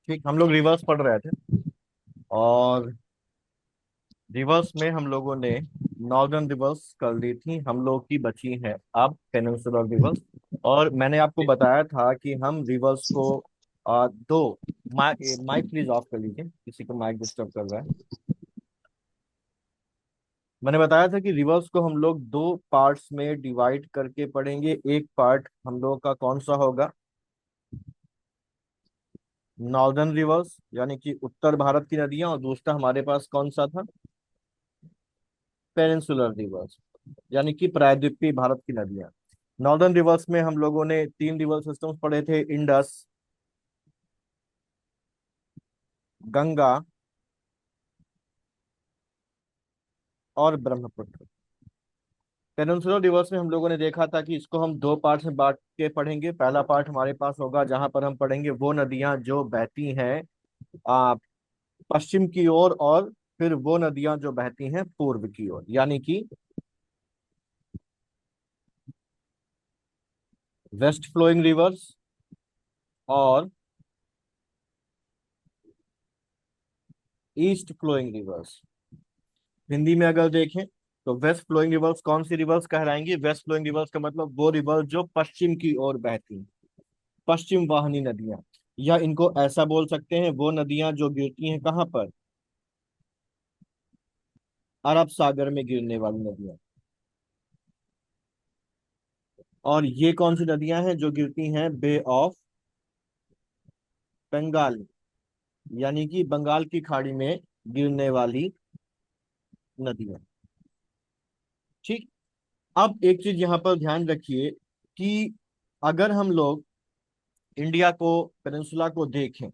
ठीक, हम लोग रिवर्स पढ़ रहे थे। और रिवर्स में हम लोगों ने नॉर्दर्न रिवर्स कर ली थी, हम लोग की बची है अब पेनिनसुलर रिवर्स। और मैंने आपको बताया था कि हम रिवर्स को दो, माइक माइक प्लीज ऑफ कर लीजिए, किसी को माइक डिस्टर्ब कर रहा है। मैंने बताया था कि रिवर्स को हम लोग दो पार्ट्स में डिवाइड करके पढ़ेंगे। एक पार्ट हम लोगों का कौन सा होगा? नॉर्दर्न रिवर्स, यानी कि उत्तर भारत की नदियां, और दूसरा हमारे पास कौन सा था? पेनिनसुलर रिवर्स, यानी कि प्रायद्वीपीय भारत की नदियां। नॉर्दर्न रिवर्स में हम लोगों ने तीन रिवर सिस्टम्स पढ़े थे: इंडस, गंगा और ब्रह्मपुत्र। पेनिनसुलर रिवर्स में हम लोगों ने देखा था कि इसको हम दो पार्ट्स में बांट के पढ़ेंगे। पहला पार्ट हमारे पास होगा जहां पर हम पढ़ेंगे वो नदियां जो बहती हैं आ, पश्चिम की ओर, और फिर वो नदियां जो बहती हैं पूर्व की ओर, यानी कि वेस्ट फ्लोइंग रिवर्स और ईस्ट फ्लोइंग रिवर्स। हिंदी में अगर देखें तो वेस्ट फ्लोइंग रिवर्स कौन सी रिवर्स कहलाएंगी? वेस्ट फ्लोइंग रिवर्स का मतलब वो रिवर्स जो पश्चिम की ओर बहती हैं, पश्चिम वाहिनी नदियां। या इनको ऐसा बोल सकते हैं, वो नदियां जो गिरती हैं कहाँ पर? अरब सागर में गिरने वाली नदियां। और ये कौन सी नदियां हैं जो गिरती हैं बे ऑफ बंगाल, यानी कि बंगाल की खाड़ी में गिरने वाली नदियां। ठीक। अब एक चीज यहाँ पर ध्यान रखिए कि अगर हम लोग इंडिया को, पेनिनसुला को देखें,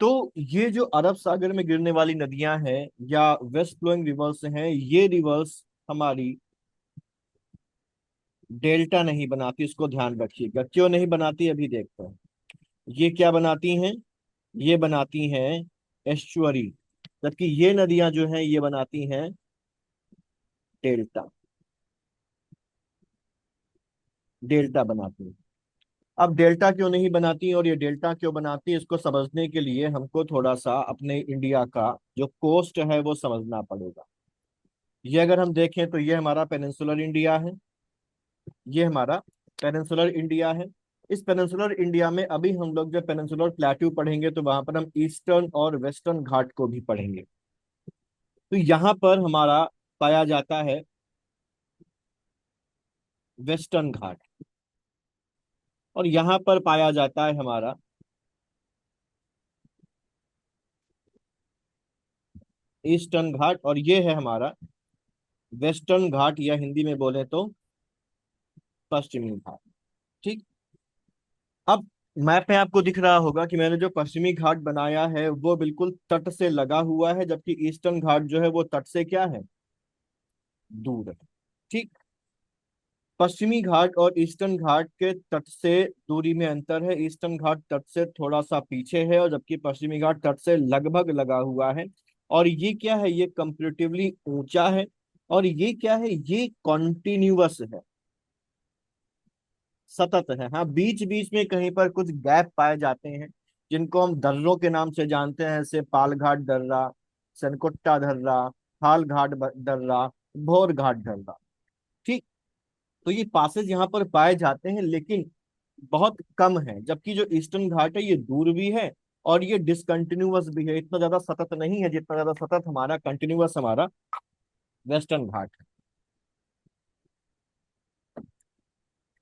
तो ये जो अरब सागर में गिरने वाली नदियां हैं या वेस्ट फ्लोइंग रिवर्स हैं, ये रिवर्स हमारी डेल्टा नहीं बनाती। इसको ध्यान रखिएगा, क्यों नहीं बनाती अभी देखते हैं। ये क्या बनाती हैं? ये बनाती हैं एस्चुअरी, जबकि ये नदियां जो हैं ये बनाती हैं डेल्टा। डेल्टा बनाती हैं। अब डेल्टा क्यों नहीं बनाती और ये डेल्टा क्यों बनाती है, इसको समझने के लिए हमको थोड़ा सा अपने इंडिया का जो कोस्ट है वो समझना पड़ेगा। ये अगर हम देखें तो ये हमारा पेनिनसुलर इंडिया है, ये हमारा पेनिनसुलर इंडिया है। इस पेनिनसुलर इंडिया में अभी हम लोग जब पेनिनसुलर प्लेट्यू पढ़ेंगे तो वहां पर हम ईस्टर्न और वेस्टर्न घाट को भी पढ़ेंगे। तो यहाँ पर हमारा पाया जाता है वेस्टर्न घाट, और यहाँ पर पाया जाता है हमारा ईस्टर्न घाट, और ये है हमारा वेस्टर्न घाट, या हिंदी में बोले तो पश्चिमी घाट। ठीक। अब मैप में आपको दिख रहा होगा कि मैंने जो पश्चिमी घाट बनाया है वो बिल्कुल तट से लगा हुआ है, जबकि ईस्टर्न घाट जो है वो तट से क्या है? दूर है। ठीक। पश्चिमी घाट और ईस्टर्न घाट के तट से दूरी में अंतर है। ईस्टर्न घाट तट से थोड़ा सा पीछे है, और जबकि पश्चिमी घाट तट से लगभग लगा हुआ है। और ये क्या है? ये कंपेरेटिवली ऊंचा है। और ये क्या है? ये कॉन्टिन्यूअस है, सतत है। हाँ, बीच बीच में कहीं पर कुछ गैप पाए जाते हैं जिनको हम दर्रों के नाम से जानते हैं, जैसे पालघाट दर्रा, सनकुट्टा दर्रा, हालघाट दर्रा, भोर घाट दर्रा। ठीक। तो ये पासेज यहाँ पर पाए जाते हैं, लेकिन बहुत कम है। जबकि जो ईस्टर्न घाट है ये दूर भी है और ये डिसकंटिन्यूअस भी है, इतना ज्यादा सतत नहीं है जितना ज्यादा सतत हमारा कंटिन्यूअस हमारा वेस्टर्न घाट है।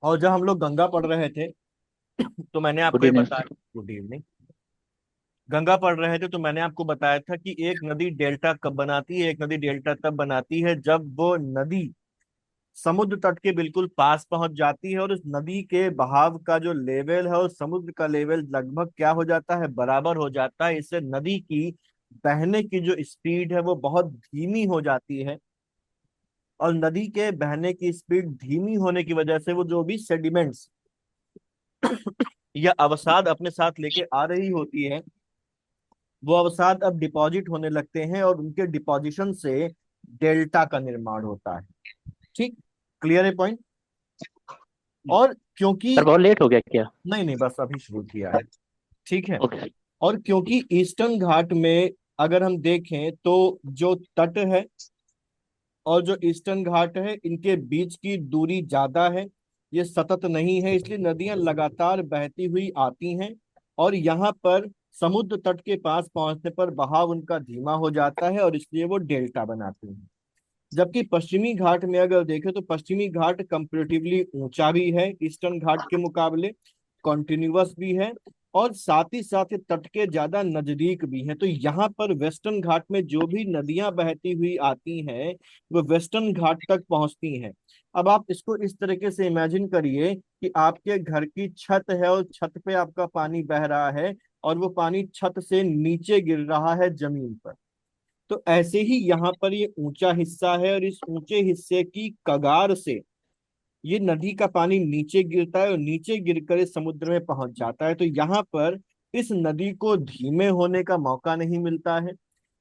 और जब हम लोग गंगा पढ़ रहे थे तो मैंने गुड आपको ये इवनिंग बताया, सर। Good evening. गंगा पढ़ रहे थे तो मैंने आपको बताया था कि एक नदी डेल्टा कब बनाती है? एक नदी डेल्टा तब बनाती है जब वो नदी समुद्र तट के बिल्कुल पास पहुंच जाती है, और उस नदी के बहाव का जो लेवल है और समुद्र का लेवल लगभग क्या हो जाता है? बराबर हो जाता है। इससे नदी की बहने की जो स्पीड है वो बहुत धीमी हो जाती है। और नदी के बहने की स्पीड धीमी होने की वजह से वो जो भी सेडिमेंट्स या अवसाद अपने साथ लेके आ रही होती है, वो अवसाद अब डिपॉजिट होने लगते हैं, और उनके डिपॉजिशन से डेल्टा का निर्माण होता है। ठीक। क्लियर है पॉइंट? और क्योंकि सर बहुत लेट हो गया क्या? नहीं नहीं, बस अभी शुरू किया है। ठीक है। ओके। और क्योंकि ईस्टर्न घाट में अगर हम देखें तो जो तट है और जो ईस्टर्न घाट है इनके बीच की दूरी ज्यादा है, ये सतत नहीं है, इसलिए नदियां लगातार बहती हुई आती हैं। और यहाँ पर समुद्र तट के पास पहुंचने पर बहाव उनका धीमा हो जाता है और इसलिए वो डेल्टा बनाते हैं। जबकि पश्चिमी घाट में अगर देखें तो पश्चिमी घाट कंपेरेटिवली ऊंचा भी है ईस्टर्न घाट के मुकाबले, कॉन्टिन्यूअस भी है, और साथ ही साथ ये तट के ज्यादा नजदीक भी है। तो यहाँ पर वेस्टर्न घाट में जो भी नदियां बहती हुई आती हैं वो वेस्टर्न घाट तक पहुंचती हैं। अब आप इसको इस तरीके से इमेजिन करिए कि आपके घर की छत है और छत पे आपका पानी बह रहा है और वो पानी छत से नीचे गिर रहा है जमीन पर। तो ऐसे ही यहाँ पर ये ऊंचा हिस्सा है और इस ऊंचे हिस्से की कगार से ये नदी का पानी नीचे गिरता है और नीचे गिरकर इस समुद्र में पहुंच जाता है। तो यहाँ पर इस नदी को धीमे होने का मौका नहीं मिलता है।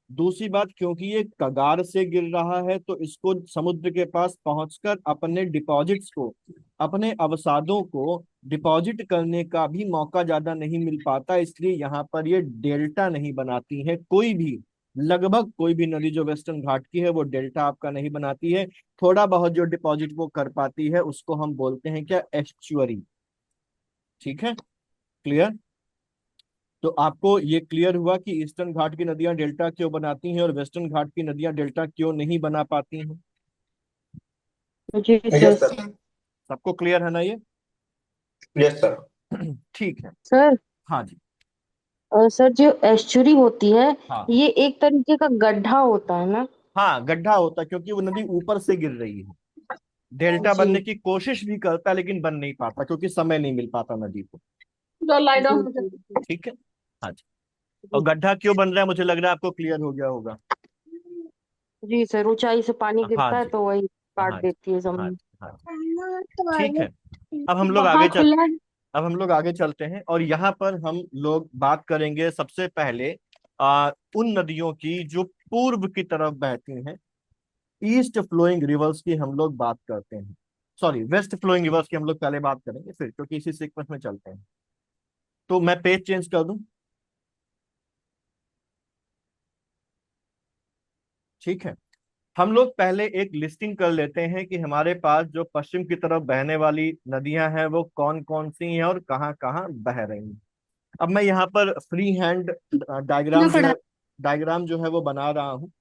दूसरी बात, क्योंकि ये कगार से गिर रहा है तो इसको समुद्र के पास पहुंचकर अपने डिपॉजिट्स को, अपने अवसादों को डिपॉजिट करने का भी मौका ज्यादा नहीं मिल पाता, इसलिए यहाँ पर ये डेल्टा नहीं बनाती है कोई भी। लगभग कोई भी नदी जो वेस्टर्न घाट की है वो डेल्टा आपका नहीं बनाती है। थोड़ा बहुत जो डिपॉजिट वो कर पाती है उसको हम बोलते हैं क्या, एस्चुअरी। ठीक है, क्लियर? तो आपको ये क्लियर हुआ कि ईस्टर्न घाट की नदियां डेल्टा क्यों बनाती हैं और वेस्टर्न घाट की नदियां डेल्टा क्यों नहीं बना पाती हैं। जी यस सर। सर। सबको क्लियर है ना ये? Yes sir. ठीक है। सर, हाँ जी। सर जो एस्चुरी होती है, हाँ ये एक तरीके का गड्ढा होता है ना? हाँ, गड्ढा होता है क्योंकि वो नदी ऊपर से गिर रही है। Delta G. बनने की कोशिश भी करता है लेकिन बन नहीं पाता क्योंकि समय नहीं मिल पाता नदी को। लाई डाउन जी जी ठीक है। हाँ जी। और जी। गड्ढा क्यों बन रहा है मुझे लग रहा है आपको क्लियर हो गया होगा। जी सर, ऊंचाई से पानी हाँ गिरता है जी। तो वही काट हाँ जी। देती है हाँ जमीन। जी। हाँ जी। ठीक है। अब हम लोग वहां आगे चल खुला है। अब हम लोग आगे चलते हैं और यहाँ पर हम लोग बात करेंगे सबसे पहले उन नदियों की जो पूर्व की तरफ बहती हैं। ईस्ट फ्लोइंग रिवर्स की हम लोग बात करते हैं, सॉरी वेस्ट फ्लोइंग रिवर्स की हम लोग पहले बात करेंगे फिर, क्योंकि इसी सीक्वेंस में चलते हैं। तो मैं पेज चेंज कर दूं? ठीक है। हम लोग पहले एक लिस्टिंग कर लेते हैं कि हमारे पास जो पश्चिम की तरफ बहने वाली नदियां हैं वो कौन कौन सी हैं और कहाँ कहाँ बह रही हैं। अब मैं यहाँ पर फ्री हैंड ना डायग्राम जो पड़ा। है डायग्राम जो है वो बना रहा हूँ।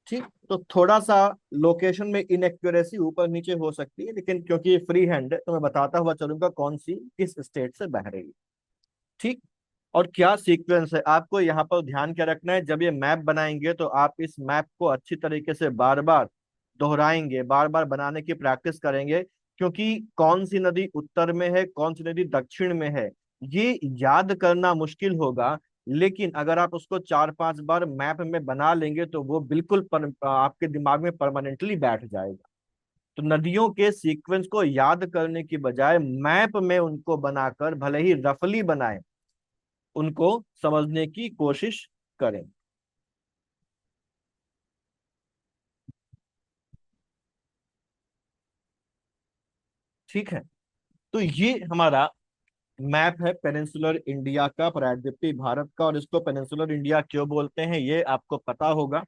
ठीक, तो थोड़ा सा लोकेशन में इनएक्यूरेसी ऊपर नीचे हो सकती है, लेकिन क्योंकि ये फ्री हैंड है तो मैं बताता हुआ चलूंगा कौन सी किस स्टेट से बह रही है। ठीक। और क्या सीक्वेंस है आपको यहाँ पर ध्यान क्या रखना है, जब ये मैप बनाएंगे तो आप इस मैप को अच्छी तरीके से बार बार दोहराएंगे, बार बार बनाने की प्रैक्टिस करेंगे, क्योंकि कौन सी नदी उत्तर में है कौन सी नदी दक्षिण में है ये याद करना मुश्किल होगा। लेकिन अगर आप उसको 4-5 बार मैप में बना लेंगे तो वो बिल्कुल आपके दिमाग में परमानेंटली बैठ जाएगा। तो नदियों के सीक्वेंस को याद करने की बजाय मैप में उनको बनाकर, भले ही रफली बनाएं, उनको समझने की कोशिश करें। ठीक है। तो ये हमारा मैप है पेनिनसुलर इंडिया का, प्रायद्वीपीय भारत का, और इसको पेनिनसुलर इंडिया क्यों बोलते हैं ये आपको पता होगा,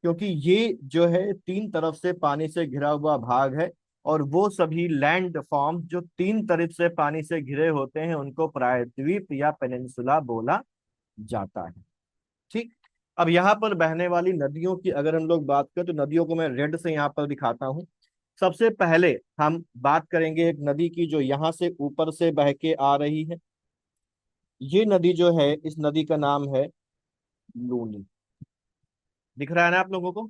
क्योंकि ये जो है तीन तरफ से पानी से घिरा हुआ भाग है और वो सभी लैंड फॉर्म जो तीन तरफ से पानी से घिरे होते हैं उनको प्रायद्वीप या पेनिनसुला बोला जाता है। ठीक। अब यहाँ पर बहने वाली नदियों की अगर हम लोग बात करें तो नदियों को मैं रेड से यहाँ पर दिखाता हूँ। सबसे पहले हम बात करेंगे एक नदी की जो यहाँ से ऊपर से बह के आ रही है। ये नदी जो है इस नदी का नाम है लूनी। दिख रहा है ना आप लोगों को?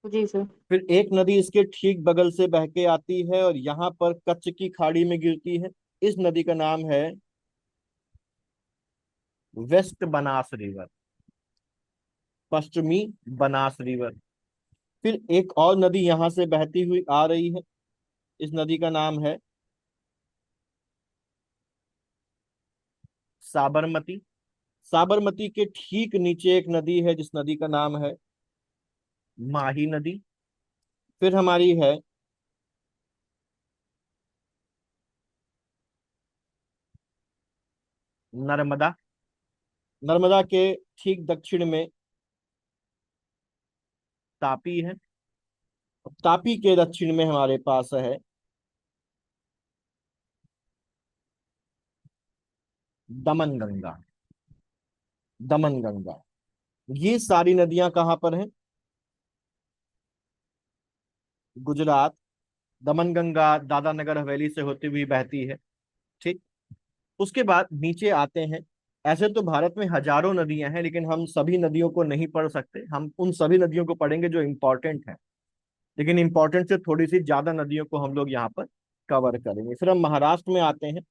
जी सर। फिर एक नदी इसके ठीक बगल से बह के आती है और यहाँ पर कच्छ की खाड़ी में गिरती है। इस नदी का नाम है वेस्ट बनास रिवर, पश्चिमी बनास रिवर। फिर एक और नदी यहाँ से बहती हुई आ रही है। इस नदी का नाम है साबरमती। साबरमती के ठीक नीचे एक नदी है जिस नदी का नाम है माही नदी। फिर हमारी है नर्मदा। नर्मदा के ठीक दक्षिण में तापी है। तापी के दक्षिण में हमारे पास है दमन गंगा। दमन गंगा, ये सारी नदियां कहाँ पर हैं? गुजरात। दमन गंगा दादरा नगर हवेली से होती हुई बहती है। ठीक। उसके बाद नीचे आते हैं। ऐसे तो भारत में हजारों नदियां हैं, लेकिन हम सभी नदियों को नहीं पढ़ सकते। हम उन सभी नदियों को पढ़ेंगे जो इंपॉर्टेंट है, लेकिन इंपॉर्टेंट से थोड़ी सी ज्यादा नदियों को हम लोग यहाँ पर कवर करेंगे। फिर हम महाराष्ट्र में आते हैं।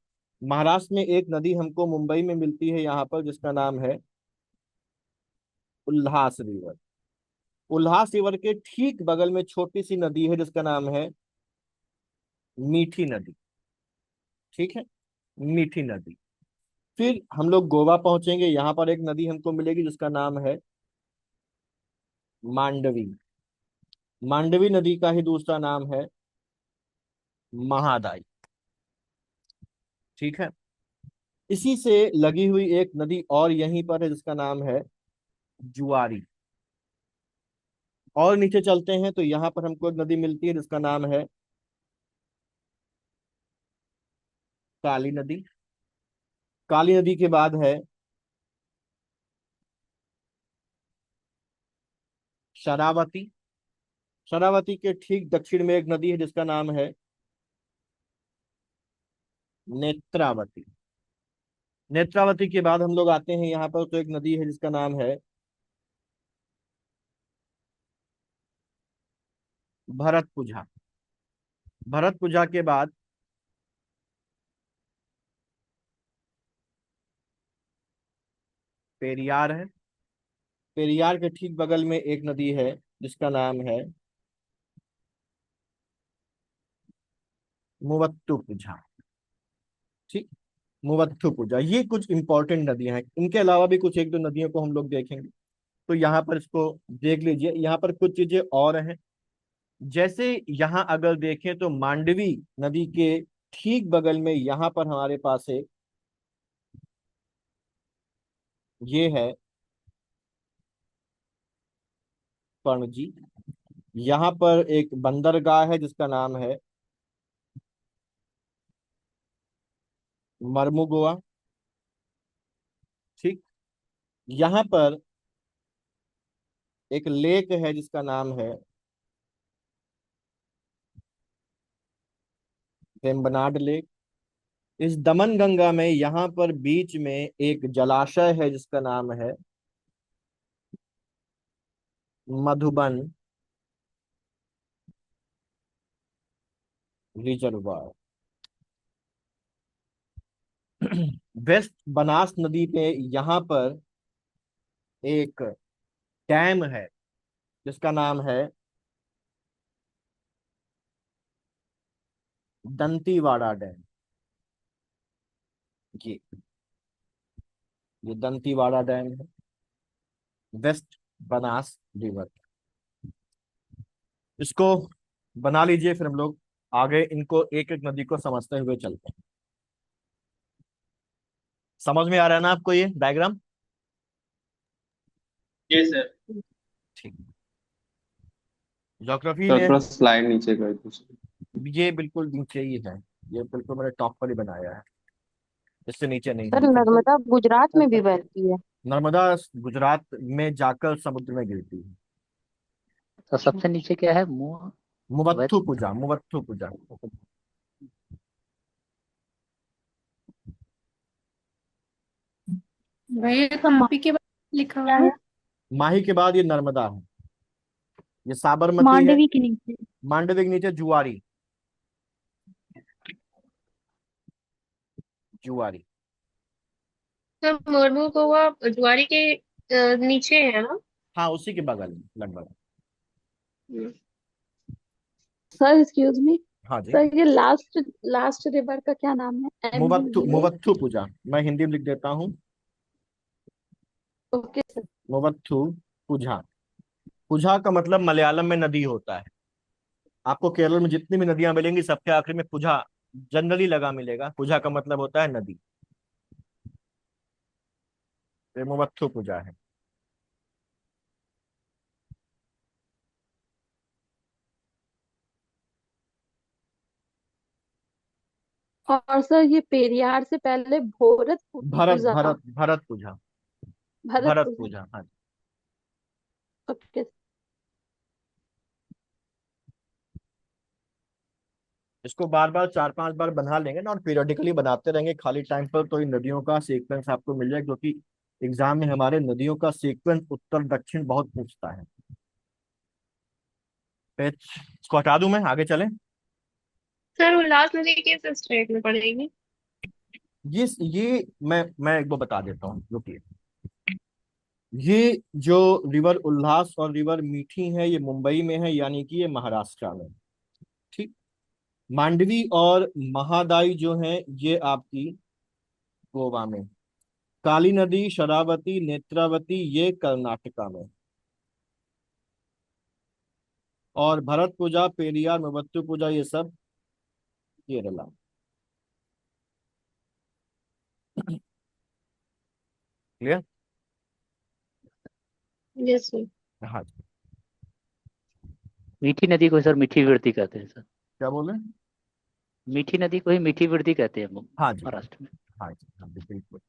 महाराष्ट्र में एक नदी हमको मुंबई में मिलती है यहाँ पर, जिसका नाम है उल्हास रिवर। उल्हास रिवर के ठीक बगल में छोटी सी नदी है जिसका नाम है मीठी नदी। ठीक है, मीठी नदी। फिर हम लोग गोवा पहुंचेंगे, यहाँ पर एक नदी हमको मिलेगी जिसका नाम है मांडवी। मांडवी नदी का ही दूसरा नाम है महादाई। ठीक है। इसी से लगी हुई एक नदी और यहीं पर है जिसका नाम है जुआरी। और नीचे चलते हैं तो यहाँ पर हमको एक नदी मिलती है जिसका नाम है काली नदी। काली नदी के बाद है शरावती। शरावती के ठीक दक्षिण में एक नदी है जिसका नाम है नेत्रावती। नेत्रावती के बाद हम लोग आते हैं यहाँ पर, तो एक नदी है जिसका नाम है भरतपुझा। भरतपुझा के बाद पेरियार है। पेरियार के ठीक बगल में एक नदी है जिसका नाम है मुवत्तुपुझा। ठीक। मुवत्तुपुझा, ये कुछ इंपॉर्टेंट नदियां हैं। इनके अलावा भी कुछ एक दो नदियों को हम लोग देखेंगे, तो यहाँ पर इसको देख लीजिए। यहाँ पर कुछ चीजें और हैं, जैसे यहाँ अगर देखें तो मांडवी नदी के ठीक बगल में यहाँ पर हमारे पास है, ये है पणजी। यहाँ पर एक बंदरगाह है जिसका नाम है मर्मुगोआ। ठीक। यहाँ पर एक लेक है जिसका नाम है वेम्बनाड लेक। इस दमन गंगा में यहाँ पर बीच में एक जलाशय है जिसका नाम है मधुबन रिजर्वायर। वेस्ट बनास नदी पे यहाँ पर एक डैम है जिसका नाम है दंतीवाड़ा डैम। ये ये दंतीवाड़ा डैम है, वेस्ट बनास रिवर। इसको बना लीजिए, फिर हम लोग आगे इनको एक एक नदी को समझते हुए चलते हैं। समझ में आ रहा है ना आपको ये डायग्राम? जी सर। ठीक। ज्योग्राफी सर ने थोड़ा स्लाइड नीचे कर दीजिए। ये बिल्कुल नीचे ही है, ये बिल्कुल मैंने टॉप पर ही बनाया है, इससे नीचे नहीं सर है। नर्मदा गुजरात में भी बहती है। नर्मदा गुजरात में जाकर समुद्र में गिरती है। तो सबसे नीचे क्या है? मुंह वैद। मुवत्थुपुझा। मुवत्थुपुझा। वही तो माफी के बाद लिखा हुआ है। माही के बाद ये नर्मदा है, ये साबरमती है। मांडवी के नीचे। मांडवी के नीचे जुआरी। जुआरी। सर मुर्मू गोवा ज्वारी के नीचे है ना। हाँ, उसी के बगल में लगभग। Sir excuse me. हाँ जी। सर ये लास्ट लास्ट रिवर का क्या नाम है? एम यू मुवत्थुपुझा, मैं हिंदी में लिख देता हूँ। Okay sir. मुवत्थुपुझा। पुझा का मतलब मलयालम में नदी होता है। आपको केरल में जितनी भी नदियां मिलेंगी सबके आखिर में पुझा जनरली लगा मिलेगा। पुझा का मतलब होता है नदी। ये मुवत्तुपुझा है। और सर ये पेरियार से पहले भोरत भरत पूजा। भरत भरतपुझा। भरत पूजा। भरतपुझा, हाँ। ओके। इसको बार बार 4-5 बार बना लेंगे ना, और पीरियडिकली बनाते रहेंगे खाली टाइम पर, तो इन नदियों का सीक्वेंस आपको मिल जाएगा, क्योंकि एग्जाम में हमारे नदियों का सीक्वेंस उत्तर दक्षिण बहुत पूछता है। पेज इसको हटा दूं, मैं आगे चलें। सर उल्लास नदी किस स्टेट में पड़ेगी? ये मैं एक बार बता देता हूँ, रुकिए। ये जो रिवर उल्लास और रिवर मीठी है, ये मुंबई में है, यानी कि ये महाराष्ट्र में। ठीक। मांडवी और महादाई जो है ये आपकी गोवा में। काली नदी, शरावती, नेत्रावती ये कर्नाटका में। और भरतपुझा, पेरियार, मुवत्तुपुझा ये सब केरला। क्लियर? Yes sir. हाँ जी। मीठी नदी को सर मीठी विरती कहते हैं सर। क्या बोले? मीठी नदी को ही मीठी विरती कहते हैं हाँ जी, महाराष्ट्र में। हाँ जी, हाँ जी, बिल्कुल।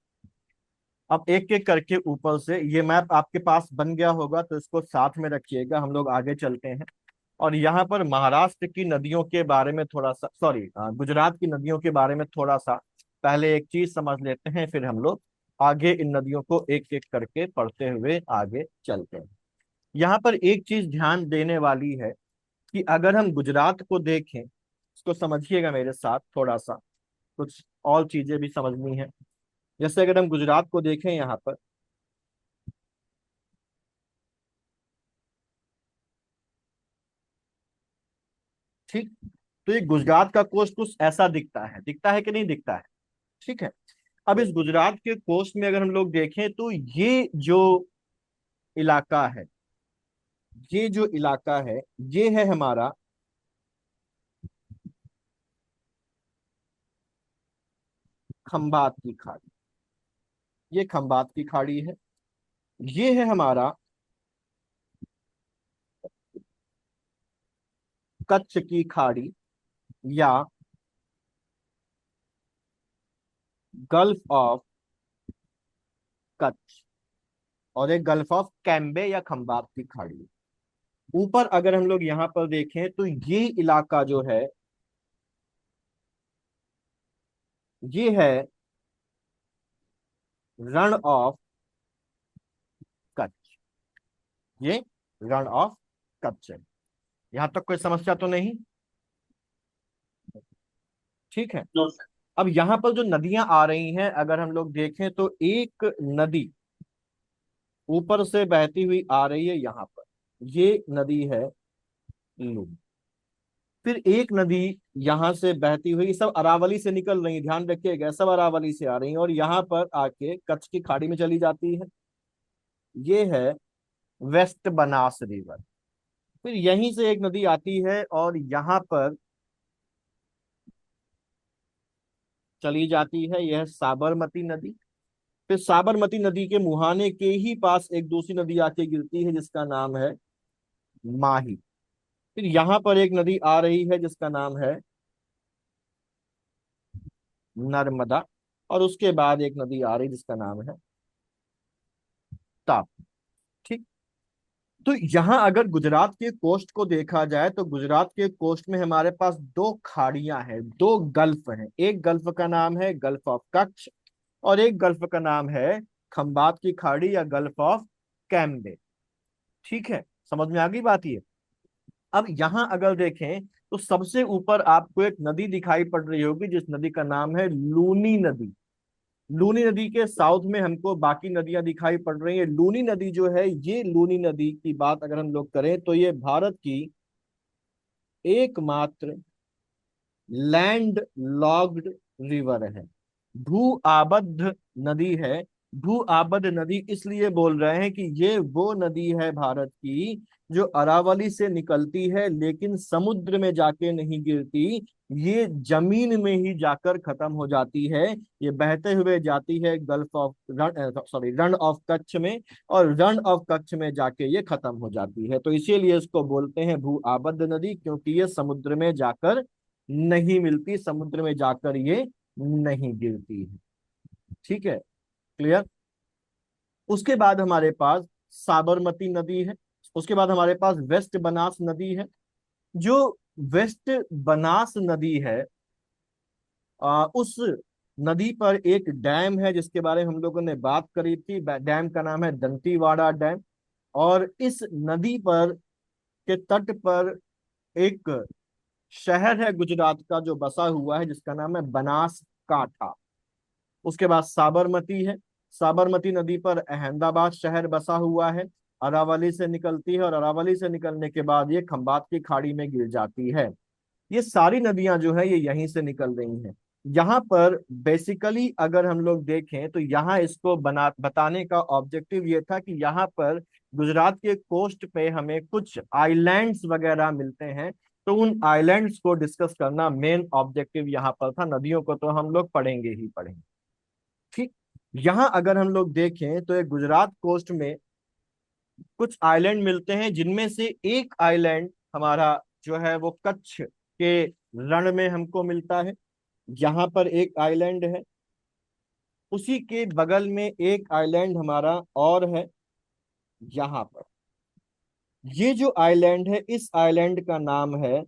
अब एक एक करके ऊपर से ये मैप आपके पास बन गया होगा, तो इसको साथ में रखिएगा, हम लोग आगे चलते हैं। और यहाँ पर महाराष्ट्र की नदियों के बारे में थोड़ा सा, सॉरी, गुजरात की नदियों के बारे में थोड़ा सा पहले एक चीज समझ लेते हैं, फिर हम लोग आगे इन नदियों को एक एक करके पढ़ते हुए आगे चलते हैं। यहाँ पर एक चीज ध्यान देने वाली है कि अगर हम गुजरात को देखें, इसको समझिएगा मेरे साथ थोड़ा सा, कुछ और चीजें भी समझनी है। जैसे अगर हम गुजरात को देखें यहाँ पर, ठीक, तो ये गुजरात का कोस्ट कुछ ऐसा दिखता है कि नहीं दिखता है? ठीक है। अब इस गुजरात के कोस्ट में अगर हम लोग देखें, तो इलाका है ये जो इलाका है, ये है हमारा खंबात की खाड़ी। ये खंबात की खाड़ी है। ये है हमारा कच्छ की खाड़ी, या गल्फ ऑफ कच्छ, और एक गल्फ ऑफ कैम्बे या खंबात की खाड़ी। ऊपर अगर हम लोग यहाँ पर देखें, तो ये इलाका जो है, ये है रण ऑफ कच्छ। ये रण ऑफ कच्छ है। यहां तक कोई समस्या तो नहीं? ठीक है। No sir. अब यहाँ पर जो नदियां आ रही हैं, अगर हम लोग देखें, तो एक नदी ऊपर से बहती हुई आ रही है यहाँ पर, ये नदी है लूनी। फिर एक नदी यहाँ से बहती हुई, सब अरावली से निकल रही है, ध्यान रखिएगा, सब अरावली से आ रही है, और यहाँ पर आके कच्छ की खाड़ी में चली जाती है। ये है वेस्ट बनास रिवर। फिर यहीं से एक नदी आती है और यहाँ पर चली जाती है, यह साबरमती नदी। फिर साबरमती नदी के मुहाने के ही पास एक दूसरी नदी आके गिरती है, जिसका नाम है माही। फिर यहाँ पर एक नदी आ रही है जिसका नाम है नर्मदा, और उसके बाद एक नदी आ रही जिसका नाम है ताप्ती। ठीक। तो यहाँ अगर गुजरात के कोस्ट को देखा जाए, तो गुजरात के कोस्ट में हमारे पास दो खाड़ियां हैं, दो गल्फ हैं। एक गल्फ का नाम है गल्फ ऑफ कच्छ, और एक गल्फ का नाम है खंबात की खाड़ी या गल्फ ऑफ कैम्बे। ठीक है, समझ में आ गई बात ये? अब यहाँ अगर देखें, तो सबसे ऊपर आपको एक नदी दिखाई पड़ रही होगी, जिस नदी का नाम है लूनी नदी। लूनी नदी के साउथ में हमको बाकी नदियां दिखाई पड़ रही है। लूनी नदी जो है, ये लूनी नदी की बात अगर हम लोग करें, तो ये भारत की एकमात्र लैंड लॉग्ड रिवर है, भू आबद्ध नदी है। भू आबद्ध नदी इसलिए बोल रहे हैं कि ये वो नदी है भारत की जो अरावली से निकलती है लेकिन समुद्र में जाके नहीं गिरती, ये जमीन में ही जाकर खत्म हो जाती है। ये बहते हुए जाती है gulf of Rann of Kutch में, और रण ऑफ कच्छ में जाके ये खत्म हो जाती है। तो इसीलिए इसको बोलते हैं भू आबद्ध नदी, क्योंकि ये समुद्र में जाकर नहीं मिलती, समुद्र में जाकर ये नहीं गिरती है। ठीक है, क्लियर। उसके बाद हमारे पास साबरमती नदी है। उसके बाद हमारे पास वेस्ट बनास नदी है। जो वेस्ट बनास नदी है, उस नदी पर एक डैम है जिसके बारे में हम लोगों ने बात करी थी। डैम का नाम है दंतीवाड़ा डैम। और इस नदी पर के तट पर एक शहर है गुजरात का जो बसा हुआ है, जिसका नाम है बनासकांठा। उसके बाद साबरमती है। साबरमती नदी पर अहमदाबाद शहर बसा हुआ है, अरावली से निकलती है, और अरावली से निकलने के बाद ये खंबात की खाड़ी में गिर जाती है। ये सारी नदियां जो है ये यहीं से निकल रही हैं। यहाँ पर बेसिकली अगर हम लोग देखें तो यहाँ इसको बताने का ऑब्जेक्टिव ये था कि यहाँ पर गुजरात के कोस्ट पे हमें कुछ आइलैंड्स वगैरह मिलते हैं, तो उन आइलैंड्स को डिस्कस करना मेन ऑब्जेक्टिव यहाँ पर था। नदियों को तो हम लोग पढ़ेंगे ही पढ़ेंगे। ठीक। यहाँ अगर हम लोग देखें तो एक गुजरात कोस्ट में कुछ आइलैंड मिलते हैं, जिनमें से एक आइलैंड हमारा जो है वो कच्छ के रण में हमको मिलता है। यहाँ पर एक आइलैंड है, उसी के बगल में एक आइलैंड हमारा और है यहाँ पर। ये जो आइलैंड है, इस आइलैंड का नाम है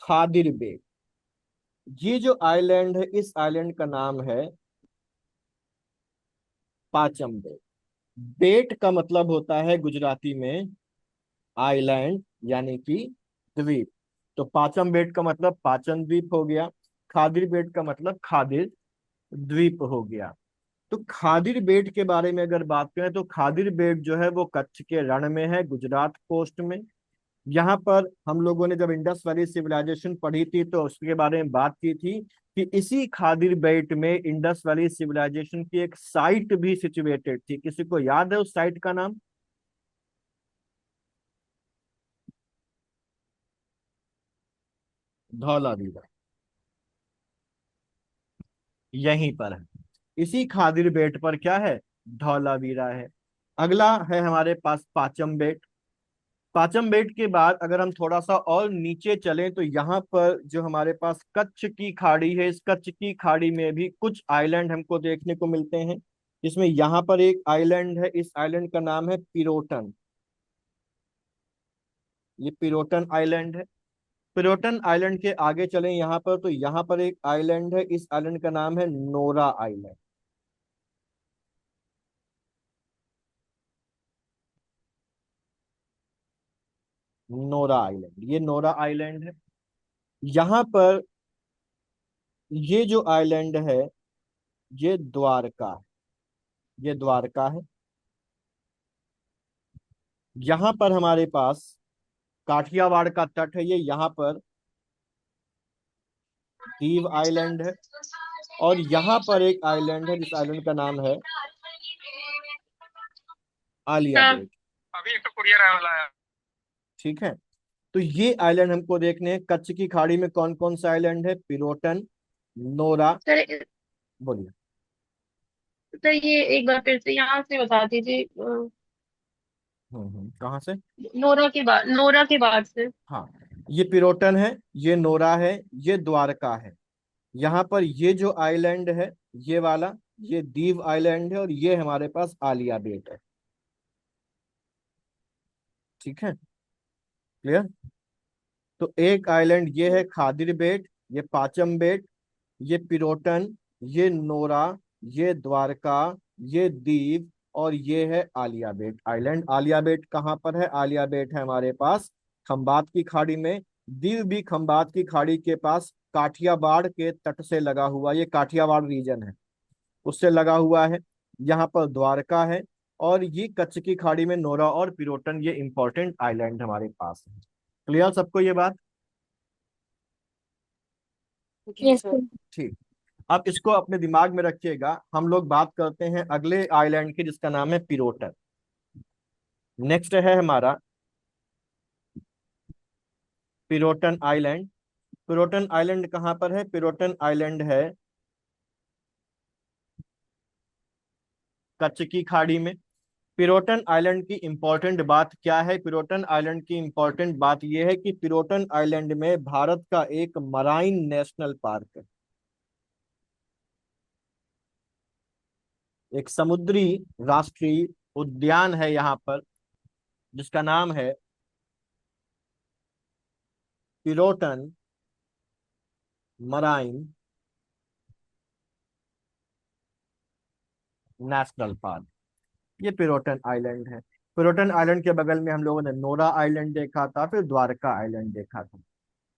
खादिर बेट। ये जो आइलैंड है, इस आइलैंड का नाम है पाचम बेट। बेट का मतलब होता है गुजराती में आइलैंड, यानी कि द्वीप। तो पाचम बेट का मतलब पाचन द्वीप हो गया, खादिर बेट का मतलब खादिर द्वीप हो गया। तो खादिर बेट के बारे में अगर बात करें तो खादिर बेट जो है वो कच्छ के रण में है, गुजरात कोस्ट में। यहाँ पर हम लोगों ने जब इंडस वैली सिविलाइजेशन पढ़ी थी तो उसके बारे में बात की थी कि इसी खादिर बेट में इंडस वैली सिविलाइजेशन की एक साइट भी सिचुएटेड थी। किसी को याद है उस साइट का नाम? धौलावीरा, यहीं पर है। इसी खादिर बेट पर क्या है? धौलावीरा है। अगला है हमारे पास पाचम बेट। पाचम बेट के बाद अगर हम थोड़ा सा और नीचे चलें तो यहाँ पर जो हमारे पास कच्छ की खाड़ी है, इस कच्छ की खाड़ी में भी कुछ आइलैंड हमको देखने को मिलते हैं, जिसमें यहाँ पर एक आइलैंड है, इस आइलैंड का नाम है पिरोटन। ये पिरोटन आइलैंड है। पिरोटन आइलैंड के आगे चलें यहाँ पर तो यहाँ पर एक आइलैंड है, इस आइलैंड का नाम है नोरा आइलैंड। नोरा आइलैंड, ये नोरा आइलैंड है। यहाँ पर ये जो आइलैंड है ये द्वारका है, ये द्वारका है। यहाँ पर हमारे पास काठियावाड़ का तट है, ये यहाँ पर दीव आइलैंड है। और यहाँ पर एक आइलैंड है जिस आइलैंड का नाम है आलिया हाँ। बेट। अभी एक कुरियर आने वाला है। ठीक है, तो ये आइलैंड हमको देखने हैं। कच्छ की खाड़ी में कौन कौन सा आइलैंड है? पिरोटन, नोरा। सर बोलिए। सर ये एक बार फिर से यहाँ से बता दीजिए। कहाँ से? नोरा के बाद से। हाँ, ये पिरोटन है, ये नोरा है, ये द्वारका है। यहाँ पर ये जो आइलैंड है ये वाला, ये दीव आइलैंड है, और ये हमारे पास आलिया बेट है। ठीक है, क्लियर। तो एक आइलैंड ये है खादिर बेट, ये पाचम बेट, ये पिरोटन, ये नोरा, ये द्वारका, ये दीव, और ये है आलिया बेट आइलैंड। आलिया बेट कहाँ पर है? आलिया बेट है हमारे पास खंबात की खाड़ी में। दीव भी खंबात की खाड़ी के पास काठियावाड़ के तट से लगा हुआ, ये काठियावाड़ रीजन है, उससे लगा हुआ है। यहाँ पर द्वारका है, और ये कच्छ की खाड़ी में नोरा और पिरोटन, ये इंपॉर्टेंट आइलैंड हमारे पास है। क्लियर सबको ये बात? Yes sir. ठीक। अब इसको अपने दिमाग में रखिएगा। हम लोग बात करते हैं अगले आइलैंड की, जिसका नाम है पिरोटन। नेक्स्ट है हमारा पिरोटन आइलैंड। पिरोटन आइलैंड कहाँ पर है? पिरोटन आइलैंड है कच्छ की खाड़ी में। पिरोटन आइलैंड की इंपॉर्टेंट बात क्या है? पिरोटन आइलैंड की इंपॉर्टेंट बात यह है कि पिरोटन आइलैंड में भारत का एक मराइन नेशनल पार्क है, एक समुद्री राष्ट्रीय उद्यान है यहाँ पर, जिसका नाम है पिरोटन मराइन नेशनल पार्क। ये पिरोटन आइलैंड है। पिरोटन आइलैंड के बगल में हम लोगों ने नोरा आइलैंड देखा था, फिर द्वारका आइलैंड देखा था।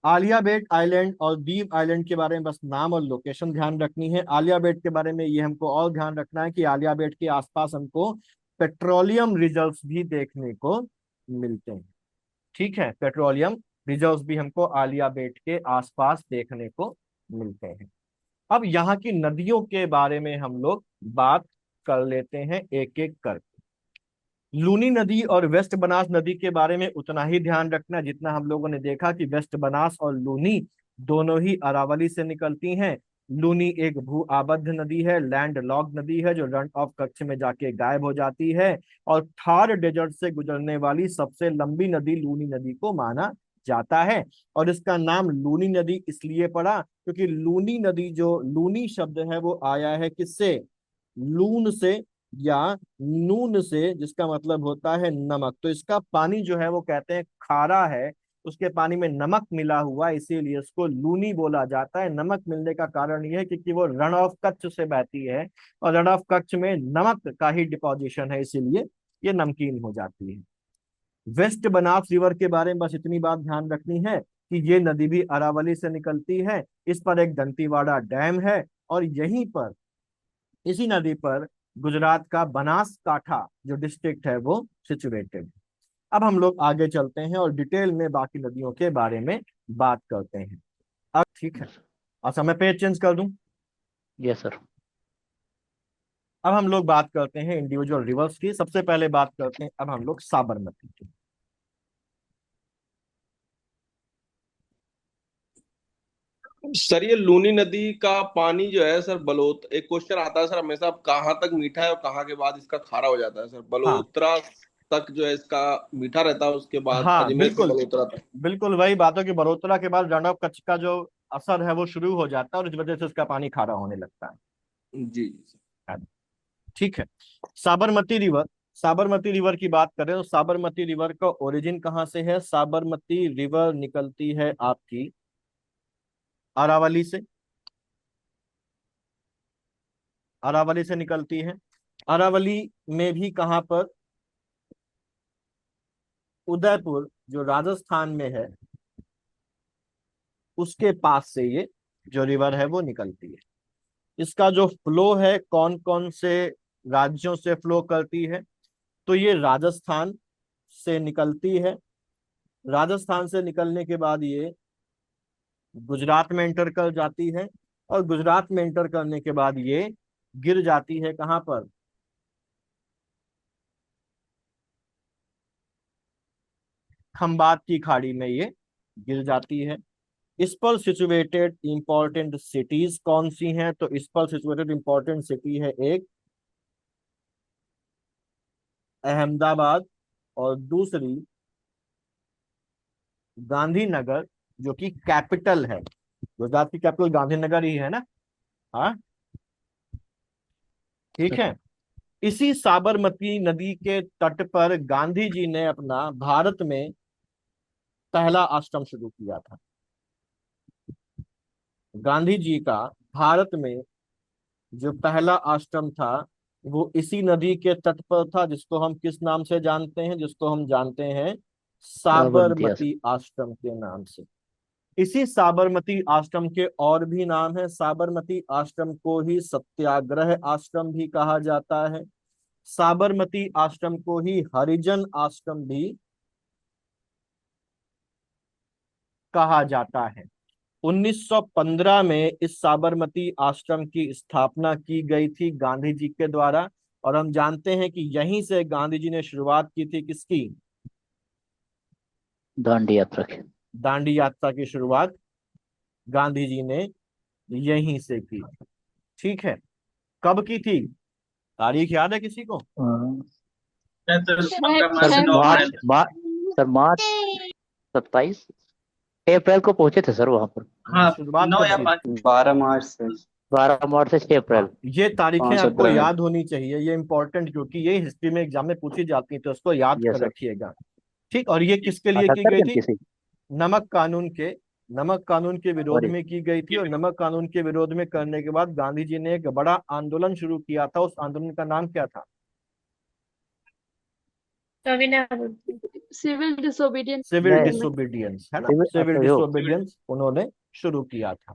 आलिया बेट आइलैंड और दीव आइलैंड के बारे में बस नाम और लोकेशन ध्यान रखनी है। आलिया बेट के बारे में ये हमको और ध्यान रखना है कि आलिया बेट के आसपास हमको पेट्रोलियम रिजर्व्स भी देखने को मिलते हैं। ठीक है, पेट्रोलियम रिजर्व्स भी हमको आलिया बेट के आसपास देखने को मिलते हैं। अब यहाँ की नदियों के बारे में हम लोग बात कर लेते हैं एक एक कर। लूनी नदी और वेस्ट बनास नदी के बारे में उतना ही ध्यान रखना जितना हम लोगों ने देखा कि वेस्ट बनास और लूनी दोनों ही अरावली से निकलती हैं। लूनी एक भू आबद्ध नदी है, लैंड लॉक्ड नदी है, जो रन ऑफ कच्छ में जाके गायब हो जाती है, और थार डेजर्ट से गुजरने वाली सबसे लंबी नदी लूनी नदी को माना जाता है। और इसका नाम लूनी नदी इसलिए पड़ा क्योंकि लूनी नदी, जो लूनी शब्द है वो आया है किससे? लून से या नून से, जिसका मतलब होता है नमक। तो इसका पानी जो है वो कहते हैं खारा है, उसके पानी में नमक मिला हुआ, इसीलिए इसको लूनी बोला जाता है। नमक मिलने का कारण यह है क्योंकि वो रन ऑफ कच्छ से बहती है, और रन ऑफ कच्छ में नमक का ही डिपोजिशन है, इसीलिए ये नमकीन हो जाती है। वेस्ट बनास रिवर के बारे में बस इतनी बात ध्यान रखनी है कि ये नदी भी अरावली से निकलती है। इस पर एक दंतीवाड़ा डैम है, और यहीं पर, इसी नदी पर, गुजरात का बनासकाठा जो डिस्ट्रिक्ट है वो सिचुएटेड है। अब हम लोग आगे चलते हैं और डिटेल में बाकी नदियों के बारे में बात करते हैं। अब ठीक है, अच्छा मैं पेज चेंज कर दूं। Yes sir. अब हम लोग बात करते हैं इंडिविजुअल रिवर्स की। सबसे पहले बात करते हैं अब हम लोग साबरमती की। सर ये लूनी नदी का पानी जो है सर, एक क्वेश्चन आता है सर हमेशा, कहाँ तक मीठा है और कहाँ के बाद इसका खारा हो जाता है सर? हाँ बलोत्रा तक जो है इसका मीठा रहता है, उसके बाद हाँ, अजमेर से बिल्कुल बलोत्रा तक। बिल्कुल वही बात है कि बड़ोतरा के बाद रन ऑफ कच्छ का जो असर है वो शुरू हो जाता है, और इस वजह से उसका पानी खारा होने लगता जी जी सर। है। ठीक है, साबरमती रिवर। साबरमती रिवर की बात करें तो साबरमती रिवर का ओरिजिन कहाँ से है? साबरमती रिवर निकलती है आपकी अरावली से। अरावली से निकलती है। अरावली में भी कहाँ पर? उदयपुर जो राजस्थान में है उसके पास से ये जो रिवर है वो निकलती है। इसका जो फ्लो है, कौन कौन से राज्यों से फ्लो करती है? तो ये राजस्थान से निकलती है। राजस्थान से निकलने के बाद ये गुजरात में एंटर कर जाती है, और गुजरात में एंटर करने के बाद ये गिर जाती है कहाँ पर? खंबात की खाड़ी में ये गिर जाती है। इस पर सिचुएटेड इंपॉर्टेंट सिटीज कौन सी हैं? तो इस पर सिचुएटेड इंपॉर्टेंट सिटी है एक अहमदाबाद, और दूसरी गांधीनगर, जो कि कैपिटल है। गुजरात की कैपिटल गांधीनगर ही है ना? हाँ, ठीक सर है। इसी साबरमती नदी के तट पर गांधी जी ने अपना भारत में पहला आश्रम शुरू किया था। गांधी जी का भारत में जो पहला आश्रम था वो इसी नदी के तट पर था, जिसको हम किस नाम से जानते हैं? जिसको हम जानते हैं साबरमती साबरमती आश्रम के नाम से। इसी साबरमती आश्रम के और भी नाम है। साबरमती आश्रम को ही सत्याग्रह आश्रम भी कहा जाता है। साबरमती आश्रम को ही हरिजन आश्रम भी कहा जाता है। 1915 में इस साबरमती आश्रम की स्थापना की गई थी गांधी जी के द्वारा। और हम जानते हैं कि यहीं से गांधी जी ने शुरुआत की थी किसकी? दांडी यात्रा की। दांडी यात्रा की शुरुआत गांधी जी ने यहीं से की। ठीक है, कब की थी? तारीख याद है किसी को? सर मार्च मार्च सर मार्च 27 अप्रैल को पहुंचे थे सर वहां पर। शुरुआत कब की? 12 मार्च से। 12 मार्च से 6 अप्रैल। हाँ, ये तारीखें आपको 5 अप्रैल। याद होनी चाहिए, ये इंपॉर्टेंट, क्योंकि ये हिस्ट्री में एग्जाम में पूछी जाती है, तो उसको याद यस कर सर। रखिएगा। ठीक, और ये किसके लिए की 78 गई जन थी? किसी। नमक कानून के विरोध सॉरी। में की गई थी। और नमक कानून के विरोध में करने के बाद गांधी जी ने एक बड़ा आंदोलन शुरू किया था। उस आंदोलन का नाम क्या था? संविधान। सिविल डिसोबीडियंस सिविल नहीं, डिसोबीडियंस, है ना, सिविल अच्छा यो। डिसोबीडियंस उन्होंने शुरू किया था।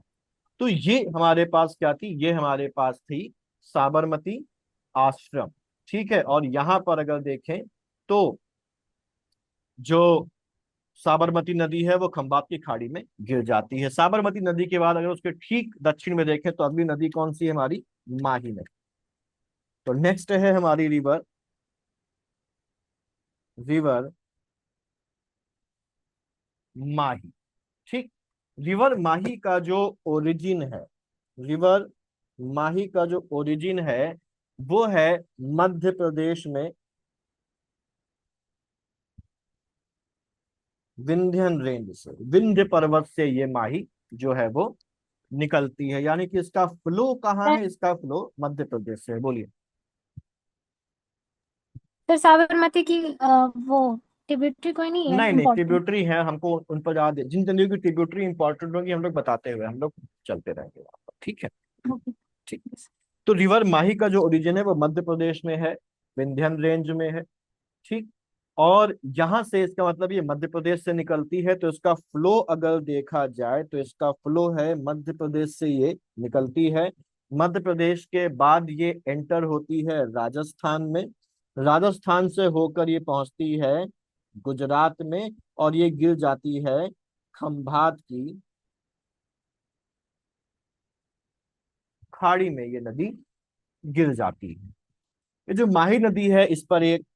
तो ये हमारे पास क्या थी? ये हमारे पास थी साबरमती आश्रम। ठीक है, और यहां पर अगर देखें तो जो साबरमती नदी है वो खंबात की खाड़ी में गिर जाती है। साबरमती नदी के बाद अगर उसके ठीक दक्षिण में देखें तो अगली नदी कौन सी है हमारी? माही नदी। तो नेक्स्ट है हमारी रिवर, रिवर माही। ठीक, रिवर माही का जो ओरिजिन है, रिवर माही का जो ओरिजिन है वो है मध्य प्रदेश में विंध्यन रेंज से, विंध्य पर्वत से ये माही जो है वो निकलती है। यानी कि इसका फ्लो कहाँ है? इसका फ्लो मध्य प्रदेश से है। बोलिए। सर साबरमती की वो ट्रिब्यूटरी कोई नहीं है नहीं नहीं, इम्पोर्टेंट? ट्रिब्यूटरी है, हमको उन पर याद है। जिन नदियों की ट्रिब्यूटरी इंपॉर्टेंट होगी हम लोग बताते हुए हम लोग चलते रहेंगे वहां पर। ठीक है, ओके। ठीक। तो रिवर माही का जो ओरिजिन है वो मध्य प्रदेश में है, विंध्यन रेंज में है। ठीक, और यहां से इसका मतलब ये मध्य प्रदेश से निकलती है, तो इसका फ्लो अगर देखा जाए तो इसका फ्लो है मध्य प्रदेश से ये निकलती है। मध्य प्रदेश के बाद ये एंटर होती है राजस्थान में, राजस्थान से होकर ये पहुंचती है गुजरात में, और ये गिर जाती है खंभात की खाड़ी में, ये नदी गिर जाती है। ये जो माही नदी है इस पर एक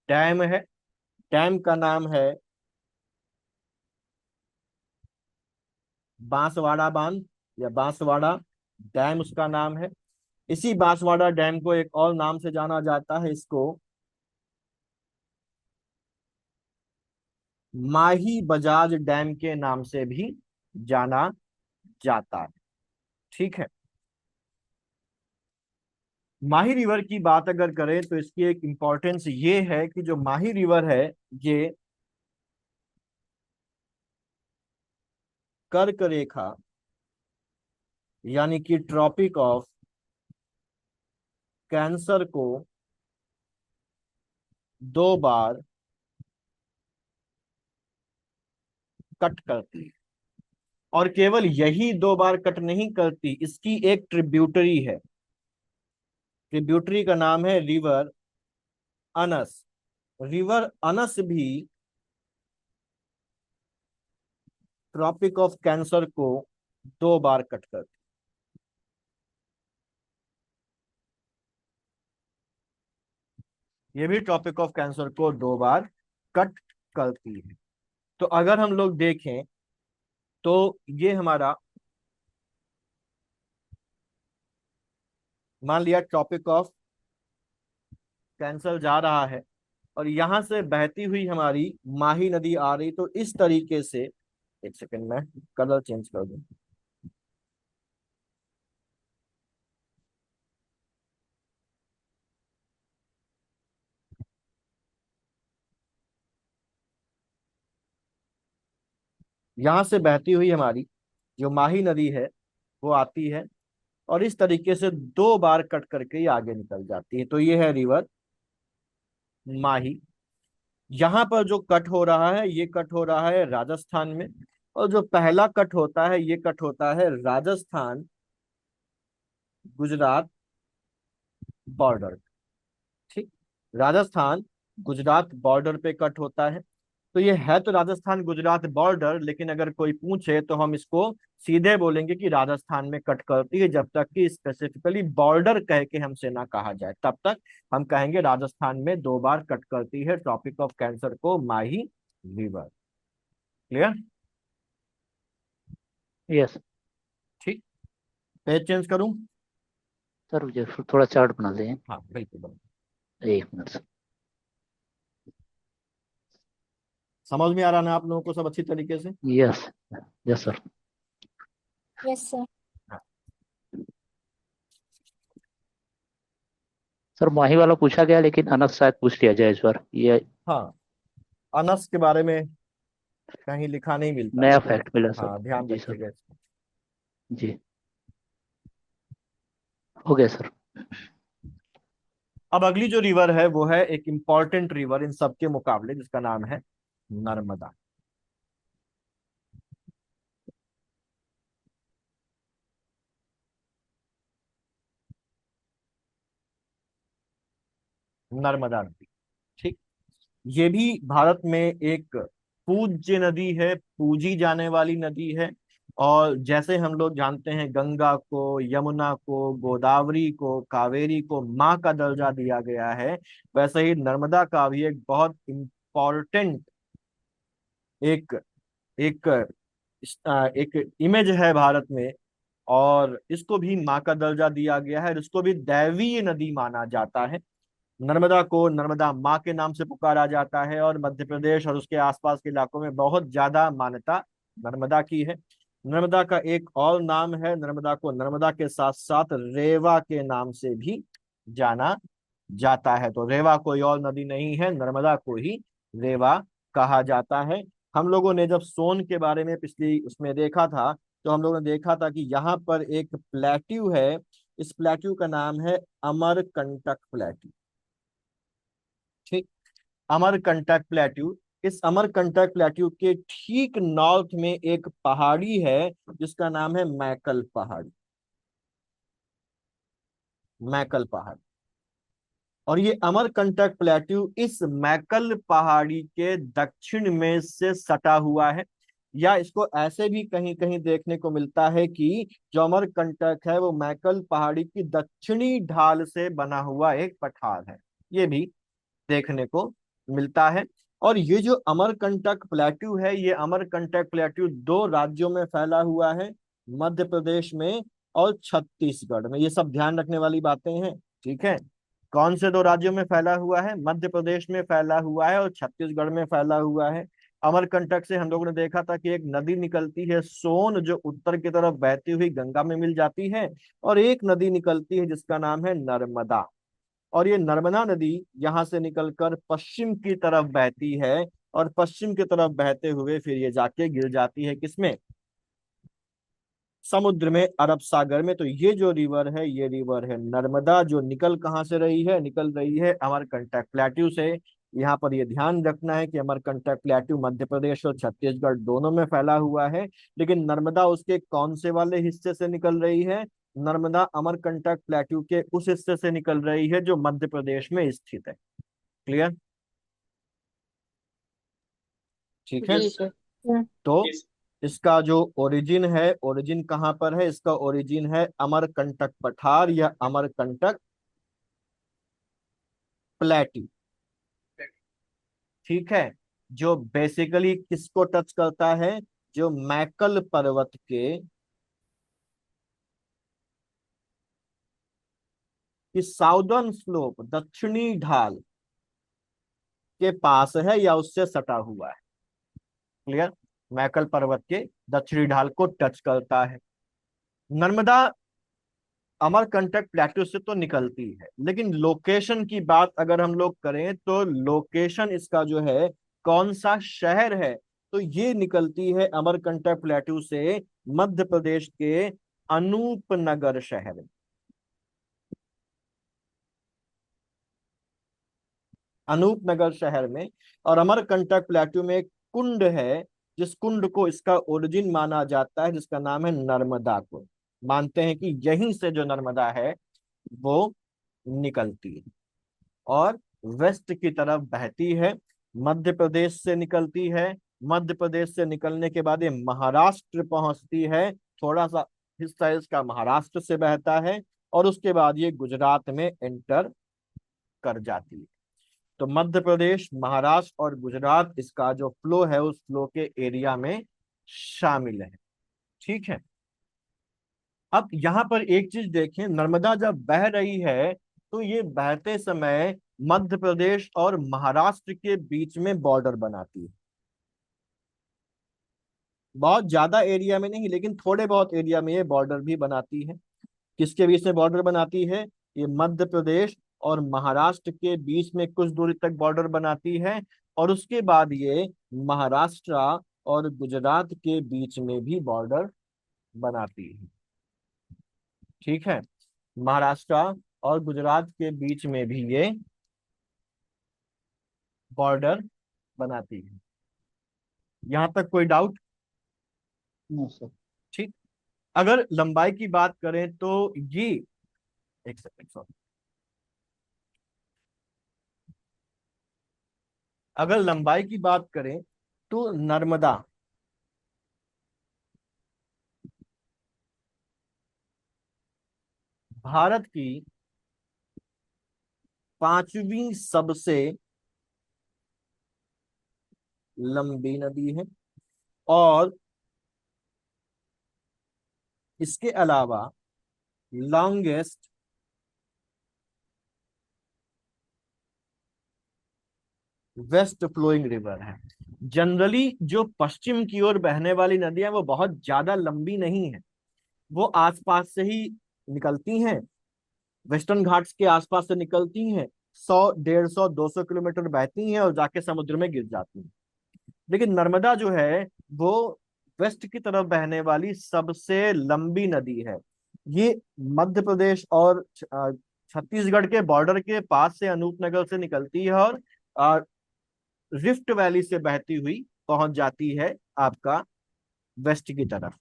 डैम है, डैम का नाम है बांसवाड़ा बांध या बांसवाड़ा डैम उसका नाम है। इसी बांसवाड़ा डैम को एक और नाम से जाना जाता है, इसको माही बजाज डैम के नाम से भी जाना जाता है। ठीक है, माही रिवर की बात अगर करें तो इसकी एक इंपॉर्टेंस ये है कि जो माही रिवर है ये कर्क रेखा यानी कि ट्रॉपिक ऑफ कैंसर को 2 बार कट करती है। और केवल यही 2 बार कट नहीं करती, इसकी एक ट्रिब्यूटरी है, ट्रिब्यूटरी का नाम है रिवर अनस। रिवर अनस भी ट्रॉपिक ऑफ कैंसर को 2 बार कट करती, ये भी ट्रॉपिक ऑफ कैंसर को 2 बार कट करती है। तो अगर हम लोग देखें तो ये हमारा, मान लिया ट्रॉपिक ऑफ कैंसर जा रहा है और यहां से बहती हुई हमारी माही नदी आ रही, तो इस तरीके से, एक सेकंड में कलर चेंज कर दूं। यहां से बहती हुई हमारी जो माही नदी है वो आती है और इस तरीके से 2 बार कट करके ये आगे निकल जाती है। तो ये है रिवर माही। यहाँ पर जो कट हो रहा है ये कट हो रहा है राजस्थान में, और जो पहला कट होता है ये कट होता है राजस्थान गुजरात बॉर्डर। ठीक, राजस्थान गुजरात बॉर्डर पे कट होता है। तो ये है तो राजस्थान गुजरात बॉर्डर, लेकिन अगर कोई पूछे तो हम इसको सीधे बोलेंगे कि राजस्थान में कट करती है, जब तक कि स्पेसिफिकली बॉर्डर कह के हमसे ना कहा जाए तब तक हम कहेंगे राजस्थान में 2 बार कट करती है ट्रॉपिक ऑफ कैंसर को माही रिवर। क्लियर? यस ठीक, पेज चेंज करूं? सर, मुझे थोड़ा चार्ट बना दें। हाँ बिल्कुल बिल्कुल। 1 मिनट सर। समझ में आ रहा ना आप लोगों को सब अच्छी तरीके से? Yes, yes sir. Yes sir. Sir माही वाला पूछा गया, लेकिन अनस शायद पूछ लिया जाए इस बार, ये हाँ, अनस के बारे में कहीं लिखा नहीं मिलता, नया लेकिन फैक्ट मिला सर। हाँ ध्यान जी सर। रखिएगा इसको। जी, हो गया सर। अब अगली जो रिवर है वो है एक इंपॉर्टेंट रिवर इन सब के मुकाबले, जिसका नाम है नर्मदा। नर्मदा नदी, ठीक, ये भी भारत में एक पूज्य नदी है, पूजी जाने वाली नदी है। और जैसे हम लोग जानते हैं गंगा को, यमुना को, गोदावरी को, कावेरी को माँ का दर्जा दिया गया है, वैसे ही नर्मदा का भी एक बहुत इम्पोर्टेंट एक एक एक इमेज है भारत में। और इसको भी माँ का दर्जा दिया गया है और इसको भी दैवीय नदी माना जाता है। नर्मदा को नर्मदा माँ के नाम से पुकारा जाता है और मध्य प्रदेश और उसके आसपास के इलाकों में बहुत ज्यादा मान्यता नर्मदा की है। नर्मदा का एक और नाम है, नर्मदा को नर्मदा के साथ साथ रेवा के नाम से भी जाना जाता है। तो रेवा कोई और नदी नहीं है, नर्मदा को ही रेवा कहा जाता है। हम लोगों ने जब सोन के बारे में पिछली उसमें देखा था, तो हम लोगों ने देखा था कि यहाँ पर एक प्लेट्यू है, इस प्लेट्यू का नाम है अमरकंटक प्लेट्यू। ठीक, अमरकंटक प्लेट्यू। इस अमरकंटक प्लेट्यू के ठीक नॉर्थ में एक पहाड़ी है जिसका नाम है मैकल पहाड़ी। मैकल पहाड़ी। और ये अमरकंटक प्लेट्यू इस मैकल पहाड़ी के दक्षिण में से सटा हुआ है, या इसको ऐसे भी कहीं कहीं देखने को मिलता है कि जो अमरकंटक है वो मैकल पहाड़ी की दक्षिणी ढाल से बना हुआ एक पठार है, ये भी देखने को मिलता है। और ये जो अमरकंटक प्लेट्यू है, ये अमरकंटक प्लेट्यू 2 राज्यों में फैला हुआ है, मध्य प्रदेश में और छत्तीसगढ़ में। ये सब ध्यान रखने वाली बातें हैं, ठीक है। कौन से 2 राज्यों में फैला हुआ है? मध्य प्रदेश में फैला हुआ है और छत्तीसगढ़ में फैला हुआ है। अमरकंटक से हम लोगों ने देखा था कि एक नदी निकलती है सोन, जो उत्तर की तरफ बहती हुई गंगा में मिल जाती है, और एक नदी निकलती है जिसका नाम है नर्मदा। और ये नर्मदा नदी यहाँ से निकलकर पश्चिम की तरफ बहती है, और पश्चिम की तरफ बहते हुए फिर ये जाके गिर जाती है किसमें? समुद्र में, अरब सागर में। तो ये जो रिवर है, ये रिवर है नर्मदा, जो निकल कहाँ से रही है? निकल रही है अमरकंटक प्लेट्यू से। यहाँ पर ये ध्यान रखना है कि अमरकंटक प्लेट्यू मध्य प्रदेश और छत्तीसगढ़ दोनों में फैला हुआ है, लेकिन नर्मदा उसके कौन से वाले हिस्से से निकल रही है? नर्मदा अमरकंटक प्लेट्यू के उस हिस्से से निकल रही है जो मध्य प्रदेश में स्थित है। क्लियर? ठीक है। जी सर। तो इसका जो ओरिजिन है, ओरिजिन कहाँ पर है? इसका ओरिजिन है अमरकंटक पठार या अमरकंटक प्लेट्यू। ठीक है, जो बेसिकली किसको टच करता है? जो मैकल पर्वत के की साउदर्न स्लोप, दक्षिणी ढाल के पास है या उससे सटा हुआ है। क्लियर? मैकल पर्वत के दक्षिणी ढाल को टच करता है। नर्मदा अमरकंटक प्लेट्यू से तो निकलती है, लेकिन लोकेशन की बात अगर हम लोग करें तो लोकेशन इसका जो है कौन सा शहर है, तो ये निकलती है अमरकंटक प्लेट्यू से मध्य प्रदेश के अनूपनगर शहर में। अनूपनगर शहर में। और अमरकंटक प्लेट्यू में एक कुंड है, जिस कुंड को इसका ओरिजिन माना जाता है, जिसका नाम है नर्मदा कुंड। मानते हैं कि यहीं से जो नर्मदा है वो निकलती है और वेस्ट की तरफ बहती है। मध्य प्रदेश से निकलती है, मध्य प्रदेश से निकलने के बाद ये महाराष्ट्र पहुंचती है, थोड़ा सा हिस्सा इसका महाराष्ट्र से बहता है, और उसके बाद ये गुजरात में एंटर कर जाती है। तो मध्य प्रदेश, महाराष्ट्र और गुजरात इसका जो फ्लो है उस फ्लो के एरिया में शामिल है। ठीक है। अब यहां पर एक चीज देखें, नर्मदा जब बह रही है तो ये बहते समय मध्य प्रदेश और महाराष्ट्र के बीच में बॉर्डर बनाती है। बहुत ज्यादा एरिया में नहीं, लेकिन थोड़े बहुत एरिया में ये बॉर्डर भी बनाती है। किसके बीच में बॉर्डर बनाती है? ये मध्य प्रदेश और महाराष्ट्र के बीच में कुछ दूरी तक बॉर्डर बनाती है, और उसके बाद ये महाराष्ट्र और गुजरात के बीच में भी बॉर्डर बनाती है। ठीक है, महाराष्ट्र और गुजरात के बीच में भी ये बॉर्डर बनाती है। यहां तक कोई डाउट? No sir. ठीक। अगर लंबाई की बात करें तो ये, एक सेकंड सॉरी, अगर लंबाई की बात करें तो नर्मदा भारत की 5वीं सबसे लंबी नदी है, और इसके अलावा लॉन्गेस्ट वेस्ट फ्लोइंग रिवर है। जनरली जो पश्चिम की ओर बहने वाली नदियां वो बहुत ज्यादा लंबी नहीं है, वो आसपास से ही निकलती हैं, वेस्टर्न घाट्स के आसपास से निकलती हैं, 100, 150, 200 किलोमीटर बहती हैं और जाके समुद्र में गिर जाती हैं। लेकिन नर्मदा जो है वो वेस्ट की तरफ बहने वाली सबसे लंबी नदी है। ये मध्य प्रदेश और छत्तीसगढ़ के बॉर्डर के पास से अनूपनगर से निकलती है, और रिफ्ट वैली से बहती हुई पहुंच जाती है आपका वेस्ट की तरफ।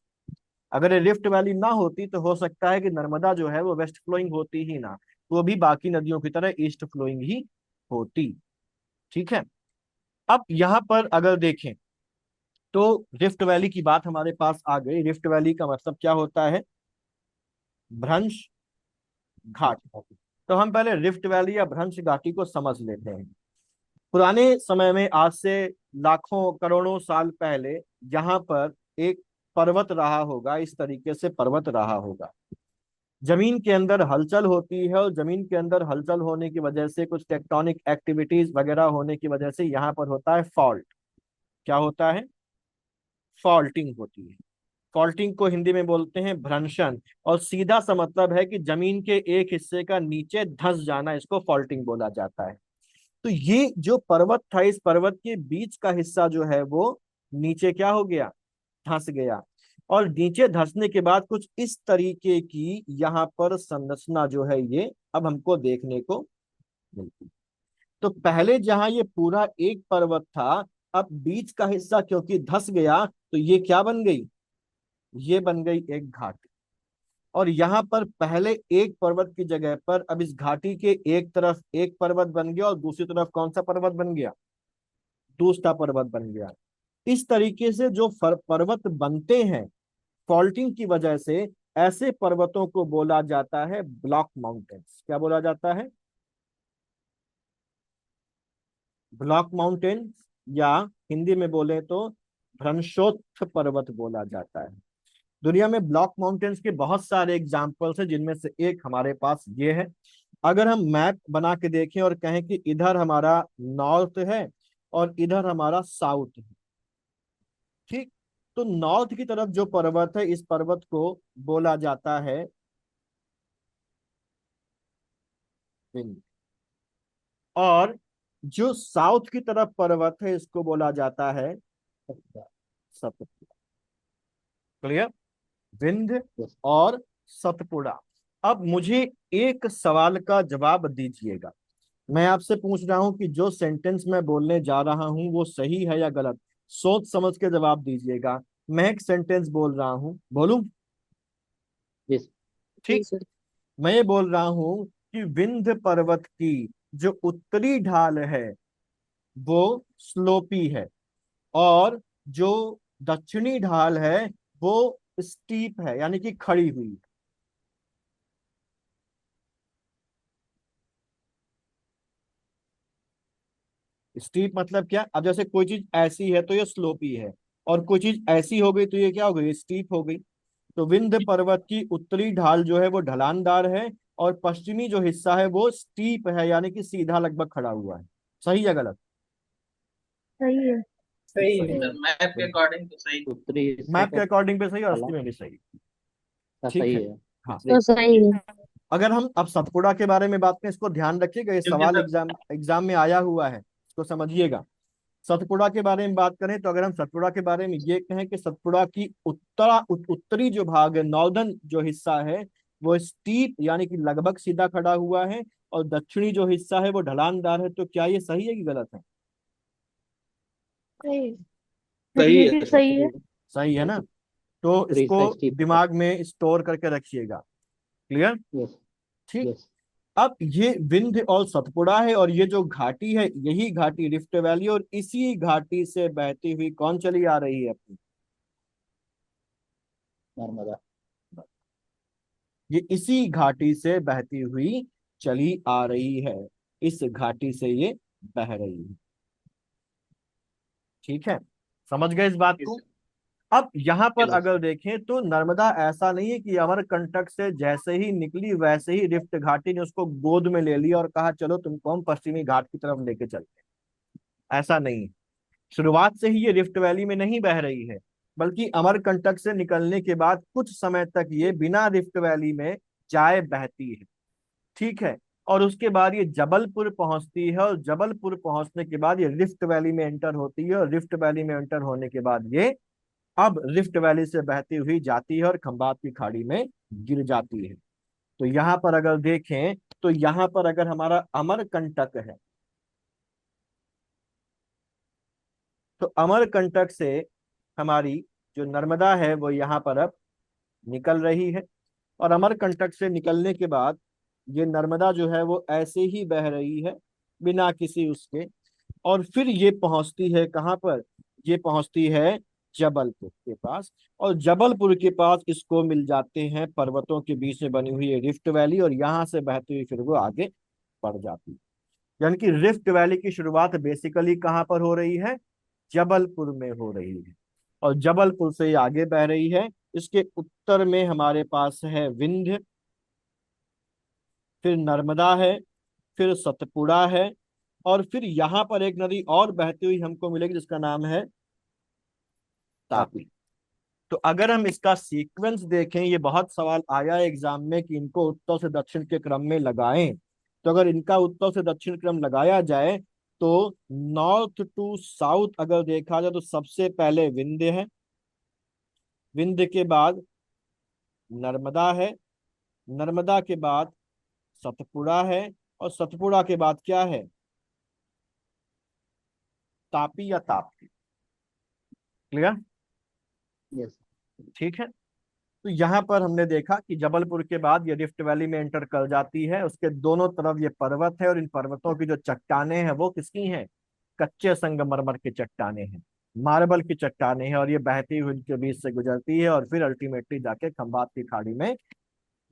अगर ये रिफ्ट वैली ना होती तो हो सकता है कि नर्मदा जो है वो वेस्ट फ्लोइंग होती ही ना, वो भी बाकी नदियों की तरह ईस्ट फ्लोइंग ही होती। ठीक है। अब यहाँ पर अगर देखें तो रिफ्ट वैली की बात हमारे पास आ गई। रिफ्ट वैली का मतलब क्या होता है? भ्रंश घाट। तो हम पहले रिफ्ट वैली या भ्रंश घाटी को समझ लेते हैं। पुराने समय में, आज से लाखों करोड़ों साल पहले, यहाँ पर एक पर्वत रहा होगा, इस तरीके से पर्वत रहा होगा। जमीन के अंदर हलचल होती है, और जमीन के अंदर हलचल होने की वजह से, कुछ टेक्टोनिक एक्टिविटीज वगैरह होने की वजह से यहाँ पर होता है फॉल्ट। क्या होता है? फॉल्टिंग होती है। फॉल्टिंग को हिंदी में बोलते हैं भ्रंशन, और सीधा सा मतलब है कि जमीन के एक हिस्से का नीचे धंस जाना, इसको फॉल्टिंग बोला जाता है। तो ये जो पर्वत था, इस पर्वत के बीच का हिस्सा जो है वो नीचे क्या हो गया? धंस गया। और नीचे धंसने के बाद कुछ इस तरीके की यहाँ पर संरचना जो है ये अब हमको देखने को मिलती। तो पहले जहां ये पूरा एक पर्वत था, अब बीच का हिस्सा क्योंकि धंस गया तो ये क्या बन गई? ये बन गई एक घाटी। और यहाँ पर पहले एक पर्वत की जगह पर अब इस घाटी के एक तरफ एक पर्वत बन गया, और दूसरी तरफ कौन सा पर्वत बन गया? दूसरा पर्वत बन गया। इस तरीके से जो पर्वत बनते हैं फॉल्टिंग की वजह से, ऐसे पर्वतों को बोला जाता है ब्लॉक माउंटेन्स। क्या बोला जाता है? ब्लॉक माउंटेन, या हिंदी में बोले तो भ्रंशोत्थ पर्वत बोला जाता है। दुनिया में ब्लॉक माउंटेन्स के बहुत सारे एग्जाम्पल्स हैं, जिनमें से एक हमारे पास ये है। अगर हम मैप बना के देखें और कहें कि इधर हमारा नॉर्थ है और इधर हमारा साउथ है, ठीक, तो नॉर्थ की तरफ जो पर्वत है, इस पर्वत को बोला जाता है विंध्य, और जो साउथ की तरफ पर्वत है इसको बोला जाता है सतपुड़ा। क्लियर? विंध्य यस। और सतपुड़ा। अब मुझे एक सवाल का जवाब दीजिएगा। मैं आपसे पूछ रहा हूं कि जो सेंटेंस मैं बोलने जा रहा हूं वो सही है या गलत, सोच समझ के जवाब दीजिएगा। मैं एक सेंटेंस बोल रहा हूं, बोलूं? यस। ठीक। मैं ये बोल रहा हूं कि विंध्य पर्वत की जो उत्तरी ढाल है वो स्लोपी है, और जो दक्षिणी ढाल है वो स्टीप है, यानी कि खड़ी हुई। स्टीप मतलब क्या? अब जैसे कोई चीज ऐसी है तो ये स्लोपी है, और कोई चीज ऐसी हो गई तो ये क्या हो गई? स्टीप हो गई। तो विंध्य पर्वत की उत्तरी ढाल जो है वो ढलानदार है, और पश्चिमी जो हिस्सा है वो स्टीप है, यानी कि सीधा लगभग खड़ा हुआ है। सही या गलत? सही है। सही है सही। सर, मैप के अकॉर्डिंग तो सही। उत्तरी हिस्से मैप के को अकॉर्डिंग पे सही और ढला अस्सी में भी सही। का ठीक सही है। है। हाँ। उत्तरी तो सही है। अगर हम अब सतपुड़ा के बारे में बात करें, इसको ध्यान रखिएगा, ये क्योंकि सवाल सर एग्जाम एग्जाम में आया हुआ है, इसको समझिएगा। सतपुड़ा के बारे में बात करें तो अगर हम सतपुड़ा के बारे में ये कहें कि सतपुड़ा की उत्तरी जो भाग है, नॉर्दर्न जो हिस्सा है, वो स्टीप यानी कि लगभग सीधा खड़ा हुआ है, और दक्षिणी जो हिस्सा है वो ढलानदार है। तो क्या ये सही है कि गलत है? सही है। सही ये है भी सर। सही है। सही है ना? तो उत्तरी इसको हिस्सा स्टीप है। दिमाग में स्टोर करके रखिएगा। क्लियर? यस। ठीक। यस। अब ये विंध्य और सतपुड़ा है, और ये जो घाटी है यही घाटी रिफ्ट वैली, और इसी घाटी से बहती हुई कौन चली आ रही है अपनी? नर्मदा। ये इसी घाटी से बहती हुई चली आ रही है, इस घाटी से ये बह रही है। ठीक है, समझ गए इस बात को? अब यहाँ पर अगर देखें तो नर्मदा ऐसा नहीं है कि अमरकंटक से जैसे ही निकली वैसे ही रिफ्ट घाटी ने उसको गोद में ले लिया और कहा चलो तुमको हम पश्चिमी घाट की तरफ लेके चलते हैं। ऐसा नहीं है। शुरुआत से ही ये रिफ्ट वैली में नहीं बह रही है, बल्कि अमरकंटक से निकलने के बाद कुछ समय तक ये बिना रिफ्ट वैली में जाए बहती है। ठीक है। और उसके बाद ये जबलपुर पहुंचती है, और जबलपुर पहुंचने के बाद ये रिफ्ट वैली में एंटर होती है, और रिफ्ट वैली में एंटर होने के बाद ये अब रिफ्ट वैली से बहती हुई जाती है और खंबात की खाड़ी में गिर जाती है। तो यहां पर अगर देखें तो यहां पर अगर हमारा अमरकंटक है, तो अमरकंटक से हमारी जो नर्मदा है वो यहाँ पर अब निकल रही है, और अमरकंटक से निकलने के बाद ये नर्मदा जो है वो ऐसे ही बह रही है बिना किसी उसके, और फिर ये पहुंचती है कहाँ पर? ये पहुंचती है जबलपुर के पास, और जबलपुर के पास इसको मिल जाते हैं पर्वतों के बीच में बनी हुई ये रिफ्ट वैली, और यहाँ से बहती हुई फिर वो आगे बढ़ जाती है। यानी कि रिफ्ट वैली की शुरुआत बेसिकली कहाँ पर हो रही है? जबलपुर में हो रही है, और जबलपुर से ये आगे बह रही है। इसके उत्तर में हमारे पास है विंध्य, फिर नर्मदा है, फिर सतपुड़ा है, और फिर यहाँ पर एक नदी और बहती हुई हमको मिलेगी जिसका नाम है तापी। तो अगर हम इसका सीक्वेंस देखें, ये बहुत सवाल आया है एग्जाम में कि इनको उत्तर से दक्षिण के क्रम में लगाएं। तो अगर इनका उत्तर से दक्षिण क्रम लगाया जाए तो नॉर्थ टू साउथ अगर देखा जाए तो सबसे पहले विंध्य है, विंध्य के बाद नर्मदा है, नर्मदा के बाद सतपुड़ा है, और सतपुड़ा के बाद क्या है? तापी या ताप्ती। क्लियर? यस। ठीक है। तो यहाँ पर हमने देखा कि जबलपुर के बाद ये रिफ्ट वैली में एंटर कर जाती है, उसके दोनों तरफ ये पर्वत है, और इन पर्वतों की जो चट्टाने हैं वो किसकी हैं? कच्चे संगमरमर की चट्टाने हैं, मार्बल की चट्टाने हैं, और ये बहती हुई इनके बीच से गुजरती है और फिर अल्टीमेटली जाके खंबात की खाड़ी में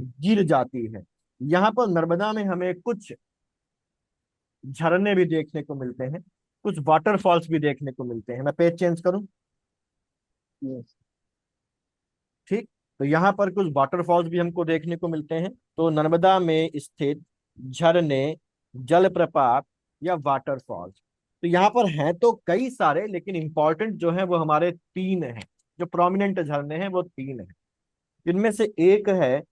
गिर जाती है। यहाँ पर नर्मदा में हमें कुछ झरने भी देखने को मिलते हैं, कुछ वाटरफॉल्स भी देखने को मिलते हैं। मैं पेज चेंज करूं? यस। ठीक। तो यहाँ पर कुछ वाटरफॉल्स भी हमको देखने को मिलते हैं। तो नर्मदा में स्थित झरने, जलप्रपात या वाटरफॉल्स, तो यहाँ पर हैं तो कई सारे, लेकिन इंपॉर्टेंट जो है वो हमारे तीन हैं। जो प्रोमिनेंट झरने हैं वो तीन हैं। इनमें से एक है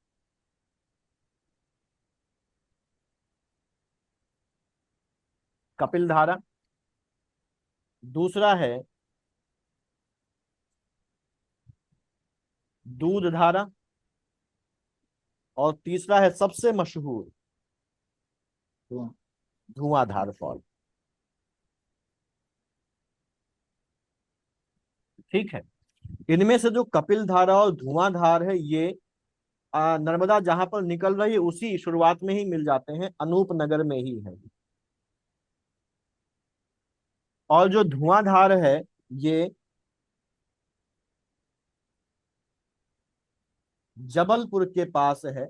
कपिल धारा, दूसरा है दूध धारा, और तीसरा है सबसे मशहूर तो धुआंधार फॉल। ठीक है। इनमें से जो कपिल धारा और धुआंधार है ये नर्मदा जहां पर निकल रही है उसी शुरुआत में ही मिल जाते हैं, अनूप नगर में ही है। और जो धुआंधार है ये जबलपुर के पास है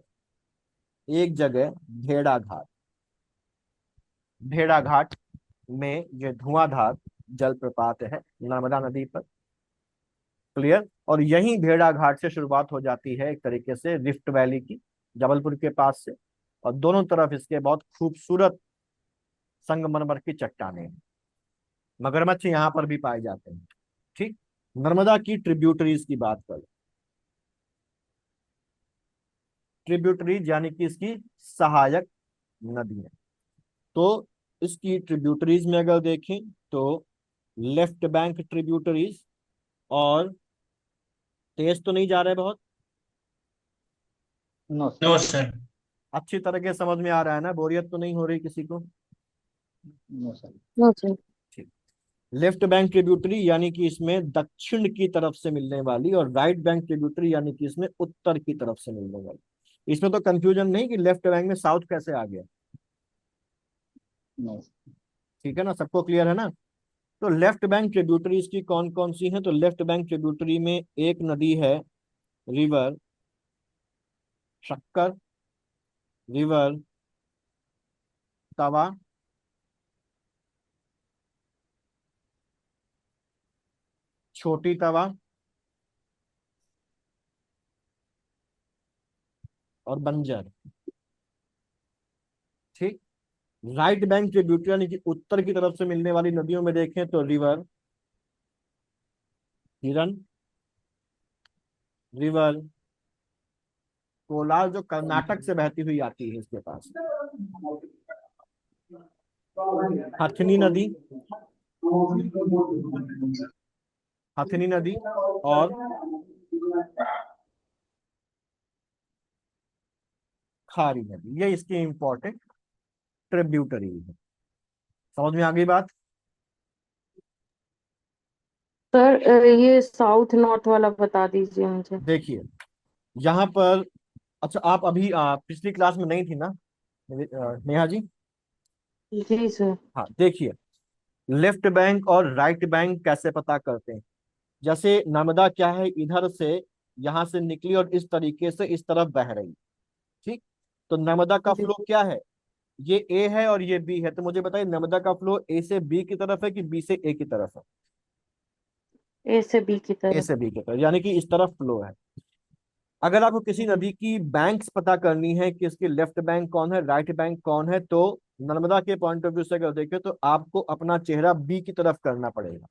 एक जगह, भेड़ाघाट। भेड़ाघाट में ये धुआंधार जलप्रपात है नर्मदा नदी पर। क्लियर। और यहीं भेड़ाघाट से शुरुआत हो जाती है एक तरीके से रिफ्ट वैली की, जबलपुर के पास से। और दोनों तरफ इसके बहुत खूबसूरत संगमरमर की चट्टानें हैं। मगरमच्छ यहाँ पर भी पाए जाते हैं। ठीक। नर्मदा की ट्रिब्यूटरीज की बात करें, ट्रिब्यूटरीज यानी कि इसकी सहायक नदियां। तो इसकी ट्रिब्यूटरीज में अगर देखें तो लेफ्ट बैंक ट्रिब्यूटरीज, और तेज तो नहीं जा रहे बहुत, नो सर। No sir. अच्छी तरह के समझ में आ रहा है ना, बोरियत तो नहीं हो रही किसी को? No sir. No sir. ठीक। लेफ्ट बैंक ट्रिब्यूटरी यानी कि इसमें दक्षिण की तरफ से मिलने वाली, और राइट बैंक ट्रिब्यूटरी यानी कि इसमें उत्तर की तरफ से मिलने वाली। इसमें तो कंफ्यूजन नहीं कि लेफ्ट बैंक में साउथ कैसे आ गया। नो। ठीक है ना, सबको क्लियर है ना? तो लेफ्ट बैंक ट्रिब्यूटरीज की कौन कौन सी हैं? तो लेफ्ट बैंक ट्रिब्यूटरी में एक नदी है रिवर शक्कर, रिवर तवा, छोटी तवा और बंजर। ठीक। राइट बैंक ट्रिब्यूटरी यानी कि उत्तर की तरफ से मिलने वाली नदियों में देखें तो रिवर हिरन, रिवर कोलार जो कर्नाटक से बहती हुई आती है इसके पास, हथनी नदी, हथनी नदी और खारी नदी। ये इसकी इंपॉर्टेंट ट्रिब्यूटरी है। समझ में आ गई बात? सर ये साउथ नॉर्थ वाला बता दीजिए मुझे। देखिए यहाँ पर, अच्छा आप अभी पिछली क्लास में नहीं थी ना नेहा जी? जी सर। हाँ देखिए, लेफ्ट बैंक और राइट बैंक कैसे पता करते हैं। जैसे नर्मदा क्या है, इधर से यहाँ से निकली और इस तरीके से इस तरफ बह रही। ठीक। तो नर्मदा का जी। फ्लो क्या है, ये ए है और ये बी है। तो मुझे बताइए नर्मदा का फ्लो ए से बी की तरफ है कि बी से ए की तरफ है? ए से बी की ए तरफ। से बी की तरफ, यानी कि इस तरफ फ्लो है। अगर आपको किसी जी। नदी की बैंक्स पता करनी है कि इसकी लेफ्ट बैंक कौन है, राइट बैंक कौन है, तो नर्मदा के पॉइंट ऑफ व्यू से अगर देखें तो आपको अपना चेहरा बी की तरफ करना पड़ेगा।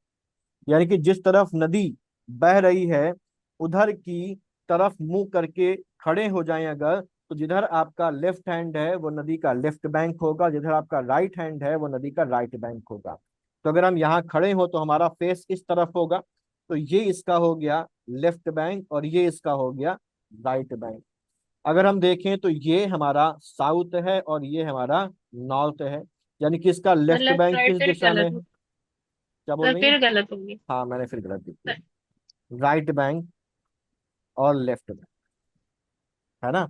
यानी कि जिस तरफ नदी बह रही है उधर की तरफ मुंह करके खड़े हो जाएं अगर, तो जिधर आपका लेफ्ट हैंड है वो नदी का लेफ्ट बैंक होगा, जिधर आपका राइट हैंड है वो नदी का राइट बैंक होगा। तो अगर हम यहाँ खड़े हो तो हमारा फेस इस तरफ होगा, तो ये इसका हो गया लेफ्ट बैंक और ये इसका हो गया राइट बैंक। अगर हम देखें तो ये हमारा साउथ है और ये हमारा नॉर्थ है, यानी कि इसका लेफ्ट मतलब बैंक राइट किस फिर दिशा में गलत है? हो, क्या बोल तो रही हैं? फिर गलत होगी। हाँ मैंने फिर गलत लिख दिया, राइट बैंक और लेफ्ट बैंक, है ना?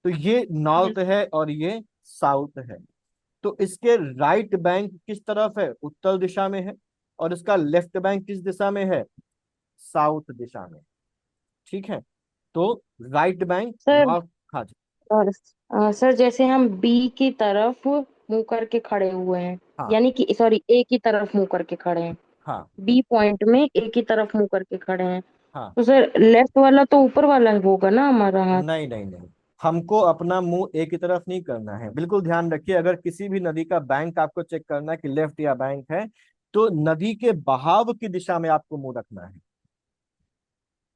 तो ये नॉर्थ है और ये साउथ है। तो इसके राइट बैंक किस तरफ है? उत्तर दिशा में है। और इसका लेफ्ट बैंक किस दिशा में है? साउथ दिशा में। ठीक है। तो राइट बैंक सर नॉर्थ। हाँ जी। और सर जैसे हम बी की तरफ मुंह करके खड़े हुए हैं, हाँ यानी कि सॉरी ए की तरफ मुंह करके खड़े हैं, हाँ बी पॉइंट में ए की तरफ मुंह करके खड़े हैं, हाँ। तो सर लेफ्ट वाला तो ऊपर वाला होगा ना हमारा हाथ। नहीं नहीं नहीं, हमको अपना मुंह एक ही तरफ नहीं करना है। बिल्कुल ध्यान रखिए, अगर किसी भी नदी का बैंक आपको चेक करना है कि लेफ्ट या बैंक है, तो नदी के बहाव की दिशा में आपको मुंह रखना है।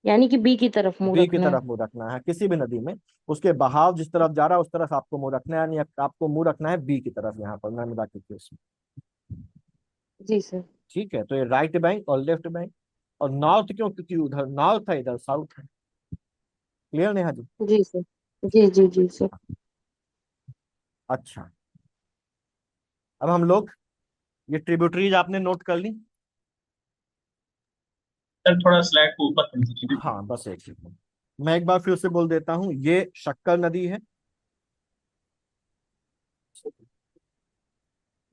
यानी कि बी की तरफ मुंह बी की रखना है। तरफ मुंह रखना है किसी भी नदी में, उसके बहाव जिस तरफ जा रहा है उस तरफ आपको मुंह रखना है, यानी आपको मुंह रखना है बी की तरफ यहाँ पर नर्मदा के केस में। जी सर। ठीक है। तो ये राइट बैंक और लेफ्ट बैंक। और नॉर्थ क्यों? क्योंकि उधर नॉर्थ है इधर साउथ है। क्लियर नेहा जी? जी सर। जी जी जी सर। अच्छा, अब हम लोग ये ट्रिब्यूटरीज आपने नोट कर ली? सर थोड़ा स्लाइड को ऊपर कर दीजिए। हाँ बस एक सेकंड, मैं एक बार फिर से बोल देता हूँ। ये शक्कर नदी है,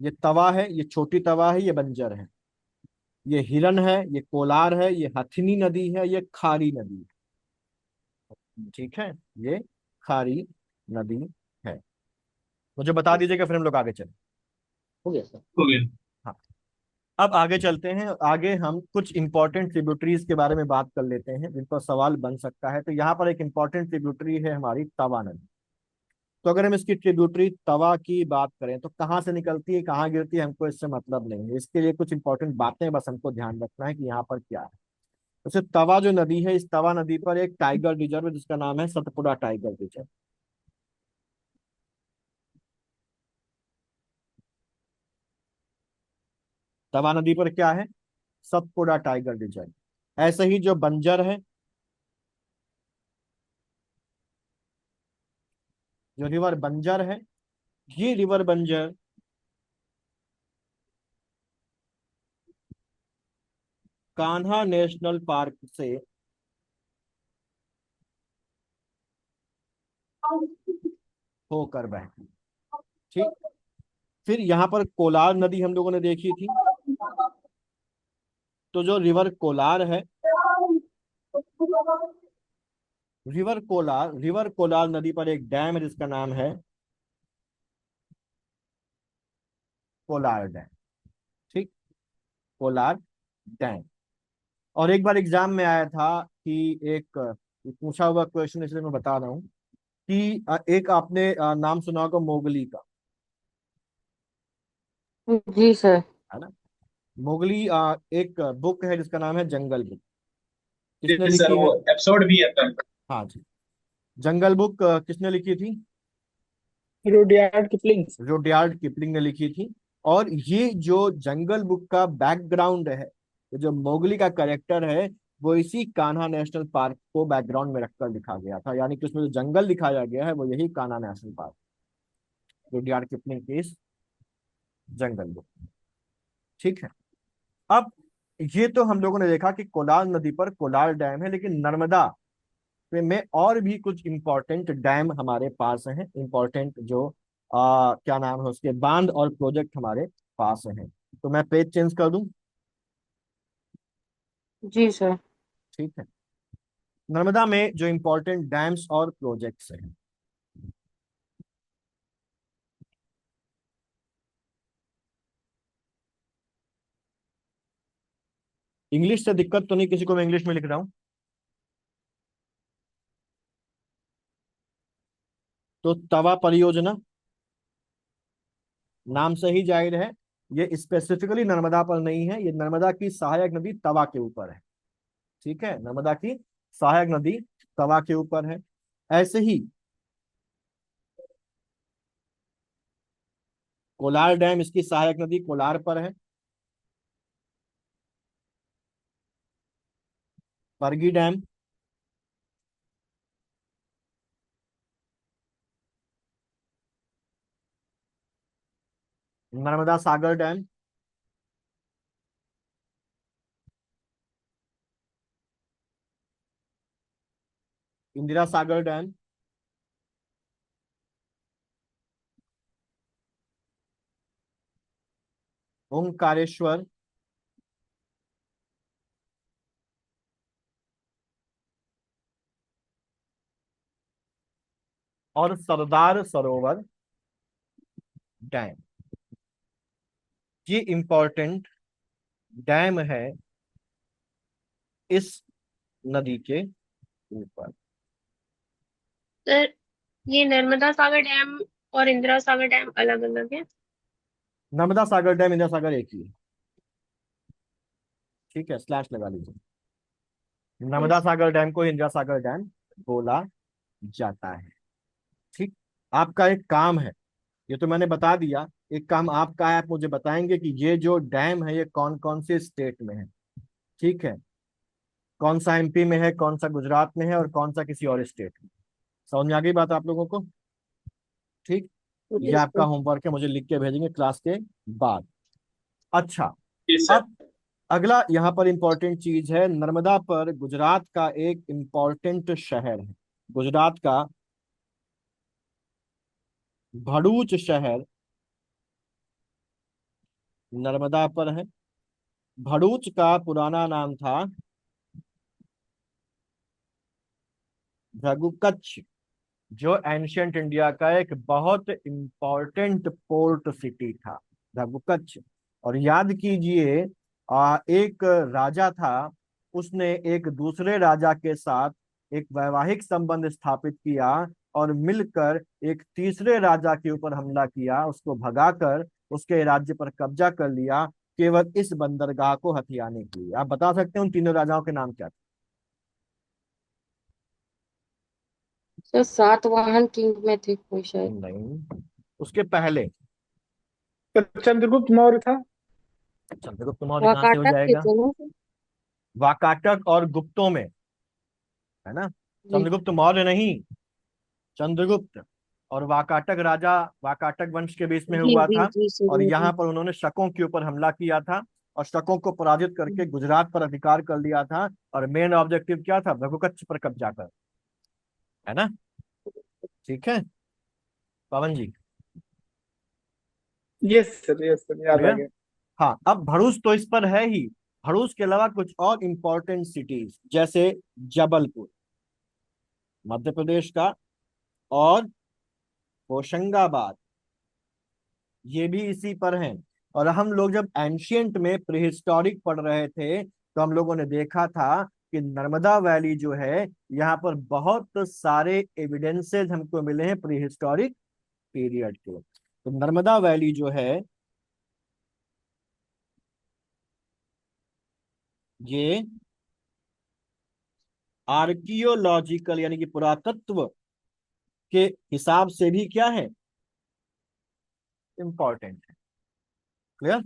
ये तवा है, ये छोटी तवा है, ये बंजर है। ये हिरन है, ये कोलार है, ये हथिनी नदी है, ये खारी नदी है। ठीक है, ये खारी नदी है। मुझे बता दीजिएगा, फिर हम लोग आगे चलें। हो गया सर। हो गया। हाँ, अब आगे चलते हैं। आगे हम कुछ इंपॉर्टेंट ट्रिब्यूटरीज के बारे में बात कर लेते हैं जिन पर सवाल बन सकता है। तो यहाँ पर एक इंपॉर्टेंट ट्रिब्यूटरी है हमारी तवा नदी। तो अगर हम इसकी ट्रिब्यूटरी तवा की बात करें तो कहाँ से निकलती है, कहाँ गिरती है, हमको इससे मतलब नहीं है। इसके लिए कुछ इंपॉर्टेंट बातें बस हमको ध्यान रखना है कि यहाँ पर क्या है। जैसे तवा जो नदी है, इस तवा नदी पर एक टाइगर रिजर्व है जिसका नाम है सतपुड़ा टाइगर रिजर्व। तवा नदी पर क्या है? Satpura tiger reserve. ऐसे ही जो बंजर है, जो रिवर बंजर है, ये रिवर बंजर कान्हा नेशनल पार्क से होकर बहती। ठीक। फिर यहाँ पर कोलार नदी हम लोगों ने देखी थी। तो जो रिवर कोलार है, रिवर कोलार नदी पर एक डैम है जिसका नाम है कोलार डैम। ठीक, कोलार डैम। और एक बार एग्जाम में आया था कि एक पूछा हुआ क्वेश्चन, इसलिए मैं बता रहा हूँ कि एक आपने नाम सुना होगा मोगली का, जी सर। है ना? मोगली एक बुक है जिसका नाम है जंगल बुक। किसने जी सर, लिखी है? वो एपिसोड भी है सर। हाँ जी। जंगल बुक किसने लिखी थी? Rudyard Kipling. रुडयार्ड किपलिंग ने लिखी थी। और ये जो जंगल बुक का बैकग्राउंड है, ये जो मोगली का कैरेक्टर है, वो इसी कान्हा नेशनल पार्क को बैकग्राउंड में रखकर लिखा गया था। यानी कि उसमें जो जंगल दिखाया गया है वो यही Kanha national park, Rudyard Kipling की इस जंगल बुक। ठीक है। अब ये तो हम लोगों ने देखा कि कोलार नदी पर कोलार डैम है, लेकिन नर्मदा में और भी कुछ इंपॉर्टेंट डैम हमारे पास हैं। इंपॉर्टेंट जो क्या नाम है उसके, बांध और प्रोजेक्ट हमारे पास हैं। तो मैं पेज चेंज कर दूं? जी सर। ठीक है। नर्मदा में जो इंपॉर्टेंट डैम्स और प्रोजेक्ट्स हैं, इंग्लिश से दिक्कत तो नहीं किसी को? मैं इंग्लिश में लिख रहा हूं। तो तवा परियोजना, नाम से ही जाहिर है ये स्पेसिफिकली नर्मदा पर नहीं है, ये नर्मदा की सहायक नदी तवा के ऊपर है। ठीक है, नर्मदा की सहायक नदी तवा के ऊपर है। ऐसे ही कोलार डैम, इसकी सहायक नदी कोलार पर है। परगी डैम, नर्मदा सागर डैम, इंदिरा सागर डैम, ओंकारेश्वर, और सरदार सरोवर डैम। ये इंपॉर्टेंट डैम है इस नदी के ऊपर। सर, ये नर्मदा सागर डैम और इंदिरा सागर डैम अलग अलग है? नर्मदा सागर डैम, इंदिरा सागर एक ही है। ठीक है, स्लैश लगा लीजिए। नर्मदा यस। सागर डैम को इंदिरा सागर डैम बोला जाता है। ठीक। आपका एक काम है, ये तो मैंने बता दिया, एक काम आपका है, आप मुझे बताएंगे कि ये जो डैम है ये कौन कौन से स्टेट में है। ठीक है, कौन सा एमपी में है, कौन सा गुजरात में है, और कौन सा किसी और स्टेट में। समझ में आ गई बात आप लोगों को? ठीक। ये यस आपका सर। होमवर्क है, मुझे लिख के भेजेंगे क्लास के बाद। अच्छा, जी सर। अब अगला यहाँ पर इंपॉर्टेंट चीज है, नर्मदा पर गुजरात का एक इंपॉर्टेंट शहर है। गुजरात का भरूच शहर नर्मदा पर है। भरूच का पुराना नाम था भृगुकच्छ, जो एंशियंट इंडिया का एक बहुत इंपॉर्टेंट पोर्ट सिटी था, भृगुकच्छ। और याद कीजिए, एक राजा था, उसने एक दूसरे राजा के साथ एक वैवाहिक संबंध स्थापित किया और मिलकर एक तीसरे राजा के ऊपर हमला किया, उसको भगाकर उसके राज्य पर कब्जा कर लिया, केवल इस बंदरगाह को हथियाने के लिए। आप बता सकते हैं उन तीनों राजाओं के नाम क्या सर सातवाहन किंग में थे कोई थे? शायद। नहीं, उसके पहले। तो चंद्रगुप्त मौर्य था। चंद्रगुप्त मौर्य कहाँ से हो वाकाटक के जाएगा? थे ना सर? वाकाटक और गुप्तों में, है ना। जी चंद्रगुप्त मौर्य नहीं, चंद्रगुप्त और वाकाटक राजा, वाकाटक वंश के बीच में जी हुआ जी था। जी और सर यहाँ जी। पर उन्होंने शकों के ऊपर हमला किया था और शकों को पराजित करके गुजरात पर अधिकार कर लिया था। और मेन ऑब्जेक्टिव क्या था? भ्रगुकच्छ पर कब्जा कर, है ना। ठीक है पवन जी, यस सर याद आ क्लियर। गया। हाँ, अब भरूच तो इस पर है ही। भरूच के अलावा कुछ और इंपॉर्टेंट सिटीज जैसे जबलपुर मध्य प्रदेश का, और होशंगाबाद, ये भी इसी पर हैं। और हम लोग जब एंशियंट में प्रीहिस्टोरिक पढ़ रहे थे तो हम लोगों ने देखा था कि नर्मदा वैली जो है, यहाँ पर बहुत सारे एविडेंसेस हमको मिले हैं प्रीहिस्टोरिक पीरियड के। तो नर्मदा वैली जो है, ये आर्कियोलॉजिकल यानी कि पुरातत्व के हिसाब से भी क्या है? इंपॉर्टेंट है। क्लियर।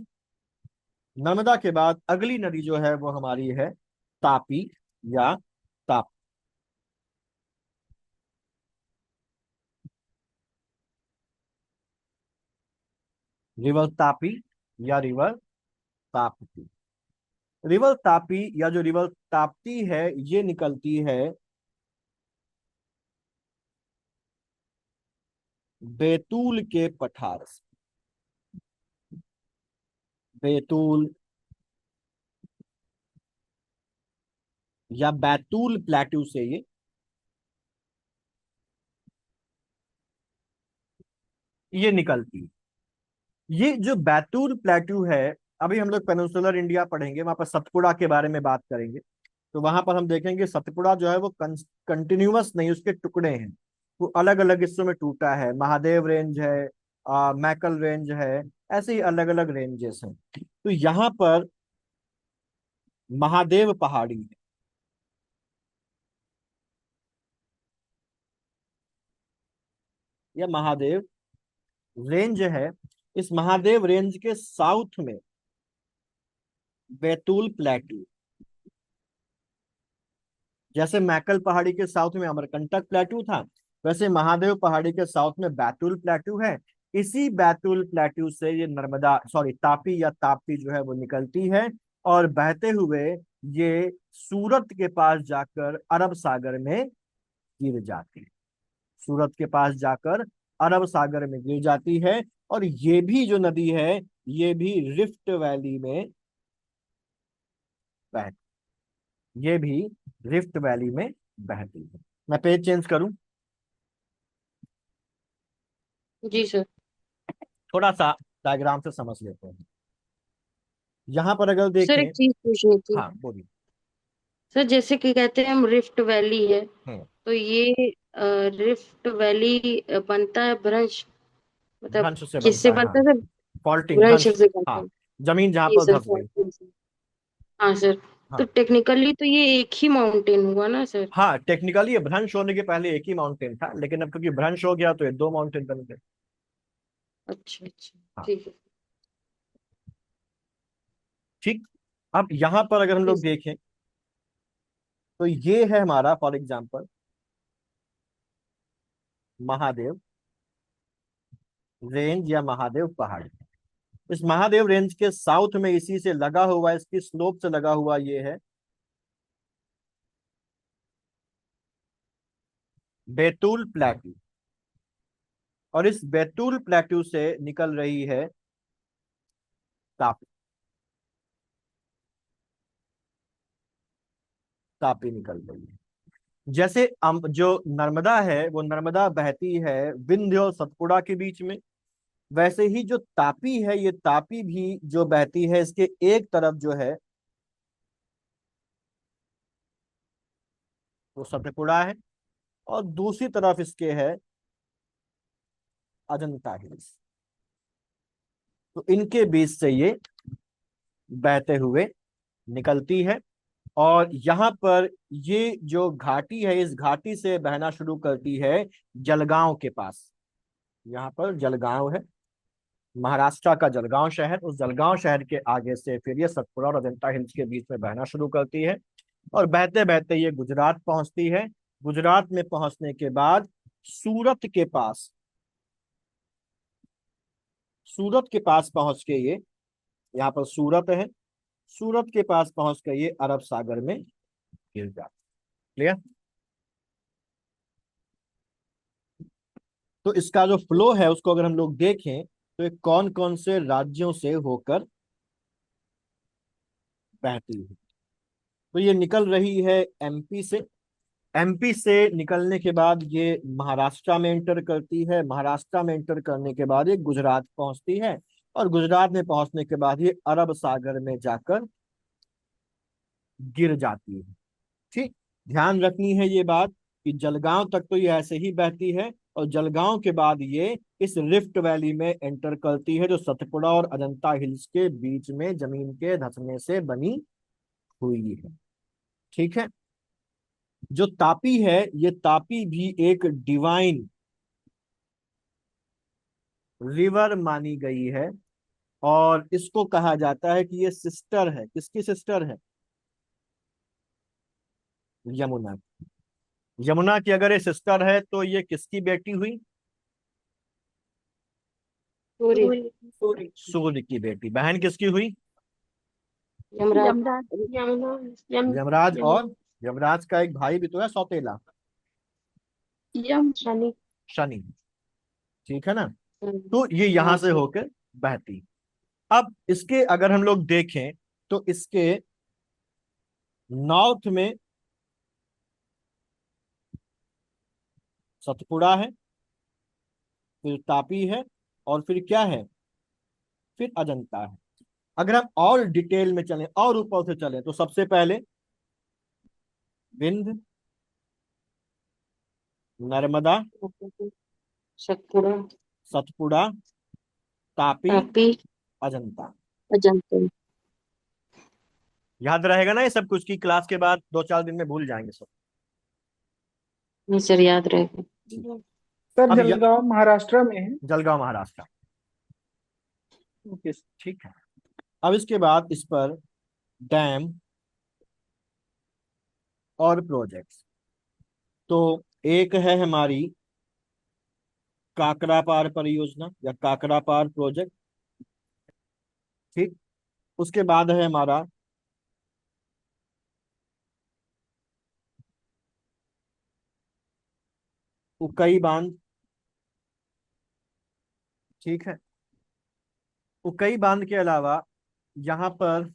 नर्मदा के बाद अगली नदी जो है वो हमारी है तापी या ताप, रिवर तापी या रिवर ताप्ती। रिवर तापी या जो रिवर ताप्ती है, ये निकलती है बैतूल के पठार से। बैतूल या बैतूल प्लेट्यू से ये निकलती है। ये जो बैतूल प्लेट्यू है, अभी हम लोग पेनिनसुलर इंडिया पढ़ेंगे, वहां पर सतपुड़ा के बारे में बात करेंगे। तो वहां पर हम देखेंगे सतपुड़ा जो है वो कंटिन्यूअस नहीं, उसके टुकड़े हैं, वो अलग अलग हिस्सों में टूटा है। महादेव रेंज है, मैकल रेंज है, ऐसे ही अलग अलग रेंजेस हैं। तो यहाँ पर महादेव पहाड़ी है, या महादेव रेंज है। इस महादेव रेंज के साउथ में बैतूल प्लेट्यू, जैसे मैकल पहाड़ी के साउथ में अमरकंटक प्लेट्यू था, वैसे महादेव पहाड़ी के साउथ में बैतूल प्लेट्यू है। इसी बैतूल प्लेट्यू से ये नर्मदा, सॉरी तापी या ताप्ती जो है वो निकलती है और बहते हुए ये सूरत के पास जाकर अरब सागर में गिर जाती है। सूरत के पास जाकर अरब सागर में गिर जाती है। और ये भी जो नदी है, ये भी रिफ्ट वैली में बहती, ये भी रिफ्ट वैली में बहती है। मैं पेज चेंज करूं, जी सर। थोड़ा सा डायग्राम से समझ लेते हैं। यहां पर अगर सर एक देखें, चीज पूछनी थी। हाँ बोलिए। सर जैसे कि कहते हैं हम रिफ्ट वैली है, हम्म, तो ये रिफ्ट वैली बनता है भ्रंश, मतलब भ्रंश से किससे बनता है, बनता हाँ। है सर? फॉल्टिंग, भ्रंश भ्रंश। से बनता हाँ, है। जमीन जहां जी पर सर धंस गई। faulting से। हाँ सर। तो हाँ टेक्निकली तो ये एक ही माउंटेन हुआ ना सर? हाँ, टेक्निकली ये भ्रंश होने के पहले एक ही माउंटेन था, लेकिन अब क्योंकि भ्रंश हो गया तो ये दो माउंटेन बन गए। अच्छा अच्छा हाँ, ठीक है। ठीक। अब यहां पर अगर हम जी लोग सर। देखें तो ये है हमारा फॉर एग्जाम्पल महादेव रेंज या महादेव पहाड़। इस महादेव रेंज के साउथ में इसी से लगा हुआ, इसकी स्लोप से लगा हुआ ये है बैतूल प्लेट्यू। और इस बैतूल प्लेट्यू से निकल रही है तापी। तापी निकल रही है। जैसे जो नर्मदा है वो नर्मदा बहती है विंध्य और सतपुड़ा के बीच में, वैसे ही जो तापी है ये तापी भी जो बहती है इसके एक तरफ जो है वो सतपुड़ा है और दूसरी तरफ इसके है अजंता हिल्स। तो इनके बीच से ये बहते हुए निकलती है और यहाँ पर ये जो घाटी है इस घाटी से बहना शुरू करती है जलगांव के पास। यहाँ पर जलगांव है, महाराष्ट्र का जलगांव शहर, उस जलगांव शहर के आगे से फिर ये सतपुड़ा और अजंता हिल्स के बीच में बहना शुरू करती है और बहते बहते ये गुजरात पहुंचती है। गुजरात में पहुंचने के बाद सूरत के पास पहुंच के ये, यहाँ पर सूरत है, सूरत के पास पहुंच के ये अरब सागर में गिर जाती। क्लियर? तो इसका जो फ्लो है उसको अगर हम लोग देखें तो ये कौन कौन से राज्यों से होकर बहती है। तो ये निकल रही है एमपी से, एमपी से निकलने के बाद ये महाराष्ट्र में एंटर करती है, महाराष्ट्र में एंटर करने के बाद ये गुजरात पहुंचती है और गुजरात में पहुंचने के बाद ये अरब सागर में जाकर गिर जाती है। ठीक, ध्यान रखनी है ये बात कि जलगांव तक तो ये ऐसे ही बहती है और जलगांव के बाद ये इस रिफ्ट वैली में एंटर करती है जो सतपुड़ा और अजंता हिल्स के बीच में जमीन के धंसने से बनी हुई है। ठीक है, जो तापी है ये तापी भी एक डिवाइन रिवर मानी गई है और इसको कहा जाता है कि ये सिस्टर है। किसकी सिस्टर है? यमुना। यमुना की अगर ये सिस्टर है तो ये किसकी बेटी हुई? सूर्य की बेटी। बहन किसकी हुई? यमराज। यमराज। और यमराज का एक भाई भी तो है सौतेला, शनि। शनि। ठीक है ना? तो ये यहां से होकर बहती। अब इसके अगर हम लोग देखें तो इसके नॉर्थ में सतपुड़ा है, फिर तापी है और फिर क्या है? फिर अजंता है। अगर हम और डिटेल में चलें और ऊपर से चलें तो सबसे पहले विंध्य, नर्मदा, सतपुड़ा, सतपुड़ा, तापी, तापी, अजंता। अजंता। याद रहेगा ना ये सब कुछ की क्लास के बाद 2-4 दिन में भूल जाएंगे सब। नहीं सर, याद रहेगा। सर अब जलगांव महाराष्ट्र में है। जलगांव महाराष्ट्र। ठीक है, अब इसके बाद इस पर डैम और प्रोजेक्ट्स। तो एक है हमारी काकरापार परियोजना या काकरापार प्रोजेक्ट। ठीक, उसके बाद है हमारा उकई बांध। ठीक है, उकई बांध के अलावा यहाँ पर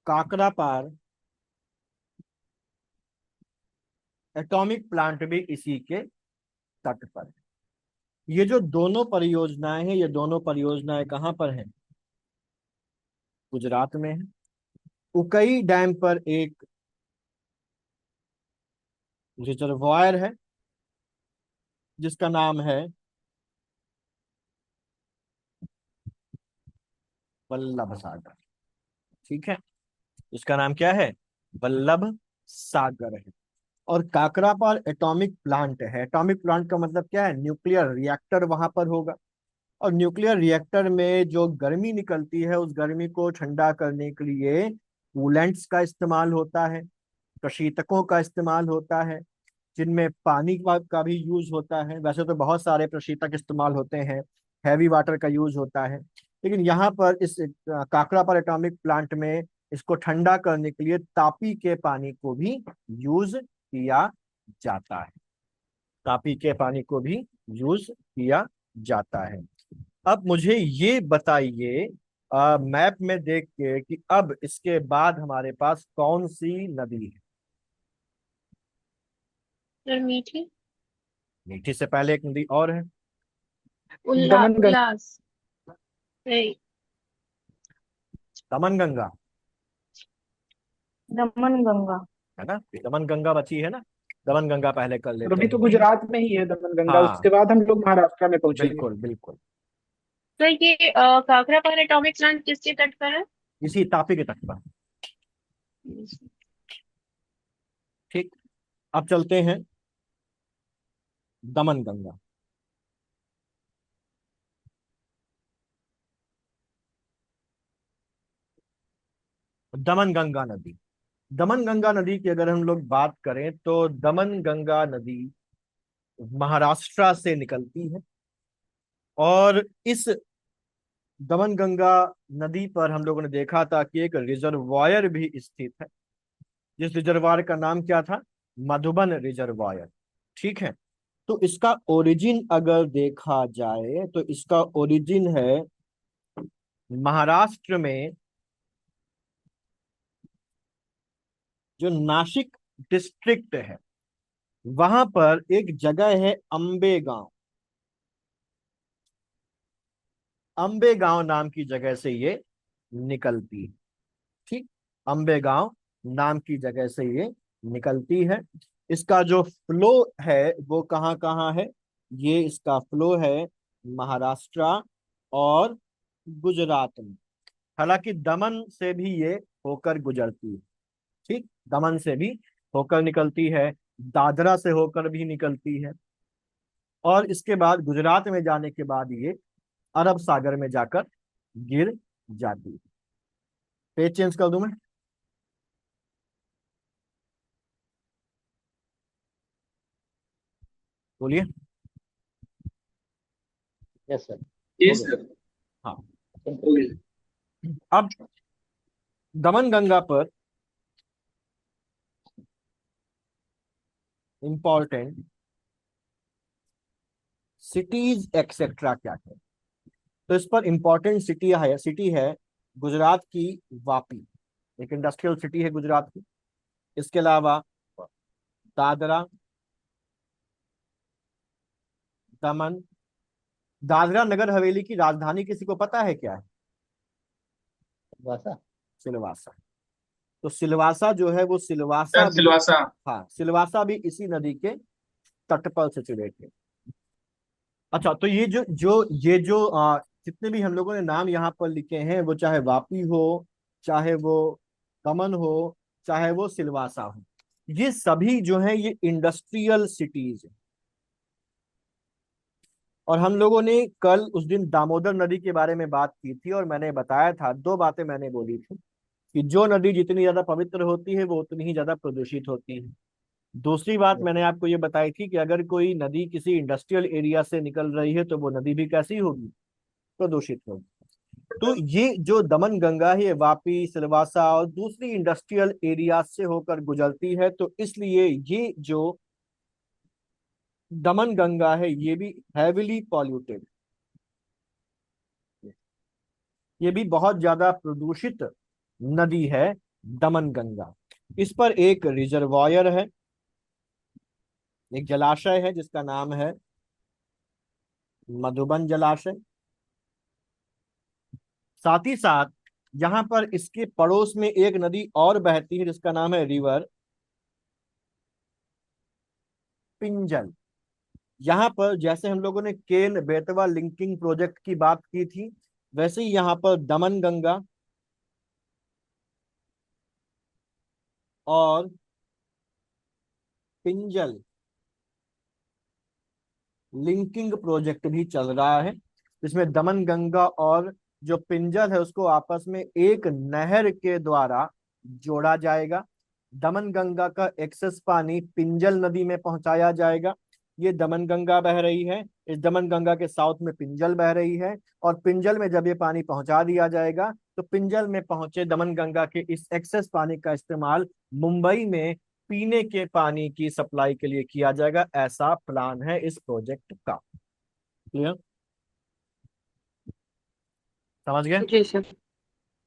काकरापार एटॉमिक प्लांट भी इसी के तट पर है। ये जो दोनों परियोजनाएं हैं ये दोनों परियोजनाएं कहाँ पर हैं? गुजरात में है। उकई डैम पर एक रिजर्वायर है जिसका नाम है वल्लभ सागर। ठीक है, इसका नाम क्या है? वल्लभ सागर है। और काकरापार एटॉमिक प्लांट है। एटॉमिक प्लांट का मतलब क्या है? न्यूक्लियर रिएक्टर वहां पर होगा और न्यूक्लियर रिएक्टर में जो गर्मी निकलती है उस गर्मी को ठंडा करने के लिए कूलेंट्स का इस्तेमाल होता है, प्रशीतकों का इस्तेमाल होता है, जिनमें पानी का भी यूज होता है। वैसे तो बहुत सारे प्रशीतक इस्तेमाल होते हैं, हैवी वाटर का यूज होता है, लेकिन यहाँ पर इस काकरापार एटॉमिक प्लांट में इसको ठंडा करने के लिए तापी के पानी को भी यूज किया जाता है। तापी के पानी को भी यूज किया जाता है। अब मुझे ये बताइए मैप में देख के कि अब इसके बाद हमारे पास कौन सी नदी है। सर मीठी। मीठी से पहले एक नदी और है। दमन गंगा। उल्लास। नहीं। दमन गंगा दमन गंगा। है ना, दमन गंगा बची है ना। दमन गंगा पहले कर और लेते अभी तो हैं। गुजरात में ही है दमन गंगा, हाँ, उसके बाद हम लोग महाराष्ट्र में पहुंचेंगे। बिल्कुल बिल्कुल। सर ये काकरा पर एटॉमिक प्लांट किसके तट पर है? इसी तापी के तट पर। ठीक। अब चलते हैं दमन गंगा। दमन गंगा नदी। दमन गंगा नदी की अगर हम लोग बात करें तो दमन गंगा नदी महाराष्ट्र से निकलती है। और इस दमन गंगा नदी पर हम लोगों ने देखा था कि एक रिजर्वायर भी स्थित है, जिस रिजर्वायर का नाम क्या था, मधुबन रिजर्वायर। ठीक है। तो इसका ओरिजिन अगर देखा जाए तो इसका ओरिजिन है महाराष्ट्र में, जो नासिक डिस्ट्रिक्ट है वहां पर एक जगह है अंबे गांव। अंबे गांव नाम की जगह से ये निकलती है। ठीक। अंबे गांव नाम की जगह से ये निकलती है। इसका जो फ्लो है वो कहाँ कहाँ है, ये इसका फ्लो है महाराष्ट्र और गुजरात में। हालांकि दमन से भी ये होकर गुजरती है। ठीक। दमन से भी होकर निकलती है, दादरा से होकर भी निकलती है, और इसके बाद गुजरात में जाने के बाद ये अरब सागर में जाकर गिर जाती है। पेज चेंज कर दूं मैं। बोलिए। Yes sir. जी हो गया। सर। हाँ। हो गया। अब दमन गंगा पर इंपॉर्टेंट सिटीज एक्सेट्रा क्या है, तो इस पर इंपॉर्टेंट सिटी है गुजरात की वापी, एक इंडस्ट्रियल सिटी है गुजरात की। इसके अलावा दादरा, दमन। दादरा नगर हवेली की राजधानी किसी को पता है क्या है? वासा। सिलवासा। तो सिलवासा जो है वो सिलवासा सर भी, सिलवासा। हाँ सिलवासा भी इसी नदी के तट पर सिचुएट है। अच्छा, तो ये जो जितने भी हम लोगों ने नाम यहाँ पर लिखे हैं, वो चाहे वापी हो, चाहे वो दमन हो, चाहे वो सिलवासा हो, ये सभी जो है ये इंडस्ट्रियल सिटीज है। और हम लोगों ने कल उस दिन दामोदर नदी के बारे में बात की थी, और मैंने बताया था, दो बातें मैंने बोली थी कि जो नदी जितनी ज्यादा पवित्र होती है वो उतनी ही ज्यादा प्रदूषित होती है। दूसरी बात मैंने आपको ये बताई थी कि अगर कोई नदी किसी इंडस्ट्रियल एरिया से निकल रही है तो वो नदी भी कैसी होगी, प्रदूषित होगी। तो ये जो दमन गंगा है ये वापी, सिलवासा और दूसरी इंडस्ट्रियल एरिया से होकर गुजरती है, तो इसलिए ये जो दमन गंगा है ये भी हैविली पॉल्यूटेड, ये भी बहुत ज्यादा प्रदूषित नदी है दमन गंगा। इस पर एक रिजर्वायर है, एक जलाशय है जिसका नाम है मधुबन जलाशय। साथ ही साथ यहाँ पर इसके पड़ोस में एक नदी और बहती है जिसका नाम है रिवर पिंजल। यहाँ पर जैसे हम लोगों ने केन बेतवा लिंकिंग प्रोजेक्ट की बात की थी, वैसे ही यहाँ पर दमन गंगा और पिंजल लिंकिंग प्रोजेक्ट भी चल रहा है, जिसमें दमन गंगा और जो पिंजल है उसको आपस में एक नहर के द्वारा जोड़ा जाएगा। दमन गंगा का एक्सेस पानी पिंजल नदी में पहुंचाया जाएगा। ये दमन गंगा बह रही है, इस दमन गंगा के साउथ में पिंजल बह रही है, और पिंजल में जब ये पानी पहुंचा दिया जाएगा तो पिंजल में पहुंचे दमन गंगा के इस एक्सेस पानी का इस्तेमाल मुंबई में पीने के पानी की सप्लाई के लिए किया जाएगा। ऐसा प्लान है इस प्रोजेक्ट का। क्लियर? समझ गए? जी सर।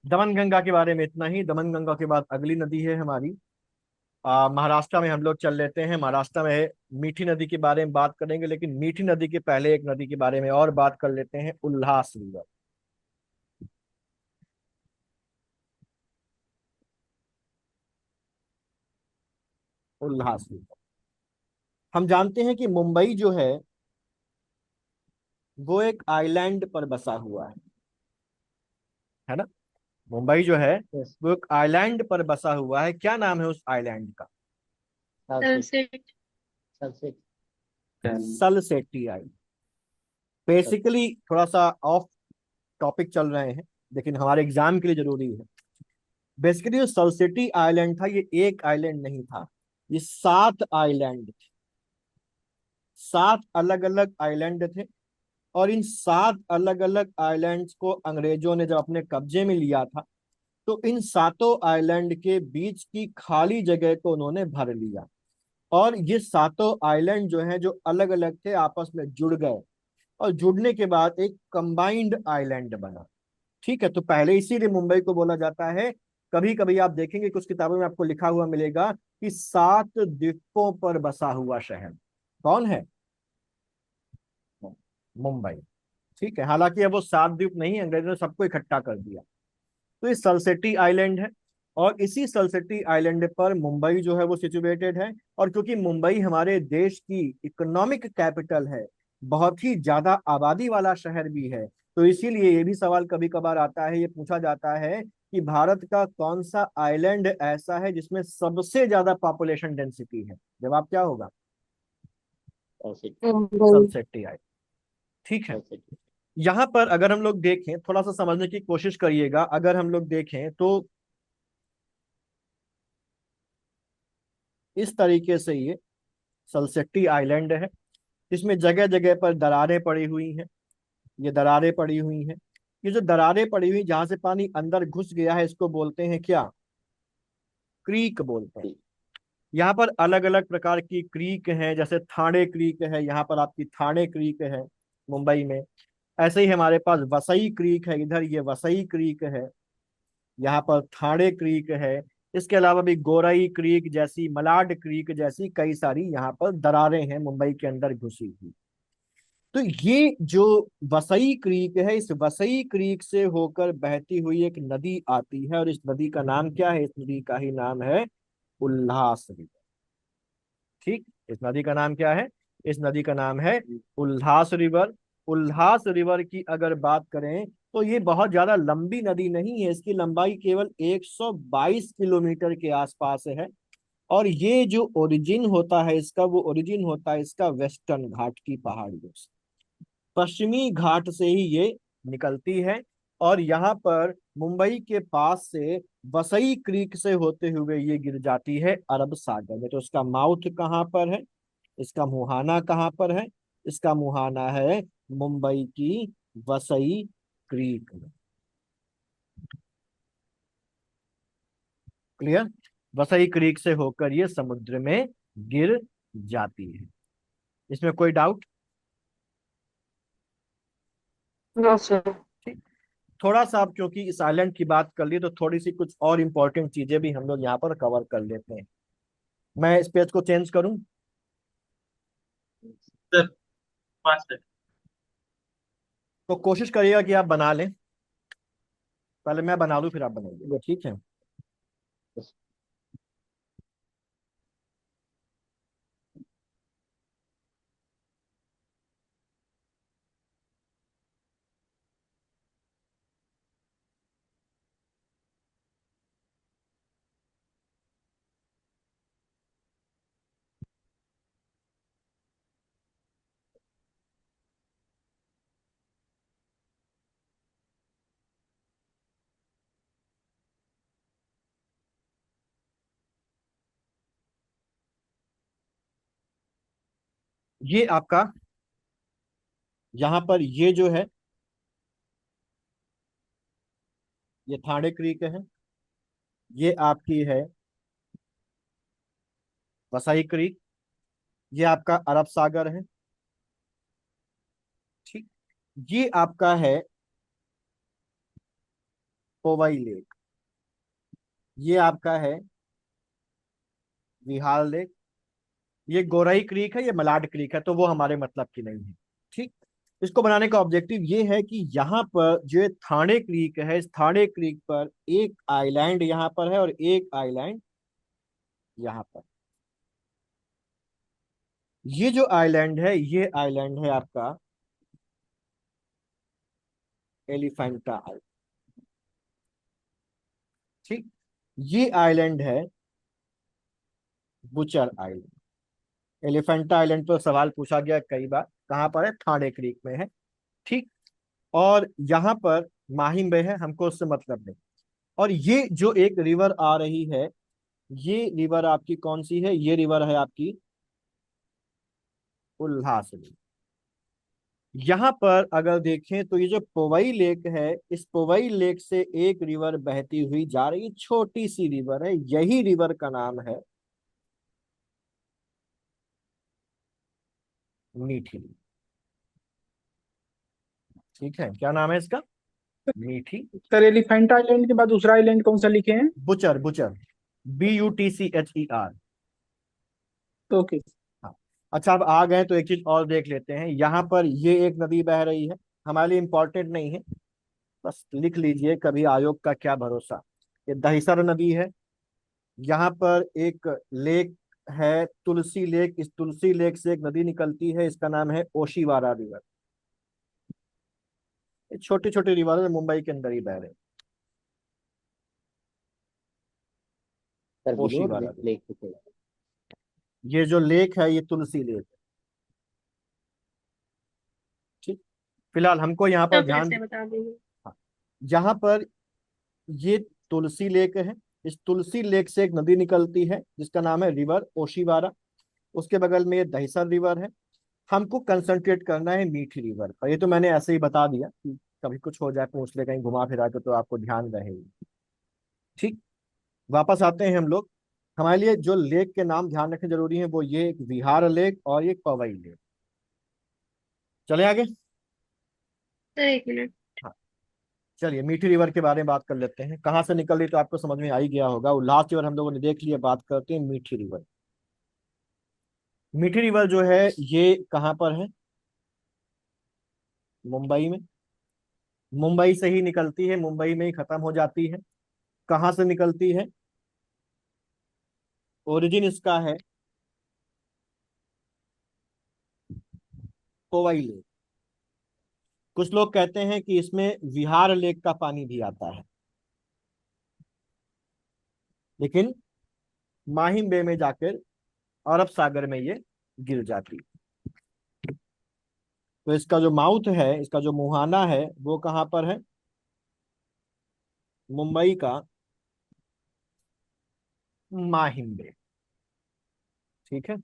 दमन गंगा के बारे में इतना ही। दमन गंगा के बाद अगली नदी है हमारी महाराष्ट्र में। हम लोग चल लेते हैं महाराष्ट्र में। मीठी नदी के बारे में बात करेंगे, लेकिन मीठी नदी के पहले एक नदी के बारे में और बात कर लेते हैं, उल्हास रिवर। उल्हास रिवर, हम जानते हैं कि मुंबई जो वो एक आइलैंड पर बसा हुआ है ना? मुंबई जो है यस। वो एक आइलैंड पर बसा हुआ है। क्या नाम है उस आइलैंड का? सलसेट। सलसेट। सलसेट। सलसेटी आइलैंड। बेसिकली थोड़ा सा ऑफ टॉपिक चल रहे हैं, लेकिन हमारे एग्जाम के लिए जरूरी है। बेसिकली जो सलसेटी आइलैंड था, ये एक आइलैंड नहीं था, ये 7 आइलैंड थे। 7 अलग अलग आइलैंड थे, और इन 7 अलग अलग आइलैंड्स को अंग्रेजों ने जब अपने कब्जे में लिया था, तो इन 7 आइलैंड के बीच की खाली जगह को उन्होंने भर लिया। और ये 7 आइलैंड जो हैं, जो अलग अलग थे, आपस में जुड़ गए, और जुड़ने के बाद एक कंबाइंड आइलैंड बना। ठीक है, तो पहले इसीलिए मुंबई को बोला जाता है। कभी कभी आप देखेंगे कुछ किताबों में आपको लिखा हुआ मिलेगा कि 7 द्वीपों पर बसा हुआ शहर। कौन है? मुंबई। ठीक है, हालांकि अब वो 7 द्वीप नहीं, अंग्रेजों ने सबको इकट्ठा कर दिया। तो ये सलसेटी आइलैंड है, और इसी सलसेटी आइलैंड पर मुंबई जो है वो सिचुएटेड है। और क्योंकि मुंबई हमारे देश की इकोनॉमिक कैपिटल है, बहुत ही ज्यादा आबादी वाला शहर भी है, तो इसीलिए ये भी सवाल कभी कभार आता है, ये पूछा जाता है कि भारत का कौन सा आइलैंड ऐसा है जिसमें सबसे ज्यादा पॉपुलेशन डेंसिटी है? जवाब क्या होगा? सलसेट। मुंबई। सलसेटी आइलैंड। ठीक है, सलसेट। यहाँ पर अगर हम लोग देखें, थोड़ा सा समझने की कोशिश करिएगा, अगर हम लोग देखें तो इस तरीके से ये सलसेटी आइलैंड है, इसमें जगह जगह पर दरारें पड़ी हुई हैं। ये दरारें पड़ी हुई हैं, ये जो दरारें पड़ी हुई जहां से पानी अंदर घुस गया है, इसको बोलते हैं क्या? क्रीक बोलते हैं। यहाँ पर अलग अलग प्रकार की क्रीक हैं, जैसे थाने क्रीक है, यहाँ पर आपकी थाने क्रीक है मुंबई में। ऐसे ही हमारे पास वसई क्रीक है, इधर ये वसई क्रीक है, यहाँ पर थाने क्रीक है। इसके अलावा भी गोरई क्रीक जैसी, मलाड क्रीक जैसी कई सारी यहाँ पर दरारें हैं मुंबई के अंदर घुसी हुई। तो ये जो वसई क्रीक है, इस वसई क्रीक से होकर बहती हुई एक नदी आती है, और इस नदी का नाम क्या है? इस नदी का ही नाम है उल्हास रिवर। ठीक, इस नदी का नाम क्या है? इस नदी का नाम है उल्हास रिवर। उल्हास रिवर की अगर बात करें, तो ये बहुत ज्यादा लंबी नदी नहीं है, इसकी लंबाई केवल 122 किलोमीटर के आसपास है। और ये जो ओरिजिन होता है इसका, वो ओरिजिन होता है इसका वेस्टर्न घाट की पहाड़ियों से। पश्चिमी घाट से ही ये निकलती है, और यहाँ पर मुंबई के पास से वसई क्रीक से होते हुए ये गिर जाती है अरब सागर में। तो इसका माउथ कहाँ पर है? इसका मुहाना कहाँ पर है? इसका मुहाना है मुंबई की वसई क्रीक में। क्लियर? वसई क्रीक से होकर ये समुद्र में गिर जाती है। इसमें कोई डाउट? No sir. ठीक, थोड़ा सा आप क्योंकि इस आइलैंड की बात कर ली, तो थोड़ी सी कुछ और इंपॉर्टेंट चीजें भी हम लोग यहाँ पर कवर कर लेते हैं। मैं इस पेज को चेंज करूं? Sir 5 minute. तो कोशिश करिएगा कि आप बना लें। पहले मैं बना लूं, फिर आप बनाइए, ठीक है? ये आपका यहाँ पर ये जो है, ये थाने क्रीक है, ये आपकी है वसई क्रीक, ये आपका अरब सागर है। ठीक, ये आपका है पोवई लेक, ये आपका है विहार लेक, ये गोरई क्रीक है, ये मलाड क्रीक है, तो वो हमारे मतलब की नहीं है। ठीक। इसको बनाने का ऑब्जेक्टिव ये है कि यहाँ पर जो थाने क्रीक है, इस थाने क्रीक पर एक आइलैंड यहाँ पर है और एक आइलैंड यहाँ पर। ये जो आइलैंड है, ये आइलैंड है आपका एलिफेंटा आइलैंड। ठीक। ये आइलैंड है बुचर आइलैंड। एलिफेंटा आइलैंड पर सवाल पूछा गया कई बार, कहाँ पर है, थाने क्रीक में है। ठीक। और यहाँ पर माहिम बे है, हमको उससे मतलब नहीं। और ये जो एक रिवर आ रही है, ये रिवर आपकी कौन सी है, ये रिवर है आपकी उल्हास रिवर। यहाँ पर अगर देखें तो ये जो पोवई लेक है, इस पोवई लेक से एक रिवर बहती हुई जा रही, छोटी सी रिवर है, यही रिवर का नाम है मीठी रिवर। ठीक है, क्या नाम है इसका, मीठी। सर एलिफेंट आइलैंड के बाद दूसरा आइलैंड कौन सा लिखे हैं? Butcher, butcher, BUTCHER। ओके। हाँ। अच्छा, अब आ गए तो एक चीज और देख लेते हैं। यहाँ पर ये एक नदी बह रही है, हमारे लिए इंपॉर्टेंट नहीं है, बस लिख लीजिए, कभी आयोग का क्या भरोसा। ये दहिसर नदी है। यहाँ पर एक लेक है तुलसी लेक, इस तुलसी लेक से एक नदी निकलती है, इसका नाम है ओशिवारा रिवर। ये छोटे छोटे रिवर है, मुंबई के अंदर ही बह रहे हैं। सर विलोर ओशिवारा रिवर। लेक से। ये जो लेक है, ये तुलसी लेक है। ठीक। फिलहाल हमको यहाँ पर तो फिर ध्यान, से बता दीजिए। हाँ, यहाँ पर ये तुलसी लेक है, इस तुलसी लेक से एक नदी निकलती है जिसका नाम है रिवर ओशिवारा। उसके बगल में ये दहिसर रिवर है। हमको कंसंट्रेट करना है मीठी रिवर पर। ये तो मैंने ऐसे ही बता दिया कि कभी कुछ हो जाए, पूछ ले, कहीं घुमा फिरा के, तो आपको ध्यान रहेगी। ठीक। वापस आते हैं हम लोग। हमारे लिए जो लेक के नाम ध्यान रखने जरूरी है, वो ये एक विहार लेक और एक पवई लेक। चले आगे। सर एक मिनट। हाँ, चलिए मीठी रिवर के बारे में बात कर लेते हैं। कहाँ से निकल रही तो आपको समझ में आ ही गया होगा। उल्लास रिवर हम लोगों ने देख लिया, बात करते हैं मीठी रिवर। मीठी रिवर जो है ये कहाँ पर है, मुंबई में। मुंबई से ही निकलती है, मुंबई में ही खत्म हो जाती है। कहाँ से निकलती है, ओरिजिन इसका है कोवई लेक। कुछ लोग कहते हैं कि इसमें विहार लेक का पानी भी आता है, लेकिन माहिम बे में जाकर अरब सागर में ये गिर जाती है। तो इसका जो माउथ है, इसका जो मुहाना है, वो कहाँ पर है, मुंबई का माहिम बे। ठीक है,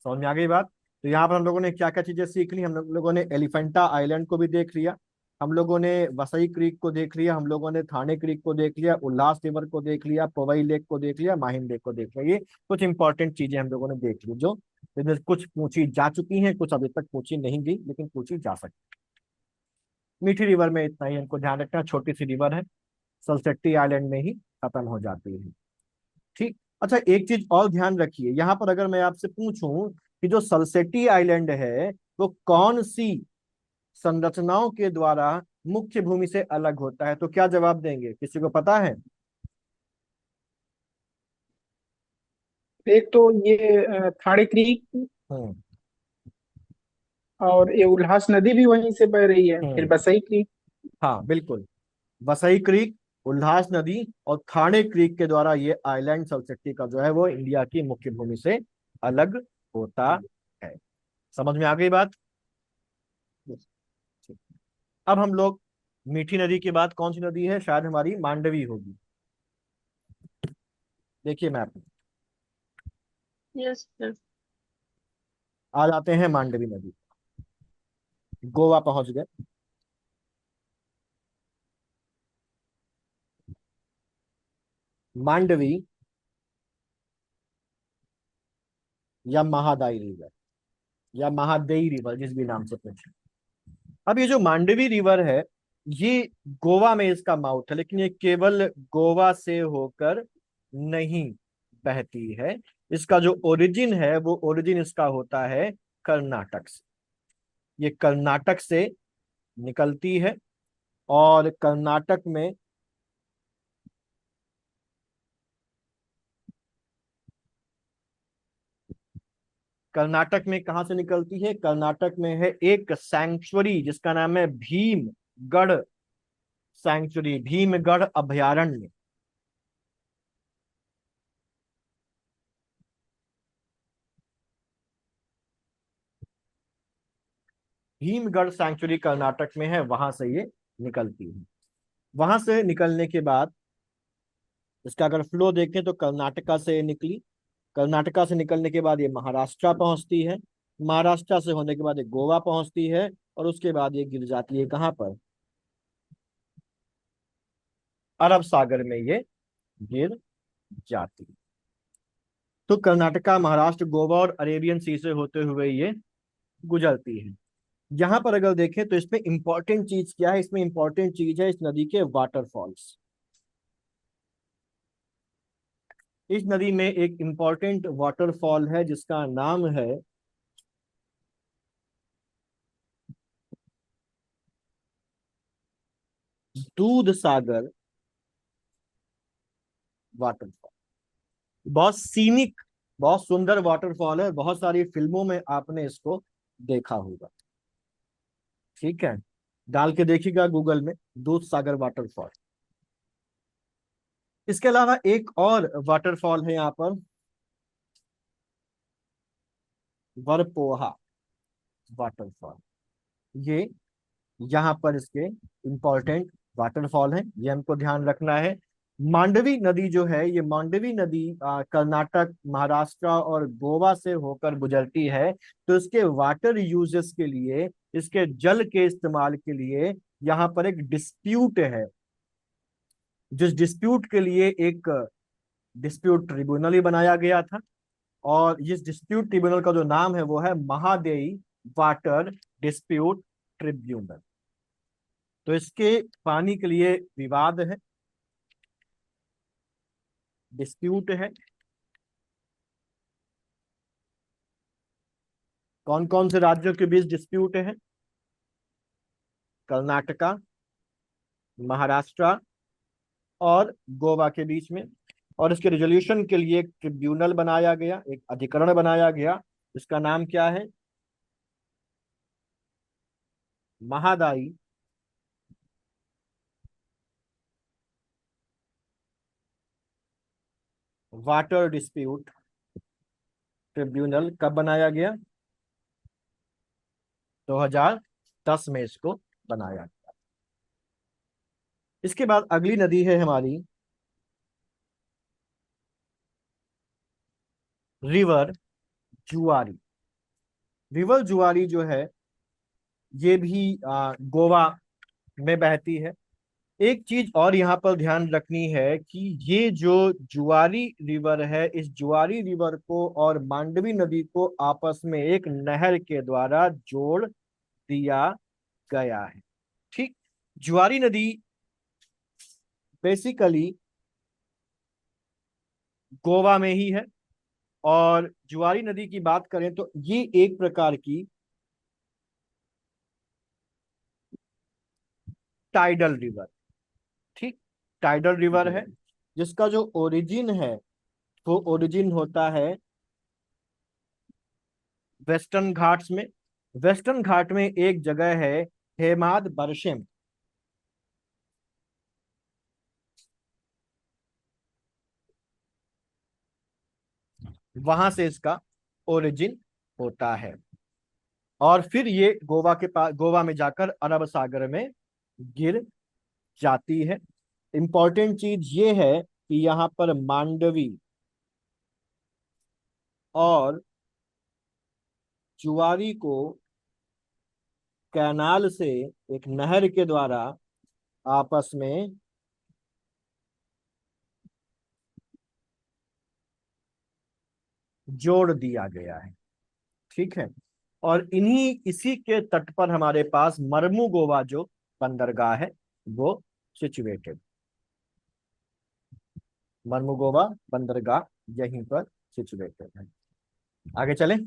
समझ में आ गई बात। तो यहाँ पर हम लोगों ने क्या क्या चीजें सीख ली। हम लोगों ने एलिफेंटा आइलैंड को भी देख लिया, हम लोगों ने वसई क्रीक को देख लिया, हम लोगों ने थाने क्रीक को देख लिया, उल्लास रिवर को देख लिया, पवई लेक को देख लिया, माहिम लेक को देख लिया। ये कुछ इंपॉर्टेंट चीजें हम लोगों ने देख ली, जो जिनमें कुछ पूछी जा चुकी हैं, कुछ अभी तक पूछी नहीं गई, लेकिन पूछी जा सकती। मीठी रिवर में इतना ही हमको ध्यान रखना, छोटी सी रिवर है, सलसेट्टी आइलैंड में ही खत्म हो जाती है। ठीक। अच्छा, एक चीज और ध्यान रखिए, यहाँ पर अगर मैं आपसे पूछूं कि जो सलसेटी आइलैंड है, वो कौन सी संरचनाओं के द्वारा मुख्य भूमि से अलग होता है, तो क्या जवाब देंगे, किसी को पता है? एक तो ये थाने क्रीक, हम्म। और ये उल्हास नदी भी वहीं से बह रही है, फिर हम्म। बसई क्रीक। हाँ बिल्कुल, वसई क्रीक, उल्हास नदी और थाने क्रीक के द्वारा ये आइलैंड सलसेट्टी का जो है वो इंडिया की मुख्य भूमि से अलग होता है। समझ में आ गई बात। ठीक। अब हम लोग मीठी नदी के बाद कौन सी नदी है, शायद हमारी मांडवी होगी। देखिए मैप में यस सर। आ जाते हैं मांडवी नदी, गोवा पहुंच गए। मांडवी या महादाई रिवर या महादेई रिवर, जिस भी नाम से पूछे। अब ये जो मांडवी रिवर है, ये गोवा में इसका माउथ है, लेकिन ये केवल गोवा से होकर नहीं बहती है। इसका जो ओरिजिन है वो ओरिजिन इसका होता है कर्नाटक से। ये कर्नाटक से निकलती है और कर्नाटक में कर्नाटक में कहाँ से निकलती है? कर्नाटक में है एक सैंक्चुरी जिसका नाम है भीमगढ़ सैंक्चुरी, भीमगढ़ अभयारण्य। भीमगढ़ सैंक्चुरी कर्नाटक में है, वहां से ये निकलती है। वहां से निकलने के बाद इसका अगर फ्लो देखें तो कर्नाटका से निकली, कर्नाटका से निकलने के बाद ये महाराष्ट्र पहुंचती है, महाराष्ट्र से होने के बाद ये गोवा पहुंचती है, और उसके बाद ये गिर जाती है कहाँ पर? अरब सागर में ये गिर जाती है। तो कर्नाटका, महाराष्ट्र, गोवा और अरेबियन सी से होते हुए ये गुजरती है। यहां पर अगर देखें तो इसमें इंपॉर्टेंट चीज क्या है? इसमें इंपॉर्टेंट चीज है इस नदी के वाटरफॉल्स। इस नदी में एक इंपॉर्टेंट वाटरफॉल है जिसका नाम है दूध सागर वाटरफॉल। बहुत सीनिक, बहुत सुंदर वाटरफॉल है, बहुत सारी फिल्मों में आपने इसको देखा होगा। ठीक है, डाल के देखिएगा गूगल में, दूध सागर वाटरफॉल। इसके अलावा एक और वाटरफॉल है यहाँ पर, वरपोहा वाटरफॉल। ये यहाँ पर इसके इंपॉर्टेंट वाटरफॉल है, ये हमको ध्यान रखना है। मांडवी नदी जो है, ये मांडवी नदी कर्नाटक, महाराष्ट्र और गोवा से होकर गुजरती है। तो इसके वाटर यूजेस के लिए, इसके जल के इस्तेमाल के लिए यहाँ पर एक डिस्प्यूट है, जिस डिस्प्यूट के लिए एक डिस्प्यूट ट्रिब्यूनल ही बनाया गया था। और इस डिस्प्यूट ट्रिब्यूनल का जो नाम है वो है महादेई वाटर डिस्प्यूट ट्रिब्यूनल। तो इसके पानी के लिए विवाद है, डिस्प्यूट है। कौन कौन से राज्यों के बीच डिस्प्यूट है? कर्नाटका, महाराष्ट्र और गोवा के बीच में। और इसके रिजोल्यूशन के लिए एक ट्रिब्यूनल बनाया गया, एक अधिकरण बनाया गया। इसका नाम क्या है? Mahadayi water dispute tribunal. कब बनाया गया? 2010 में इसको बनाया गया। इसके बाद अगली नदी है हमारी रिवर जुआरी। रिवर जुआरी जो है ये भी गोवा में बहती है। एक चीज और यहाँ पर ध्यान रखनी है कि ये जो जुआरी रिवर है, इस जुआरी रिवर को और मांडवी नदी को आपस में एक नहर के द्वारा जोड़ दिया गया है। ठीक, जुआरी नदी बेसिकली गोवा में ही है। और जुआरी नदी की बात करें तो ये एक प्रकार की टाइडल रिवर, ठीक, टाइडल रिवर है, जिसका जो ओरिजिन है वो ओरिजिन होता है वेस्टर्न घाट्स में। वेस्टर्न घाट में एक जगह है हेमाद बरशेम, वहां से इसका ओरिजिन होता है। और फिर ये गोवा के पास, गोवा में जाकर अरब सागर में गिर जाती है। इंपॉर्टेंट चीज ये है कि यहाँ पर मांडवी और जुआरी को कैनाल से, एक नहर के द्वारा आपस में जोड़ दिया गया है। ठीक है, और इन्हीं इसी के तट पर हमारे पास मरमू गोवा जो बंदरगाह है वो सिचुएटेड। मर्मुगोवा बंदरगाह यहीं पर सिचुएटेड है। आगे चलें।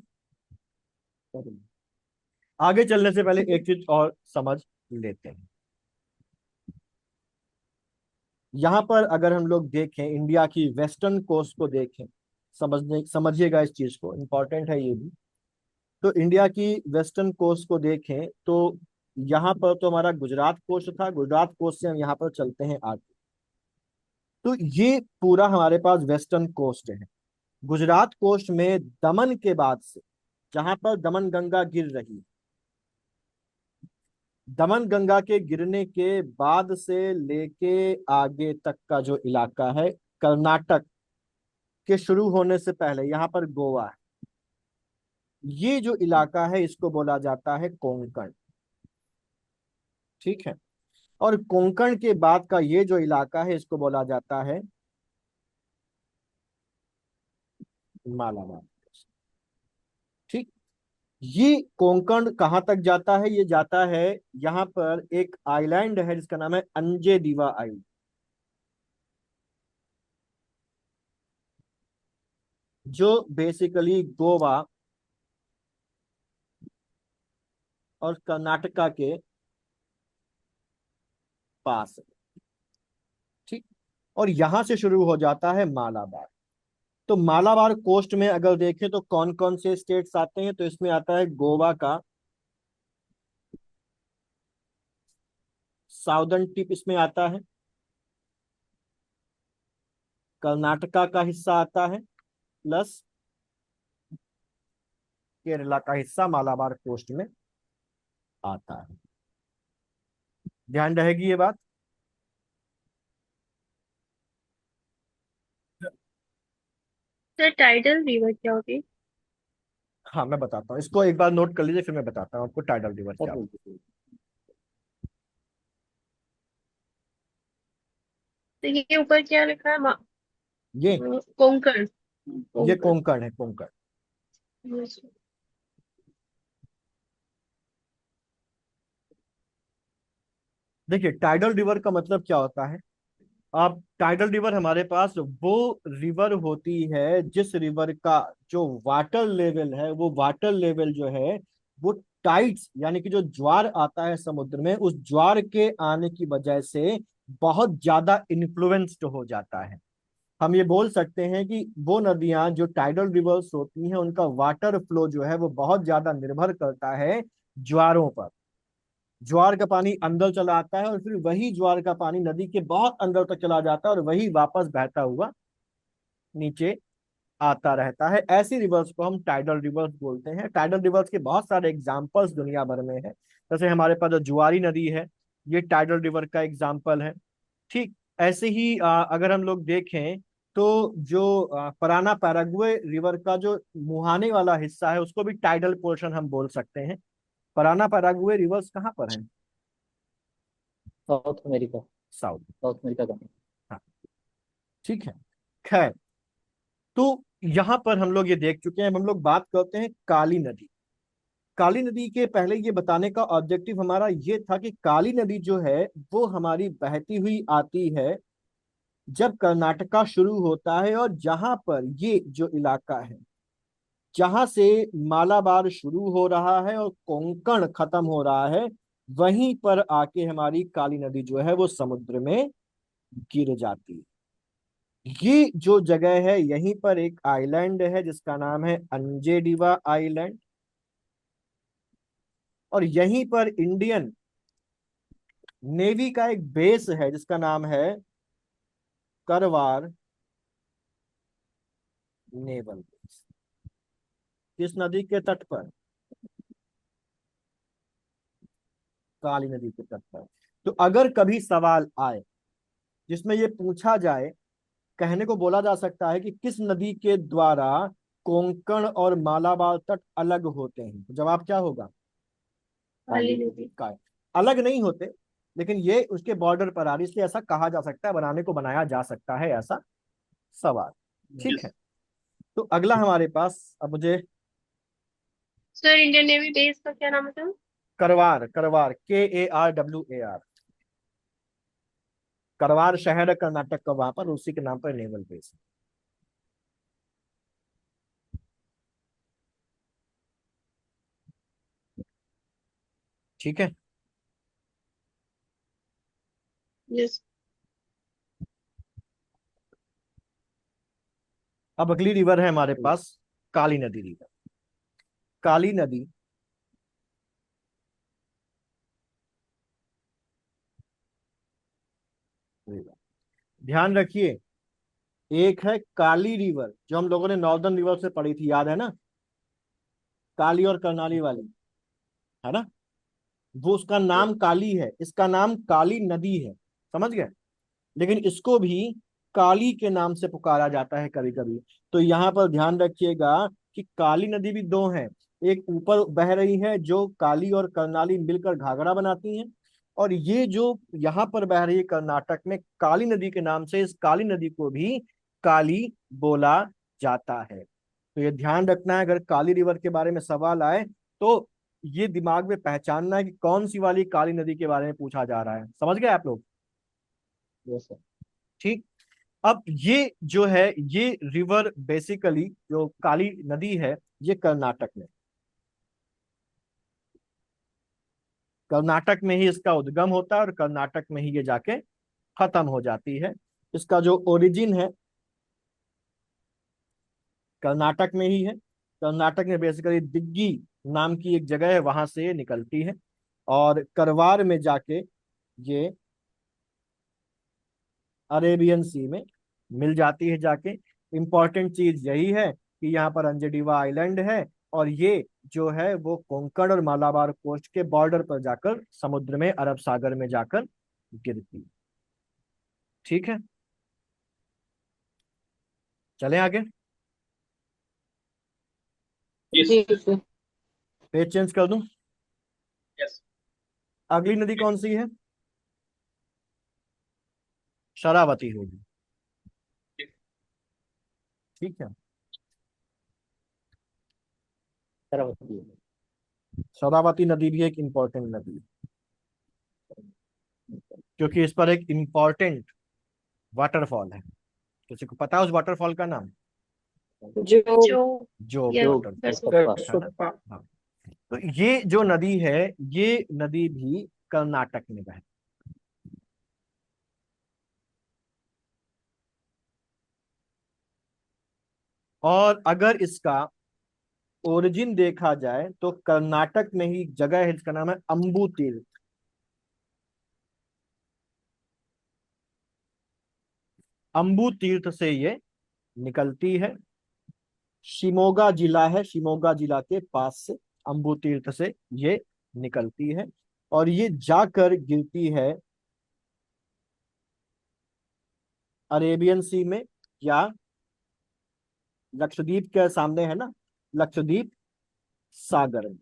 आगे चलने से पहले एक चीज और समझ लेते हैं। यहां पर अगर हम लोग देखें, इंडिया की वेस्टर्न कोस्ट को देखें, समझिएगा इस चीज को, इंपॉर्टेंट है ये भी। तो इंडिया की वेस्टर्न कोस्ट को देखें तो यहाँ पर तो हमारा गुजरात कोस्ट था, गुजरात कोस्ट से हम यहाँ पर चलते हैं आगे। तो ये पूरा हमारे पास वेस्टर्न कोस्ट है। गुजरात कोस्ट में दमन के बाद से, जहां पर दमन गंगा गिर रही है, दमन गंगा के गिरने के बाद से लेके आगे तक का जो इलाका है, कर्नाटक के शुरू होने से पहले यहाँ पर गोवा है, ये जो इलाका है इसको बोला जाता है कोंकण। ठीक है। और कोंकण के बाद का ये जो इलाका है इसको बोला जाता है मालाबार। ठीक। ये कोंकण कहां तक जाता है? ये जाता है, यहां पर एक आइलैंड है जिसका नाम है अंजे दीवा आइलैंड, जो बेसिकली गोवा और कर्नाटका के पास है। ठीक। और यहां से शुरू हो जाता है मालाबार। तो मालाबार कोस्ट में अगर देखें तो कौन कौन से स्टेट्स आते हैं, तो इसमें आता है गोवा का साउदर्न टिप इसमें आता है, कर्नाटका का हिस्सा आता है, प्लस केरला का हिस्सा मालाबार कोस्ट में आता है। ध्यान रहेगी ये बात। सर टाइडल रिवर क्या होती? हाँ मैं बताता हूँ, इसको एक बार नोट कर लीजिए, फिर मैं बताता हूँ आपको टाइडल रिवर क्या होती है। तो ये ऊपर क्या लिखा है? ये कोंकण। ये कोंकण है, कोंकण। देखिए टाइडल रिवर का मतलब क्या होता है। अब टाइडल रिवर हमारे पास वो रिवर होती है जिस रिवर का जो वाटर लेवल है, वो वाटर लेवल जो है वो टाइड्स यानी कि जो ज्वार आता है समुद्र में, उस ज्वार के आने की वजह से बहुत ज्यादा इन्फ्लुएंस्ड हो जाता है। हम ये बोल सकते हैं कि वो नदियां जो टाइडल रिवर्स होती हैं उनका वाटर फ्लो जो है वो बहुत ज्यादा निर्भर करता है ज्वारों पर। ज्वार का पानी अंदर चला आता है और फिर वही ज्वार का पानी नदी के बहुत अंदर तक चला जाता है और वही वापस बहता हुआ नीचे आता रहता है। ऐसी रिवर्स को हम टाइडल रिवर्स बोलते हैं। टाइडल रिवर्स के बहुत सारे एग्जांपल्स दुनिया भर में है। जैसे हमारे पास जो जुआरी नदी है, ये टाइडल रिवर का एग्जांपल है। ठीक। ऐसे ही अगर हम लोग देखें तो जो पराना पैराग्वे रिवर का जो मुहाने वाला हिस्सा है उसको भी टाइडल पोर्शन हम बोल सकते हैं। पराना पैराग्वे रिवर्स कहाँ पर है? South America. South. South America का। हाँ। ठीक है। खैर, तो यहां पर हम लोग ये देख चुके हैं। अब हम लोग बात करते हैं काली नदी। काली नदी के पहले ये बताने का ऑब्जेक्टिव हमारा ये था कि काली नदी जो है वो हमारी बहती हुई आती है जब कर्नाटका शुरू होता है, और जहां पर ये जो इलाका है जहां से मालाबार शुरू हो रहा है और कोंकण खत्म हो रहा है, वहीं पर आके हमारी काली नदी जो है वो समुद्र में गिर जाती है। ये जो जगह है यहीं पर एक आइलैंड है जिसका नाम है अंजेडिवा आइलैंड, और यहीं पर इंडियन नेवी का एक बेस है जिसका नाम है करवार नेवल बेस। किस नदी के तट पर? काली नदी के तट पर। तो अगर कभी सवाल आए जिसमें ये पूछा जाए, कहने को बोला जा सकता है कि किस नदी के द्वारा कोंकण और मालाबार तट अलग होते हैं, तो जवाब क्या होगा? काली नदी। का अलग नहीं होते, लेकिन ये उसके बॉर्डर पर आ रही, इसलिए ऐसा कहा जा सकता है, बनाने को बनाया जा सकता है ऐसा सवाल। ठीक है। तो अगला हमारे पास, अब मुझे सर इंडियन नेवी बेस का क्या नाम है? करवार, करवार KARWAR। करवार शहर है कर्नाटक का, वहां पर उसी के नाम पर नेवल बेस है। ठीक है। यस। अब अगली रिवर है हमारे पास काली नदी रिवर। काली नदी रिवर, ध्यान रखिए, एक है काली रिवर जो हम लोगों ने नॉर्दर्न रिवर से पढ़ी थी, याद है ना, काली और कर्नाली वाली, है ना, वो उसका नाम काली है, इसका नाम काली नदी है, समझ गए। लेकिन इसको भी काली के नाम से पुकारा जाता है कभी कभी। तो यहाँ पर ध्यान रखिएगा कि काली नदी भी दो हैं, एक ऊपर बह रही है जो काली और कर्नाली मिलकर घाघरा बनाती हैं, और ये जो यहाँ पर बह रही है कर्नाटक में काली नदी के नाम से, इस काली नदी को भी काली बोला जाता है। तो ये ध्यान रखना है, अगर काली रिवर के बारे में सवाल आए तो ये दिमाग में पहचानना है कि कौन सी वाली काली नदी के बारे में पूछा जा रहा है। समझ गए आप लोग? Yes sir. ठीक। अब ये जो है, ये रिवर बेसिकली जो काली नदी है ये कर्नाटक में, कर्नाटक में ही इसका उद्गम होता है और कर्नाटक में ही ये जाके खत्म हो जाती है। इसका जो ओरिजिन है कर्नाटक में ही है। कर्नाटक में बेसिकली दिग्गी नाम की एक जगह है, वहां से ये निकलती है और करवार में जाके ये अरेबियन सी में मिल जाती है जाके। इंपॉर्टेंट चीज यही है कि यहाँ पर अंजडीवा आइलैंड है और ये जो है वो कोंकण और मालाबार कोस्ट के बॉर्डर पर जाकर समुद्र में, अरब सागर में जाकर गिरती है। ठीक है, चलें आगे। जी सर। पेज चेंज कर दूं। यस। अगली नदी कौन सी है? शरावती होगी। ठीक है, शरावती है। शरावती नदी भी एक इंपॉर्टेंट नदी है क्योंकि इस पर एक इंपॉर्टेंट वाटरफॉल है। किसी को पता है उस वाटरफॉल का नाम? जो जो जो यस वाटरफॉल, दरअसल है ना? हाँ। तो ये जो नदी है, ये नदी भी कर्नाटक में बहती है। और अगर इसका ओरिजिन देखा जाए तो कर्नाटक में ही एक जगह है जिसका नाम है अंबू तीर्थ। अंबू तीर्थ से ये निकलती है, शिमोगा जिला है, शिमोगा जिला के पास से अंबू तीर्थ से ये निकलती है और ये जाकर गिरती है अरेबियन सी में, या लक्षद्वीप के सामने है ना, लक्षद्वीप सागर में,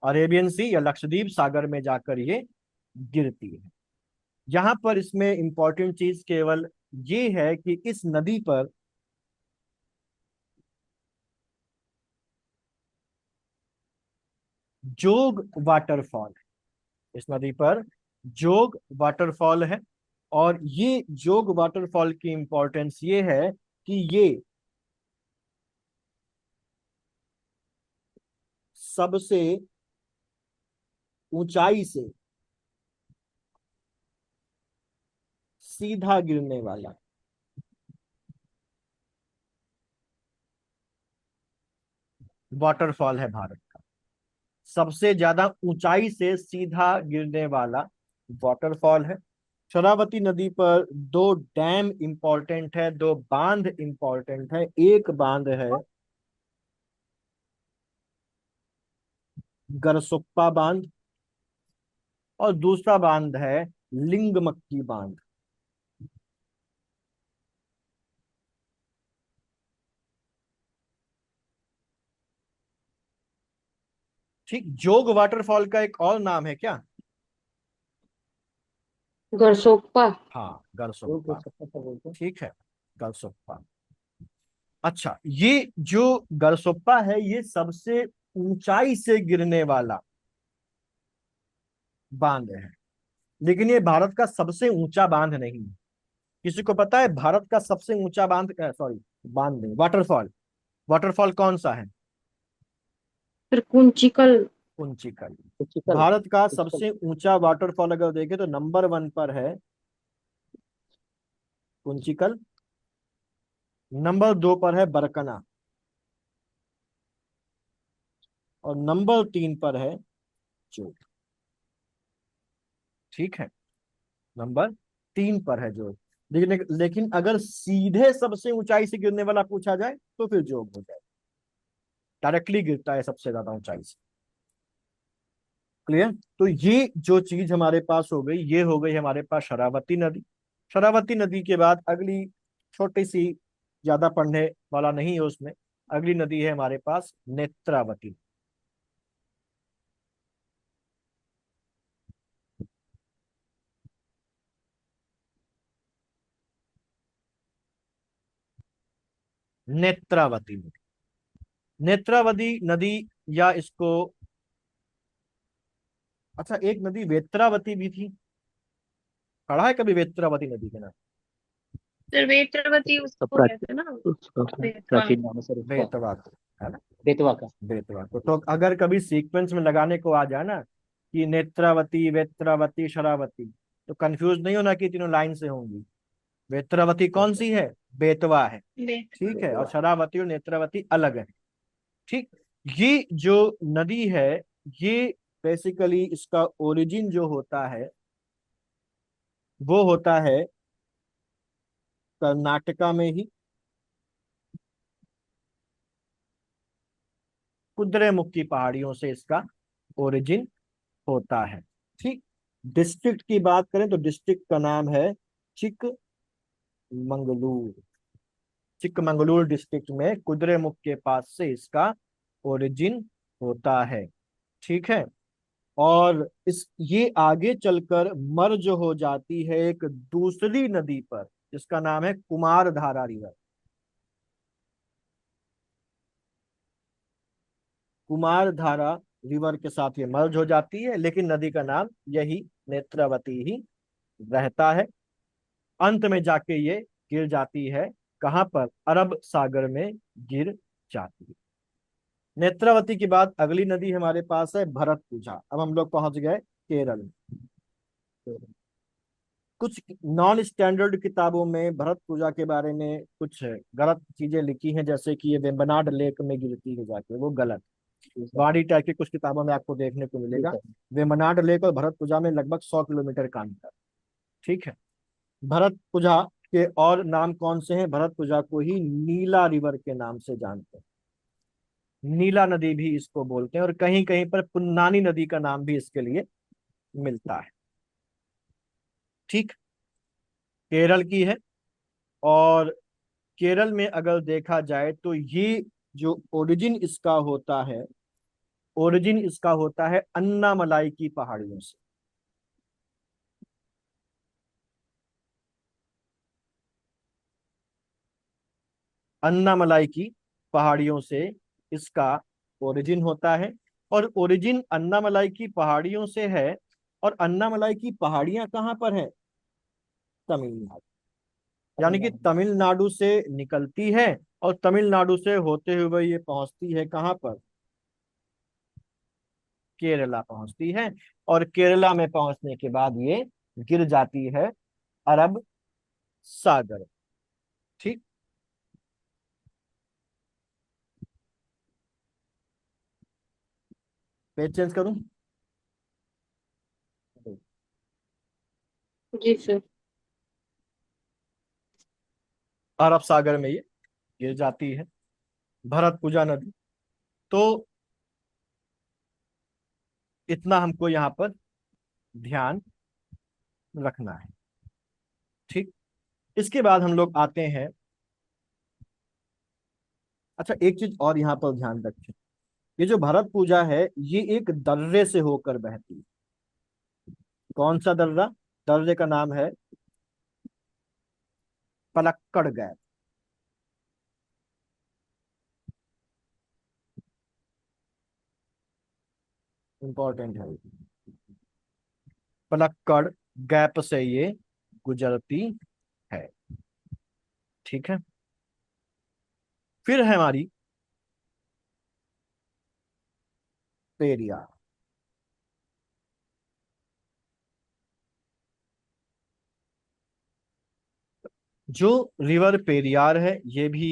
अरेबियन सी या लक्षद्वीप सागर में जाकर ये गिरती है। यहां पर इसमें इंपॉर्टेंट चीज केवल ये है कि इस नदी पर जोग वाटरफॉल है, इस नदी पर जोग वाटरफॉल है। और ये जोग वाटरफॉल की इंपॉर्टेंस ये है कि ये सबसे ऊंचाई से सीधा गिरने वाला वाटरफॉल है भारत का, सबसे ज्यादा ऊंचाई से सीधा गिरने वाला वाटरफॉल है। शरावती नदी पर दो डैम इंपॉर्टेंट है, दो बांध इंपॉर्टेंट है। एक बांध है गरसुप्पा बांध और दूसरा बांध है लिंगमक्की बांध। ठीक, जोग वाटरफॉल का एक और नाम है क्या? गरसोप्पा। हाँ, गरसुप्पा। बोलते ठीक है, गरसुप्पा। अच्छा, ये जो गरसुप्पा है ये सबसे ऊंचाई से गिरने वाला बांध है। लेकिन ये भारत का सबसे ऊंचा बांध नहीं है। किसी को पता है भारत का सबसे ऊंचा बांध, सॉरी बांध नहीं, वाटरफॉल, वाटरफॉल कौन सा है? फिर कुंचिकल। कुंचिकल। कुचिकल। भारत का कुचिकल। सबसे ऊंचा वाटरफॉल अगर देखें तो नंबर 1 पर है कुंचिकल, नंबर 2 पर है बरकना, और नंबर 3 पर है जोग। ठीक है, नंबर 3 पर है जोग। लेकिन अगर सीधे सबसे ऊंचाई से गिरने वाला पूछा जाए तो फिर जोग हो जाए, डायरेक्टली गिरता है सबसे ज्यादा ऊंचाई से। क्लियर? तो ये जो चीज हमारे पास हो गई, ये हो गई हमारे पास शरावती नदी। शरावती नदी के बाद अगली छोटी सी, ज्यादा पढ़ने वाला नहीं है उसमें, अगली नदी है हमारे पास नेत्रावती। नेत्रावती नदी, नेत्रावती नदी, या इसको, अच्छा एक नदी वेत्रावती भी थी, पढ़ा है कभी वेत्रावती नदी के नाम? सर वेत्रवती तो उसको कहते हैं ना, उसका बेतवा। प्राचीन नाम है सर उसका, बेतवा को, है ना? बेतवा का। बेतवा को तो अगर कभी सीक्वेंस में लगाने को आ जाए ना कि नेत्रावती, वेत्रावती, शरावती, तो कंफ्यूज नहीं होना कि तीनों लाइन से होंगी। वेत्रावती कौन सी है? बेतवा है। ठीक है, और शरावती और नेत्रावती अलग है। ठीक, ये जो नदी है, ये बेसिकली इसका ओरिजिन जो होता है वो होता है कर्नाटका में ही, कुद्रेमुख की पहाड़ियों से इसका ओरिजिन होता है। ठीक, डिस्ट्रिक्ट की बात करें तो डिस्ट्रिक्ट का नाम है चिकमंगलूर। चिकमंगलूर डिस्ट्रिक्ट में कुद्रेमुख के पास से इसका ओरिजिन होता है। ठीक है, और इस ये आगे चलकर मर्ज हो जाती है एक दूसरी नदी पर जिसका नाम है कुमारधारा रिवर। कुमारधारा रिवर के साथ ये मर्ज हो जाती है, लेकिन नदी का नाम यही नेत्रावती ही रहता है। अंत में जाके ये गिर जाती है कहाँ पर? अरब सागर में गिर जाती है। नेत्रावती के बाद अगली नदी हमारे पास है भरतपुझा। अब हम लोग पहुंच गए केरल में। कुछ नॉन स्टैंडर्ड किताबों में भरतपुझा के बारे में कुछ गलत चीजें लिखी हैं, जैसे कि ये वेम्बनाड लेक में गिरती है जाके, वो गलत। वाडी टाइप की कुछ किताबों में आपको देखने को मिलेगा वेम्बनाड लेक और भरतपुझा में लगभग 100 किलोमीटर का अंतर। ठीक है, भरतपुझा के और नाम कौन से हैं? भरतपुझा को ही नीला रिवर के नाम से जानते हैं, नीला नदी भी इसको बोलते हैं, और कहीं कहीं पर पुन्नानी नदी का नाम भी इसके लिए मिलता है। ठीक, केरल की है, और केरल में अगर देखा जाए तो ये जो ओरिजिन इसका होता है, ओरिजिन इसका होता है अन्नामलाई की पहाड़ियों से। अन्नामलाई की पहाड़ियों से इसका ओरिजिन होता है, और ओरिजिन अन्नामलाई की पहाड़ियों से है। और अन्नामलाई की पहाड़ियां कहाँ पर है? तमिलनाडु। यानी कि तमिलनाडु से निकलती है और तमिलनाडु से होते हुए ये पहुंचती है कहाँ पर? केरला पहुंचती है, और केरला में पहुंचने के बाद ये गिर जाती है अरब सागर। ठीक, पेज चेंज करूं? जी सर। अरब सागर में ये गिर जाती है भरतपुजा नदी। तो इतना हमको यहाँ पर ध्यान रखना है। ठीक, इसके बाद हम लोग आते हैं, अच्छा एक चीज और यहाँ पर ध्यान रखें, ये जो भरतपुजा है ये एक दर्रे से होकर बहती है। कौन सा दर्रा? दर्रे का नाम है पलक्कड़ गैप। इंपॉर्टेंट है, पलक्कड़ गैप से ये गुजरती है। ठीक है, फिर है हमारी पेरियार। जो रिवर पेरियार है ये भी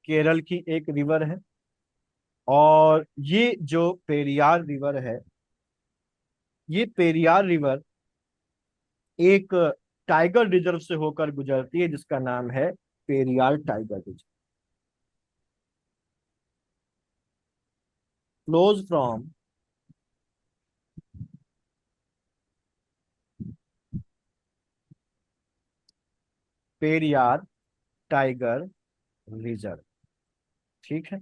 केरल की एक रिवर है। और ये जो पेरियार रिवर है, ये पेरियार रिवर एक टाइगर रिजर्व से होकर गुजरती है जिसका नाम है Periyar tiger reserve. Flows from Periyar tiger reserve. ठीक है,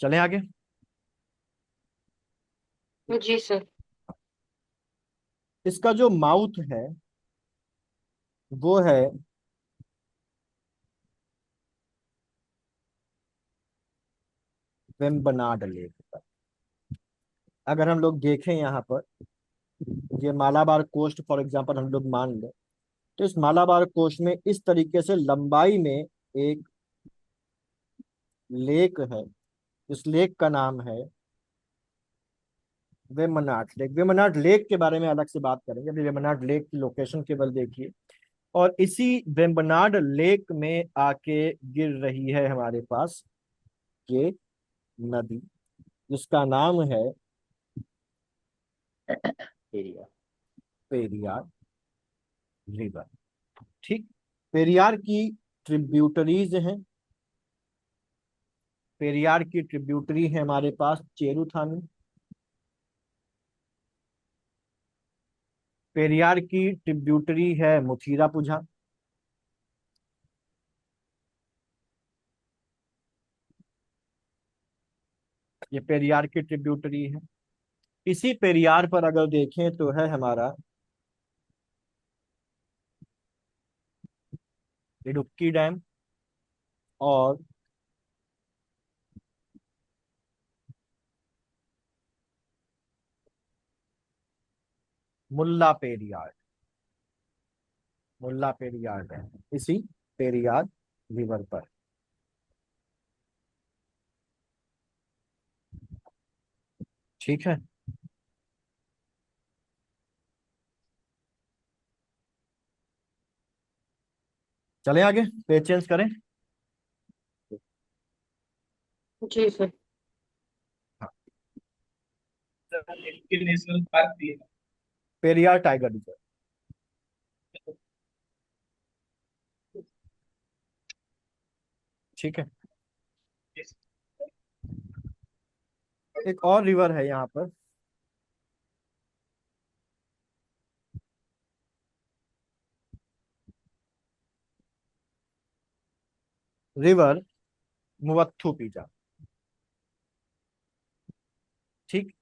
चलें आगे। जी सर। इसका जो माउथ है वो है वेम्बनाड लेक पर। अगर हम लोग देखें यहाँ पर, ये मालाबार कोस्ट फॉर एग्जांपल हम लोग मान लें, तो इस मालाबार कोस्ट में इस तरीके से लंबाई में एक लेक है। इस लेक का नाम है वेम्बनाड लेक। वेम्बनाड लेक के बारे में अलग से बात करेंगे, अभी वेम्बनाड लेक की लोकेशन केवल देखिए। और इसी वेम्बनाड लेक में आके गिर रही है हमारे पास ये नदी, जिसका नाम है पेरियार। पेरियार रिवर। ठीक, पेरियार की ट्रिब्यूटरीज हैं। पेरियार की ट्रिब्यूटरी है हमारे पास चेरुथानी। पेरियार की ट्रिब्यूटरी है मुथीरापुझा। ये पेरियार की ट्रिब्यूटरी है। इसी पेरियार पर अगर देखें तो है हमारा इडुक्की डैम और मुल्ला पेरियार। मुल्ला पेरियार डैम इसी पेरियार रिवर पर। ठीक है, चलें आगे, पेज चेंज करें। जी सर। हाँ, एक नेशनल पार्क भी है। Periyar tiger reserve. ठीक है, एक और रिवर है यहाँ पर, रिवर मुवत्थुपुझा। ठीक,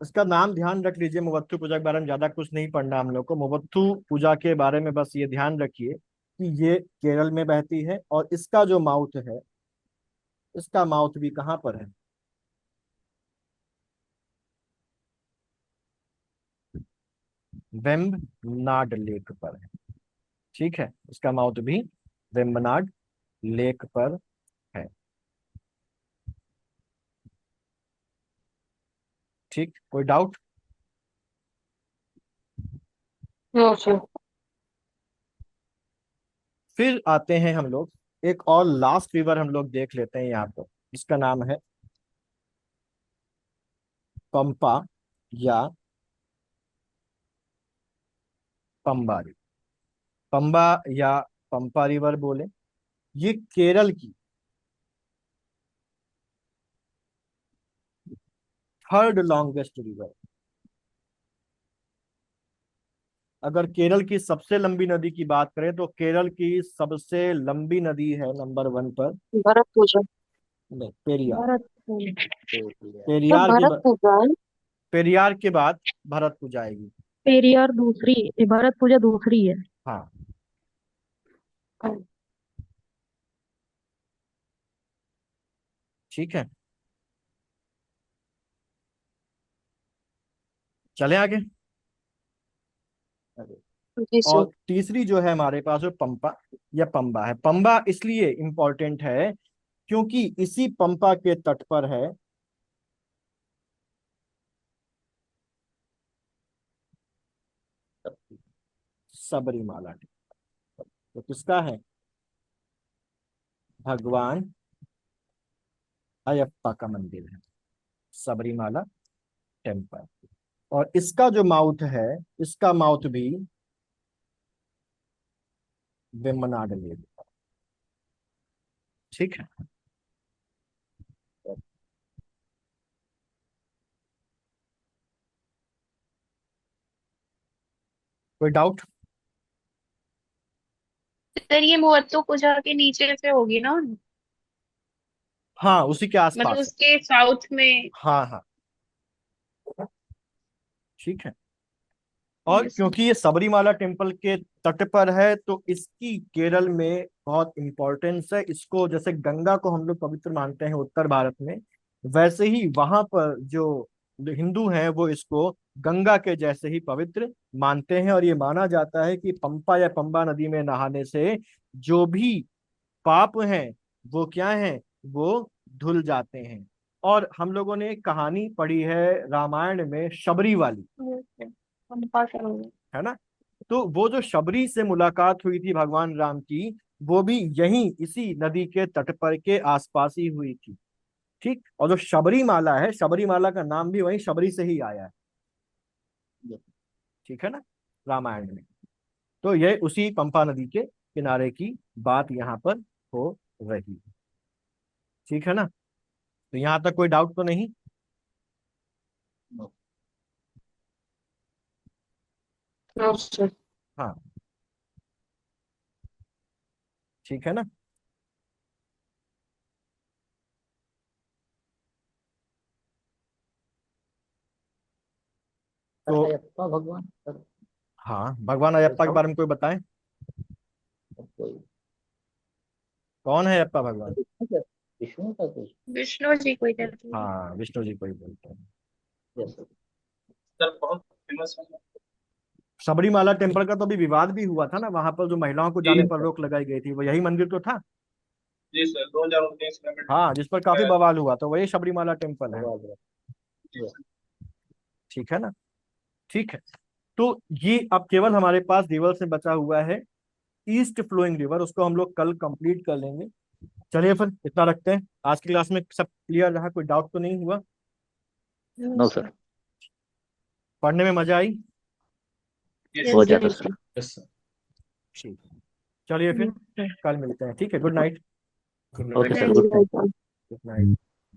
इसका नाम ध्यान रख लीजिए। मुवत्थुपुझा के बारे में ज्यादा कुछ नहीं पढ़ना हम लोग को। मुवत्थुपुझा के बारे में बस ये ध्यान रखिए कि ये केरल में बहती है और इसका जो माउथ है, इसका माउथ भी कहाँ पर है? वेम्बनाड लेक पर है। ठीक है, इसका माउथ भी वेम्बनाड लेक पर है। ठीक, कोई डाउट? No sir. फिर आते हैं हम लोग, एक और लास्ट रिवर हम लोग देख लेते हैं यहाँ पर, जिसका नाम है पंपा या पंबा रिवर। पंबा या पंपा रिवर बोले, ये केरल की थर्ड लॉन्गेस्ट रिवर। अगर केरल की सबसे लंबी नदी की बात करें तो केरल की सबसे लंबी नदी है नंबर 1 पर, भरत पूजा। नहीं, पेरियार। भरत पेरियार। सर, पेरियार के भरत बाद, पूजा है। पेरियार के बाद भरतपुर आएगी। पेरियार दूसरी, भरत पूजा दूसरी है। हाँ, ठीक है। चले आगे। जी सर। और तीसरी जो है हमारे पास वो पंपा या पंबा है। पंबा इसलिए इंपॉर्टेंट है क्योंकि इसी पंपा के तट पर है सबरीमाला। तो किसका है? भगवान अयप्पा का मंदिर है सबरीमाला टेम्पल। और इसका जो माउथ है, इसका माउथ भी वेम्बनाड लेक। ठीक है। कोई डाउट? सर ये मुवत्तुपुझा के नीचे से होगी ना, हाँ, उसी के मतलब आसपास है। उसके साउथ में। हाँ हाँ, ठीक है। और यस सर। क्योंकि ये सबरीमाला टेम्पल के तट पर है तो इसकी केरल में बहुत इंपॉर्टेंस है। इसको जैसे गंगा को हम लोग पवित्र मानते हैं उत्तर भारत में, वैसे ही वहां पर जो हिंदू हैं वो इसको गंगा के जैसे ही पवित्र मानते हैं। और ये माना जाता है कि पंपा या पंबा नदी में नहाने से जो भी पाप हैं वो क्या हैं, वो धुल जाते हैं। और हम लोगों ने एक कहानी पढ़ी है रामायण में, शबरी वाली, पंपा सरोवर। है ना। तो वो जो शबरी से मुलाकात हुई थी भगवान राम की, वो भी यहीं इसी नदी के तट पर के आसपास ही हुई थी। ठीक। और जो शबरी माला है, शबरी माला का नाम भी वही शबरी से ही आया है। ठीक है ना, रामायण में। तो ये उसी पंपा नदी के किनारे की बात यहाँ पर हो रही है। ठीक है ना। तो यहाँ तक कोई डाउट तो नहीं? हाँ सर। हाँ, ठीक है ना। तो अयप्पा भगवान सर, हाँ, भगवान अयप्पा के बारे में कोई बताएं, कोई कौन है अयप्पा भगवान? विष्णु का कोई। विष्णु जी कोई कहते हैं। हाँ, विष्णु जी को ही बोलते हैं। Yes sir. सर बहुत फेमस है। सबरीमाला टेम्पल का तो अभी विवाद भी हुआ था ना, वहां पर जो महिलाओं को जाने जी पर रोक लगाई गई थी, वो यही मंदिर तो था। जी सर, 2019 में हाँ, जिस पर काफी बवाल हुआ, तो वही सबरीमाला टेम्पल है। जी सर। ठीक है ना। ठीक है। तो ये अब केवल हमारे पास रिवर से बचा हुआ है ईस्ट फ्लोइंग रिवर, उसको हम लोग कल कंप्लीट कर लेंगे। चलिए फिर इतना रखते हैं। आज की क्लास में सब क्लियर रहा? कोई डाउट तो नहीं हुआ? नो सर, पढ़ने में मजा आई? बहुत ज्यादा यस सर। Yes sir. ठीक। चलिए फिर सर। कल मिलते हैं। ठीक है, good night. Good okay night. Sir, good night. Good night.